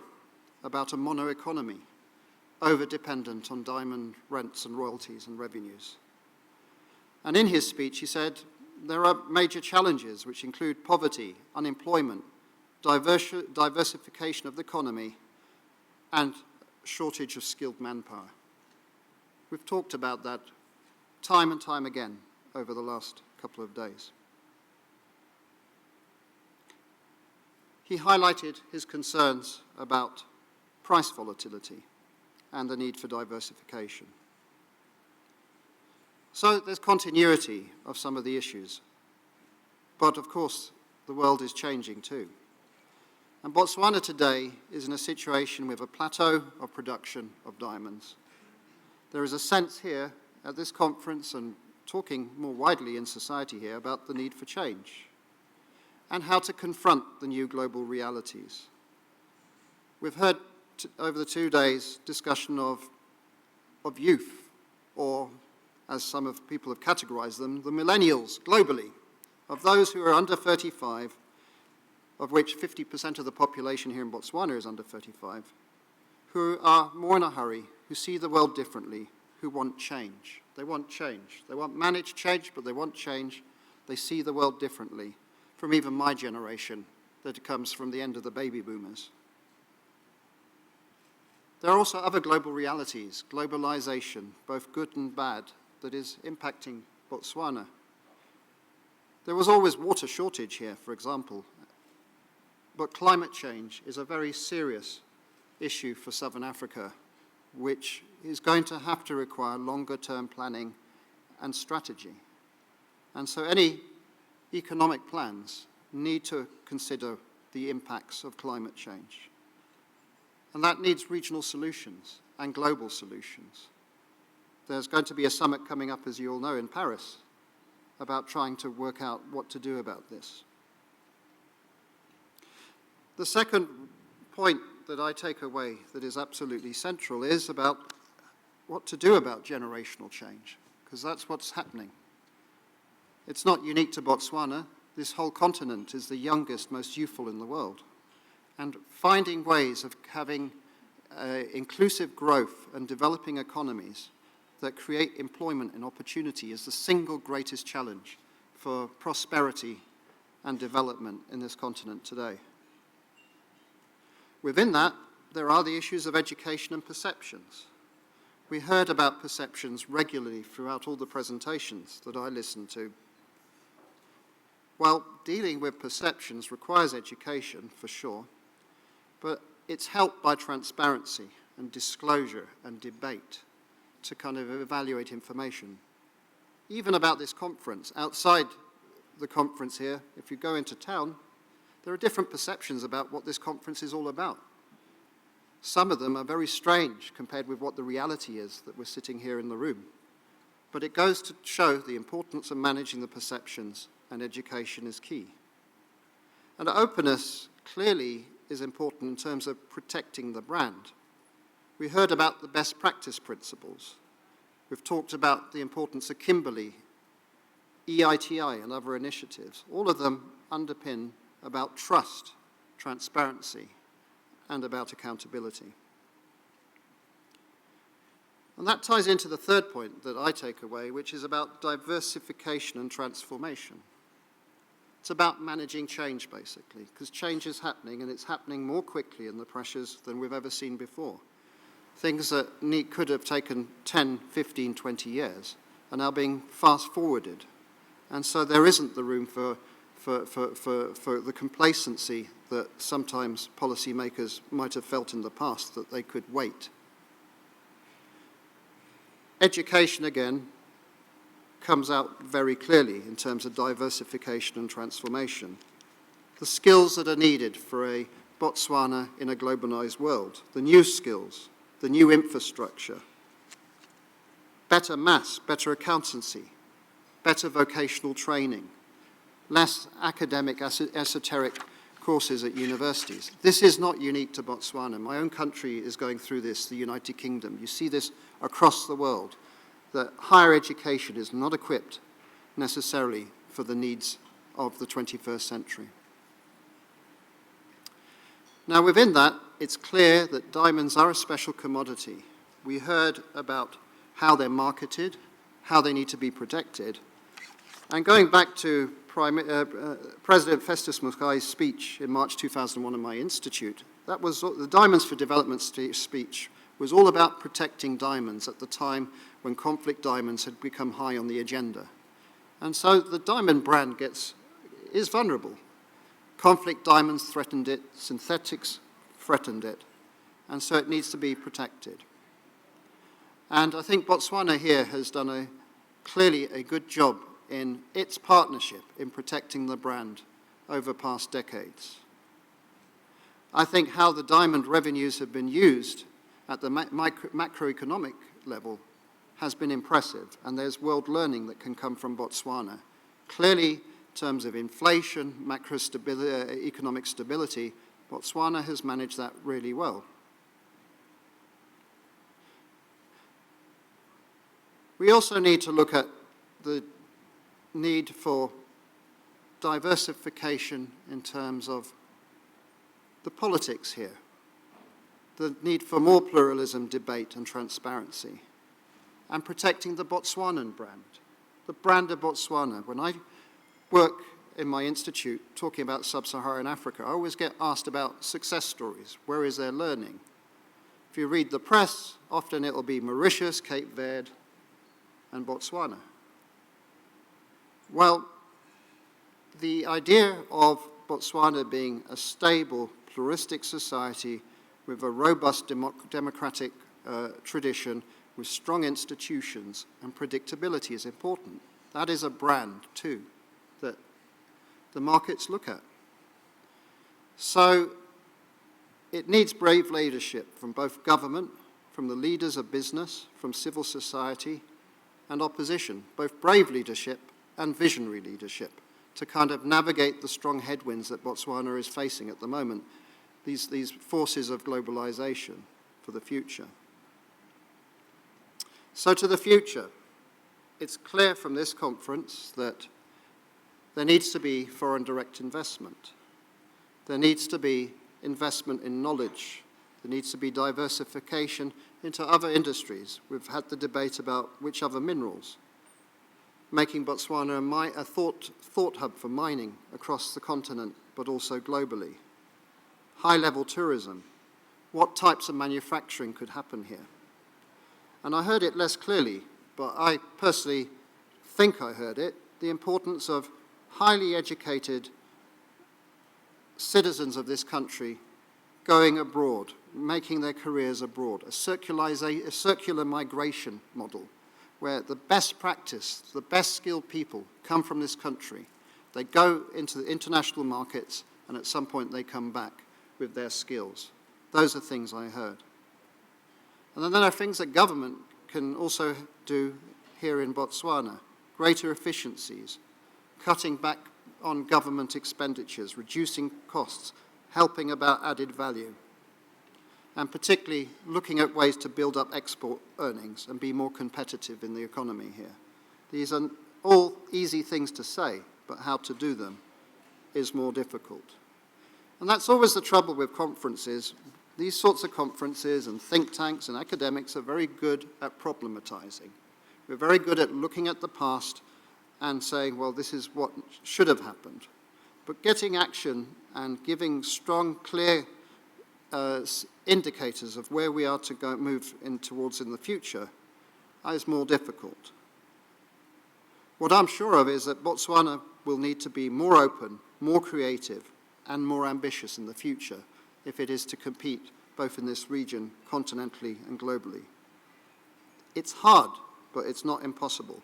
about a mono-economy, over-dependent on diamond rents and royalties and revenues. And in his speech, he said, there are major challenges which include poverty, unemployment, diversification of the economy, and shortage of skilled manpower. We've talked about that time and time again over the last couple of days. He highlighted his concerns about price volatility and the need for diversification. So there's continuity of some of the issues, but of course the world is changing too. And Botswana today is in a situation with a plateau of production of diamonds. There is a sense here at this conference and talking more widely in society here about the need for change and how to confront the new global realities. We've heard over the 2 days discussion of youth, or as some of people have categorized them, the millennials globally, of those who are under 35, of which 50% of the population here in Botswana is under 35, who are more in a hurry, who see the world differently, who want change. They want change. They want managed change, but they want change. They see the world differently from even my generation that comes from the end of the baby boomers. There are also other global realities, globalization, both good and bad, that is impacting Botswana. There was always water shortage here, for example, but climate change is a very serious issue for Southern Africa, which is going to have to require longer-term planning and strategy. And so any economic plans need to consider the impacts of climate change. And that needs regional solutions and global solutions. There's going to be a summit coming up, as you all know, in Paris about trying to work out what to do about this. The second point that I take away that is absolutely central is about what to do about generational change, because that's what's happening. It's not unique to Botswana. This whole continent is the youngest, most youthful in the world. And finding ways of having inclusive growth and developing economies that create employment and opportunity is the single greatest challenge for prosperity and development in this continent today. Within that, there are the issues of education and perceptions. We heard about perceptions regularly throughout all the presentations that I listened to. Well, dealing with perceptions requires education, for sure, but it's helped by transparency and disclosure and debate to kind of evaluate information. Even about this conference, outside the conference here, if you go into town, there are different perceptions about what this conference is all about. Some of them are very strange compared with what the reality is that we're sitting here in the room. But it goes to show the importance of managing the perceptions, and education is key. And openness clearly is important in terms of protecting the brand. We heard about the best practice principles. We've talked about the importance of Kimberley, EITI, and other initiatives. All of them underpin about trust, transparency, and about accountability. And that ties into the third point that I take away, which is about diversification and transformation. It's about managing change, basically, because change is happening, and it's happening more quickly in the pressures than we've ever seen before. Things that could have taken 10, 15, 20 years are now being fast-forwarded. And so there isn't the room for the complacency that sometimes policymakers might have felt in the past, that they could wait. Education, again, comes out very clearly in terms of diversification and transformation. The skills that are needed for a Botswana in a globalized world, the new skills, the new infrastructure, better maths, better accountancy, better vocational training, less academic, esoteric courses at universities. This is not unique to Botswana. My own country is going through this, the United Kingdom. You see this across the world, that higher education is not equipped necessarily for the needs of the 21st century. Now, within that, it's clear that diamonds are a special commodity. We heard about how they're marketed, how they need to be protected. And going back to President Festus Mokai's speech in March 2001 in my institute, that was the Diamonds for Development speech was all about protecting diamonds at the time when conflict diamonds had become high on the agenda. And so the diamond brand is vulnerable. Conflict diamonds threatened it, synthetics threatened it, and so it needs to be protected. And I think Botswana here has done clearly a good job in its partnership in protecting the brand over past decades. I think how the diamond revenues have been used at the macroeconomic level has been impressive, and there's world learning that can come from Botswana. Clearly, in terms of inflation, macro stability, economic stability, Botswana has managed that really well. We also need to look at the need for diversification in terms of the politics here, the need for more pluralism, debate, and transparency, and protecting the Botswanan brand, the brand of Botswana. When I work in my institute talking about sub-Saharan Africa, I always get asked about success stories. Where is their learning? If you read the press, often it will be Mauritius, Cape Verde, and Botswana. Well, the idea of Botswana being a stable, pluralistic society with a robust democratic tradition, with strong institutions and predictability is important. That is a brand, too, that the markets look at. So it needs brave leadership from both government, from the leaders of business, from civil society, and opposition, both brave leadership and visionary leadership, to kind of navigate the strong headwinds that Botswana is facing at the moment, these forces of globalization for the future. So to the future, it's clear from this conference that there needs to be foreign direct investment. There needs to be investment in knowledge. There needs to be diversification into other industries. We've had the debate about which other minerals, making Botswana a thought hub for mining across the continent, but also globally. High-level tourism. What types of manufacturing could happen here? And I heard it less clearly, but I personally think I heard it, the importance of highly educated citizens of this country going abroad, making their careers abroad, a circular migration model where the best practice, the best skilled people come from this country. They go into the international markets, and at some point they come back with their skills. Those are things I heard. And then there are things that government can also do here in Botswana. Greater efficiencies, cutting back on government expenditures, reducing costs, helping about added value, and particularly looking at ways to build up export earnings and be more competitive in the economy here. These are all easy things to say, but how to do them is more difficult. And that's always the trouble with conferences. these sorts of conferences and think tanks and academics are very good at problematizing. We're very good at looking at the past and saying, well, this is what should have happened. But getting action and giving strong, clear indicators of where we are to go, move towards in the future is more difficult. What I'm sure of is that Botswana will need to be more open, more creative, and more ambitious in the future if it is to compete both in this region, continentally and globally. It's hard, but it's not impossible.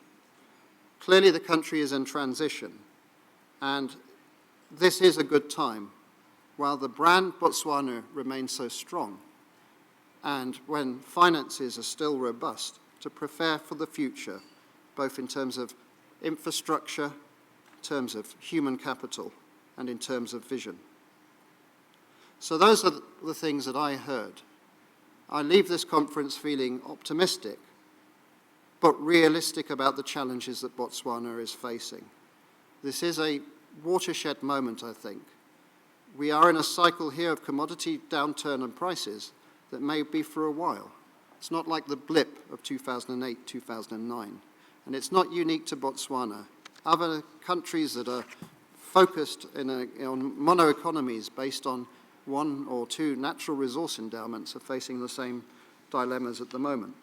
Clearly the country is in transition, and this is a good time, while the brand Botswana remains so strong, and when finances are still robust, to prepare for the future, both in terms of infrastructure, in terms of human capital, and in terms of vision. So those are the things that I heard. I leave this conference feeling optimistic, but realistic about the challenges that Botswana is facing. This is a watershed moment, I think. We are in a cycle here of commodity downturn and prices that may be for a while. It's not like the blip of 2008, 2009. And it's not unique to Botswana. Other countries that are focused on mono-economies based on one or two natural resource endowments are facing the same dilemmas at the moment.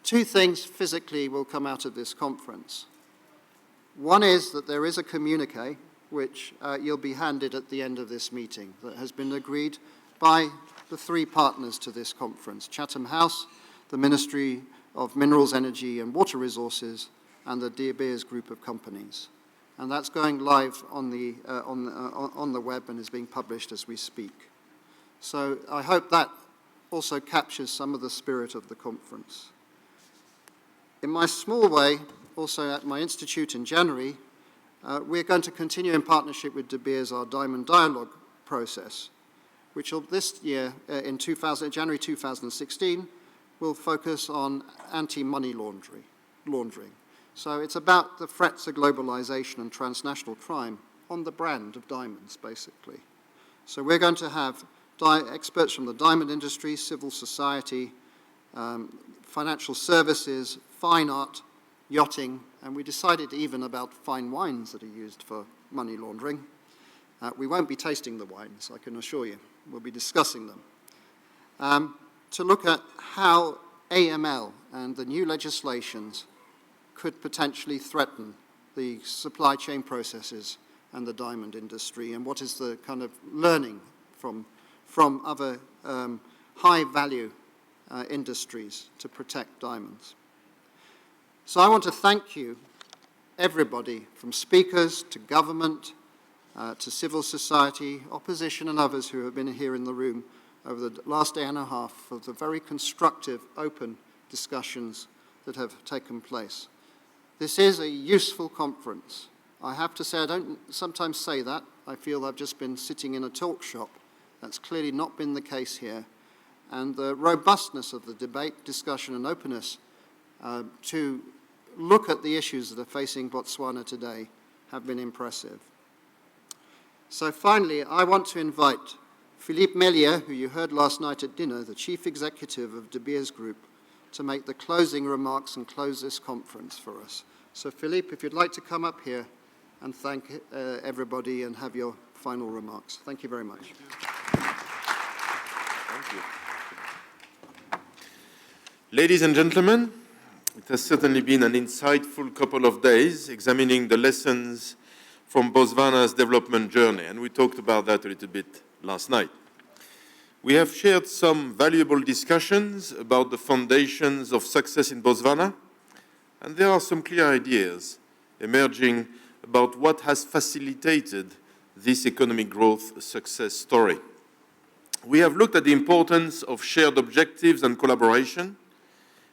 Two things physically will come out of this conference. One is that there is a communique which you'll be handed at the end of this meeting that has been agreed by the three partners to this conference: Chatham House, the Ministry of Minerals, Energy and Water Resources, and the De Beers group of companies. And that's going live on the web and is being published as we speak. So I hope that also captures some of the spirit of the conference. In my small way, also at my institute in January, we're going to continue in partnership with De Beers our Diamond Dialogue process, which will this year, in January 2016, will focus on anti-money laundering. So it's about the threats of globalization and transnational crime on the brand of diamonds, basically. So we're going to have experts from the diamond industry, civil society, financial services, fine art, yachting, and we decided even about fine wines that are used for money laundering. We won't be tasting the wines, I can assure you. We'll be discussing them. To look at how AML and the new legislations could potentially threaten the supply chain processes and the diamond industry, and what is the kind of learning from other high-value industries to protect diamonds. So I want to thank you, everybody, from speakers to government, to civil society, opposition and others who have been here in the room over the last day and a half for the very constructive, open discussions that have taken place. This is a useful conference. I have to say, I don't sometimes say that. I feel I've just been sitting in a talk shop. That's clearly not been the case here. And the robustness of the debate, discussion and openness to look at the issues that are facing Botswana today have been impressive. So finally, I want to invite Philippe Mellier, who you heard last night at dinner, the Chief Executive of De Beers Group, to make the closing remarks and close this conference for us. So Philippe, if you'd like to come up here and thank everybody and have your final remarks. Thank you very much.
Thank you. Ladies and gentlemen, it has certainly been an insightful couple of days examining the lessons from Botswana's development journey, and we talked about that a little bit last night. We have shared some valuable discussions about the foundations of success in Botswana, and there are some clear ideas emerging about what has facilitated this economic growth success story. We have looked at the importance of shared objectives and collaboration,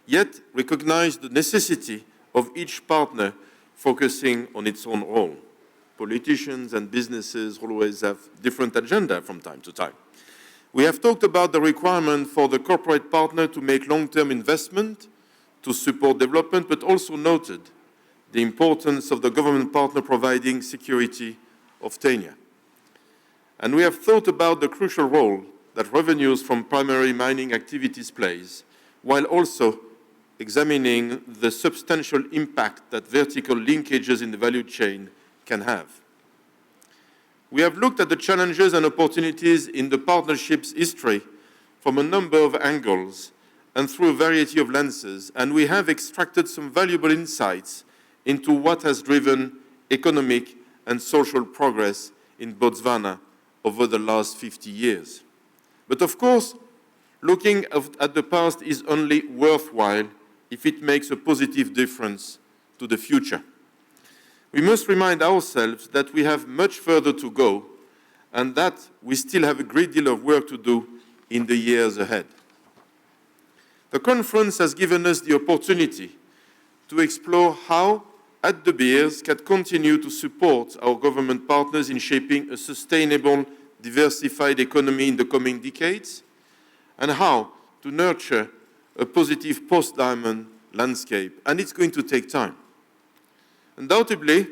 yet recognized the necessity of each partner focusing on its own role. Politicians and businesses always have different agenda from time to time. We have talked about the requirement for the corporate partner to make long-term investment to support development, but also noted the importance of the government partner providing security of tenure. And we have thought about the crucial role that revenues from primary mining activities plays, while also examining the substantial impact that vertical linkages in the value chain can have. We have looked at the challenges and opportunities in the partnership's history from a number of angles and through a variety of lenses, and we have extracted some valuable insights into what has driven economic and social progress in Botswana over the last 50 years. But of course, looking at the past is only worthwhile if it makes a positive difference to the future. We must remind ourselves that we have much further to go and that we still have a great deal of work to do in the years ahead. The conference has given us the opportunity to explore how at De Beers can continue to support our government partners in shaping a sustainable, diversified economy in the coming decades, and how to nurture a positive post-diamond landscape, and it's going to take time. Undoubtedly,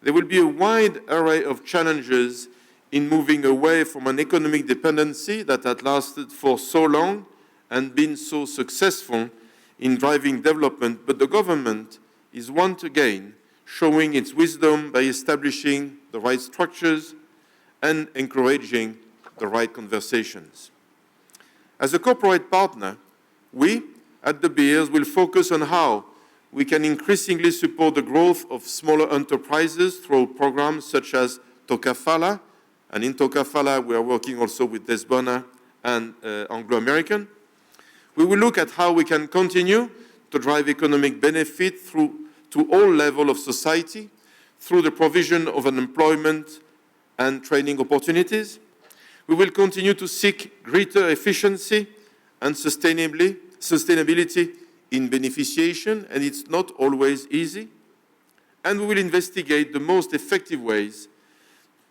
there will be a wide array of challenges in moving away from an economic dependency that had lasted for so long and been so successful in driving development, but the government is once again showing its wisdom by establishing the right structures and encouraging the right conversations. As a corporate partner, we at De Beers will focus on how we can increasingly support the growth of smaller enterprises through programs such as Tokafala, and in Tokafala we are working also with Desbona and Anglo-American. We will look at how we can continue to drive economic benefit to all levels of society through the provision of employment and training opportunities. We will continue to seek greater efficiency and sustainability in beneficiation, and it's not always easy. And we will investigate the most effective ways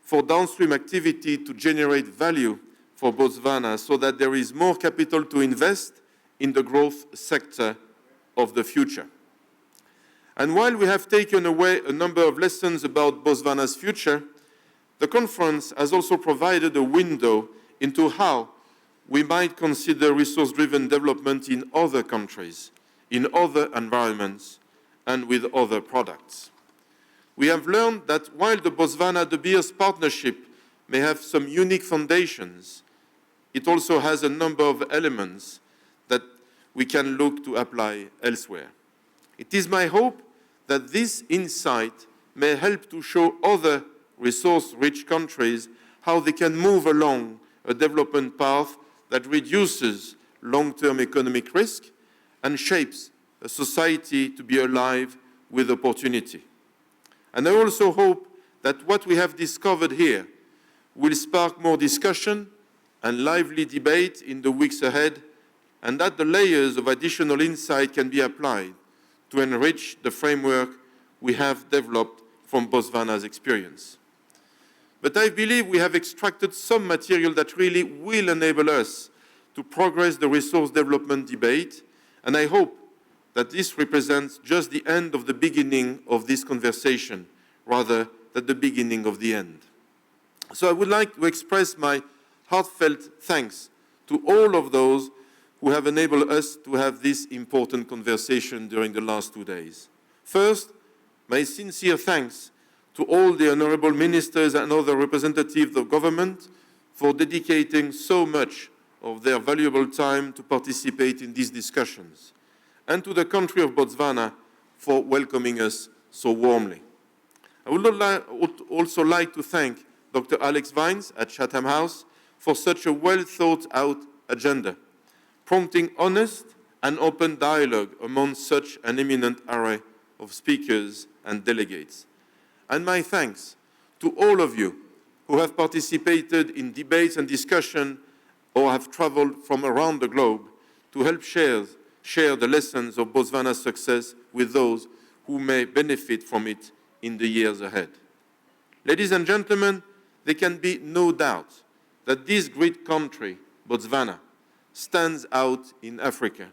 for downstream activity to generate value for Botswana so that there is more capital to invest in the growth sector of the future. And while we have taken away a number of lessons about Botswana's future, the conference has also provided a window into how we might consider resource-driven development in other countries, in other environments, and with other products. We have learned that while the Botswana-De Beers partnership may have some unique foundations, it also has a number of elements that we can look to apply elsewhere. It is my hope that this insight may help to show other resource-rich countries how they can move along a development path that reduces long-term economic risk and shapes a society to be alive with opportunity. And I also hope that what we have discovered here will spark more discussion and lively debate in the weeks ahead, and that the layers of additional insight can be applied to enrich the framework we have developed from Botswana's experience. But I believe we have extracted some material that really will enable us to progress the resource development debate, and I hope that this represents just the end of the beginning of this conversation, rather than the beginning of the end. So I would like to express my heartfelt thanks to all of those who have enabled us to have this important conversation during the last 2 days. First, my sincere thanks to all the honorable ministers and other representatives of government for dedicating so much of their valuable time to participate in these discussions, and to the country of Botswana for welcoming us so warmly. I would also like to thank Dr. Alex Vines at Chatham House for such a well-thought-out agenda, prompting honest and open dialogue among such an eminent array of speakers and delegates. And my thanks to all of you who have participated in debates and discussion or have traveled from around the globe to help share the lessons of Botswana's success with those who may benefit from it in the years ahead. Ladies and gentlemen, there can be no doubt that this great country, Botswana, stands out in Africa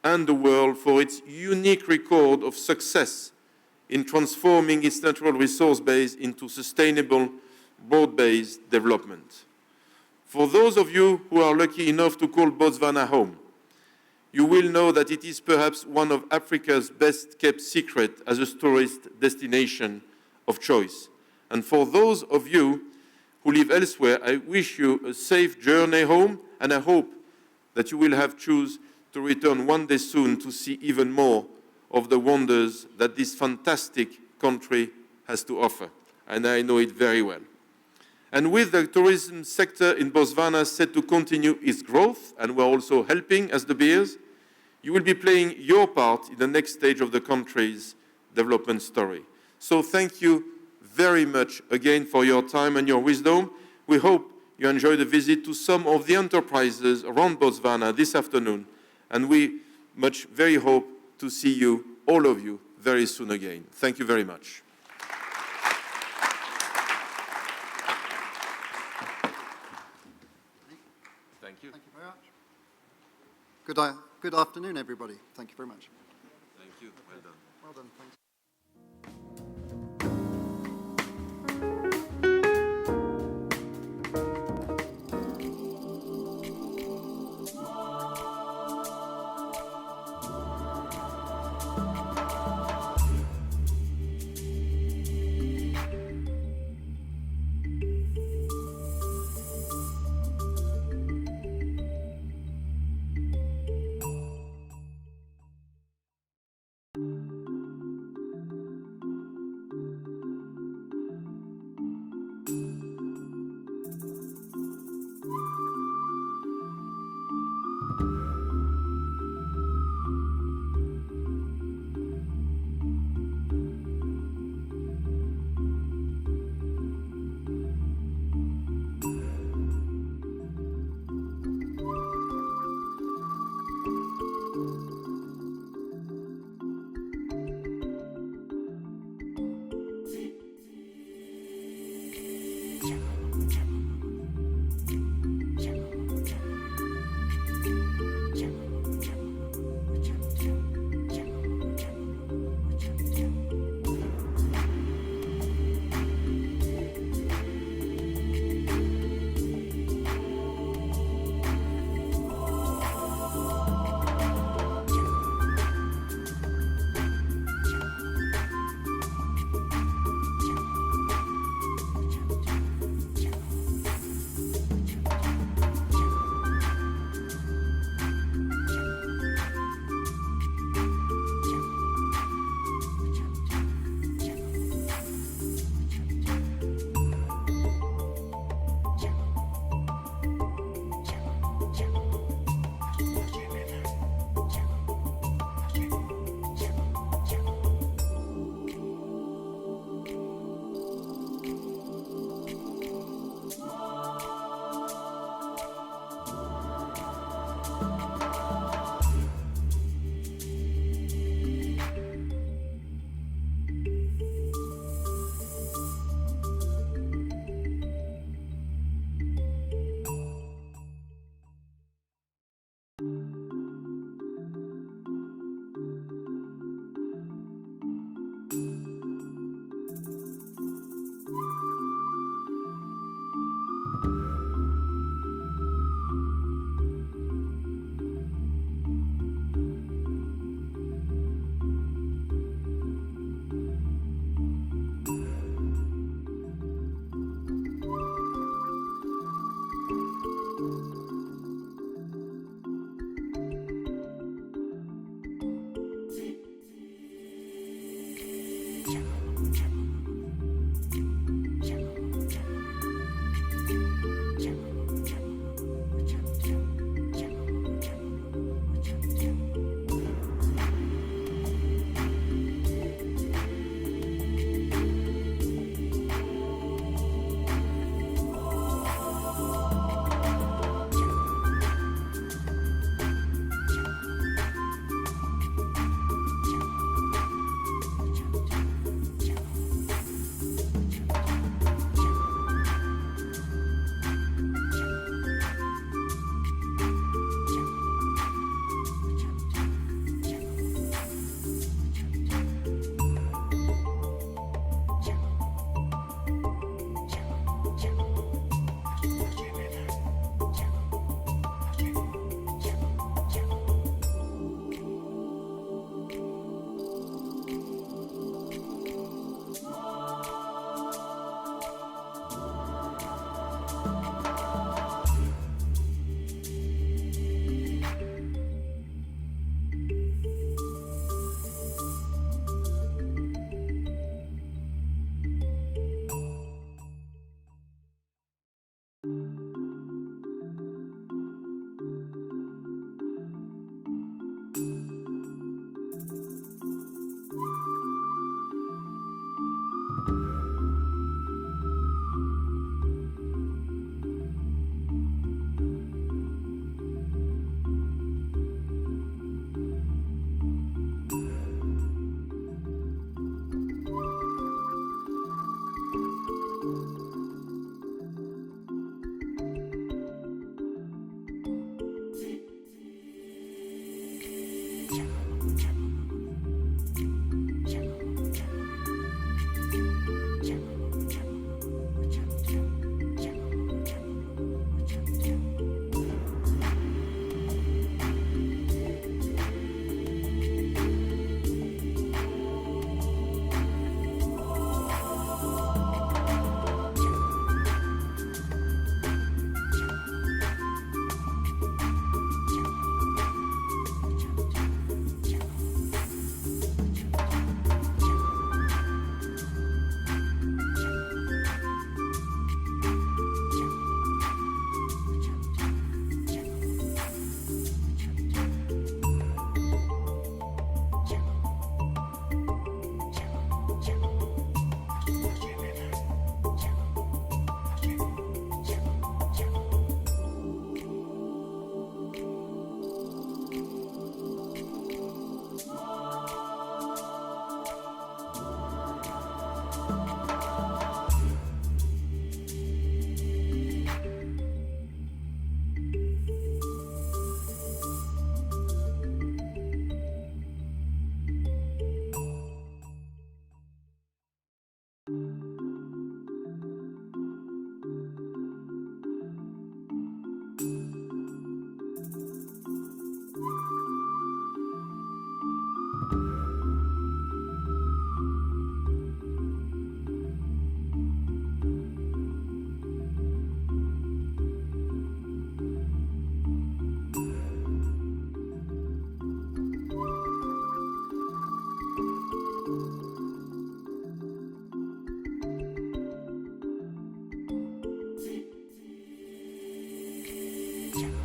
and the world for its unique record of success in transforming its natural resource base into sustainable, broad-based development. For those of you who are lucky enough to call Botswana home, you will know that it is perhaps one of Africa's best-kept secrets as a tourist destination of choice. And for those of you who live elsewhere, I wish you a safe journey home, and I hope that you will have choose to return one day soon to see even more of the wonders that this fantastic country has to offer. And I know it very well. And with the tourism sector in Botswana set to continue its growth, and we're also helping as De Beers, you will be playing your part in the next stage of the country's development story. So thank you very much again for your time and your wisdom. We hope you enjoyed a visit to some of the enterprises around Botswana this afternoon, and we very hope to see you, all of you, very soon again. Thank you very much.
Thank you.
Thank you very much. Good afternoon, everybody. Thank you very much.
Thank you. Well done.
Well done. Thanks.
Ciao.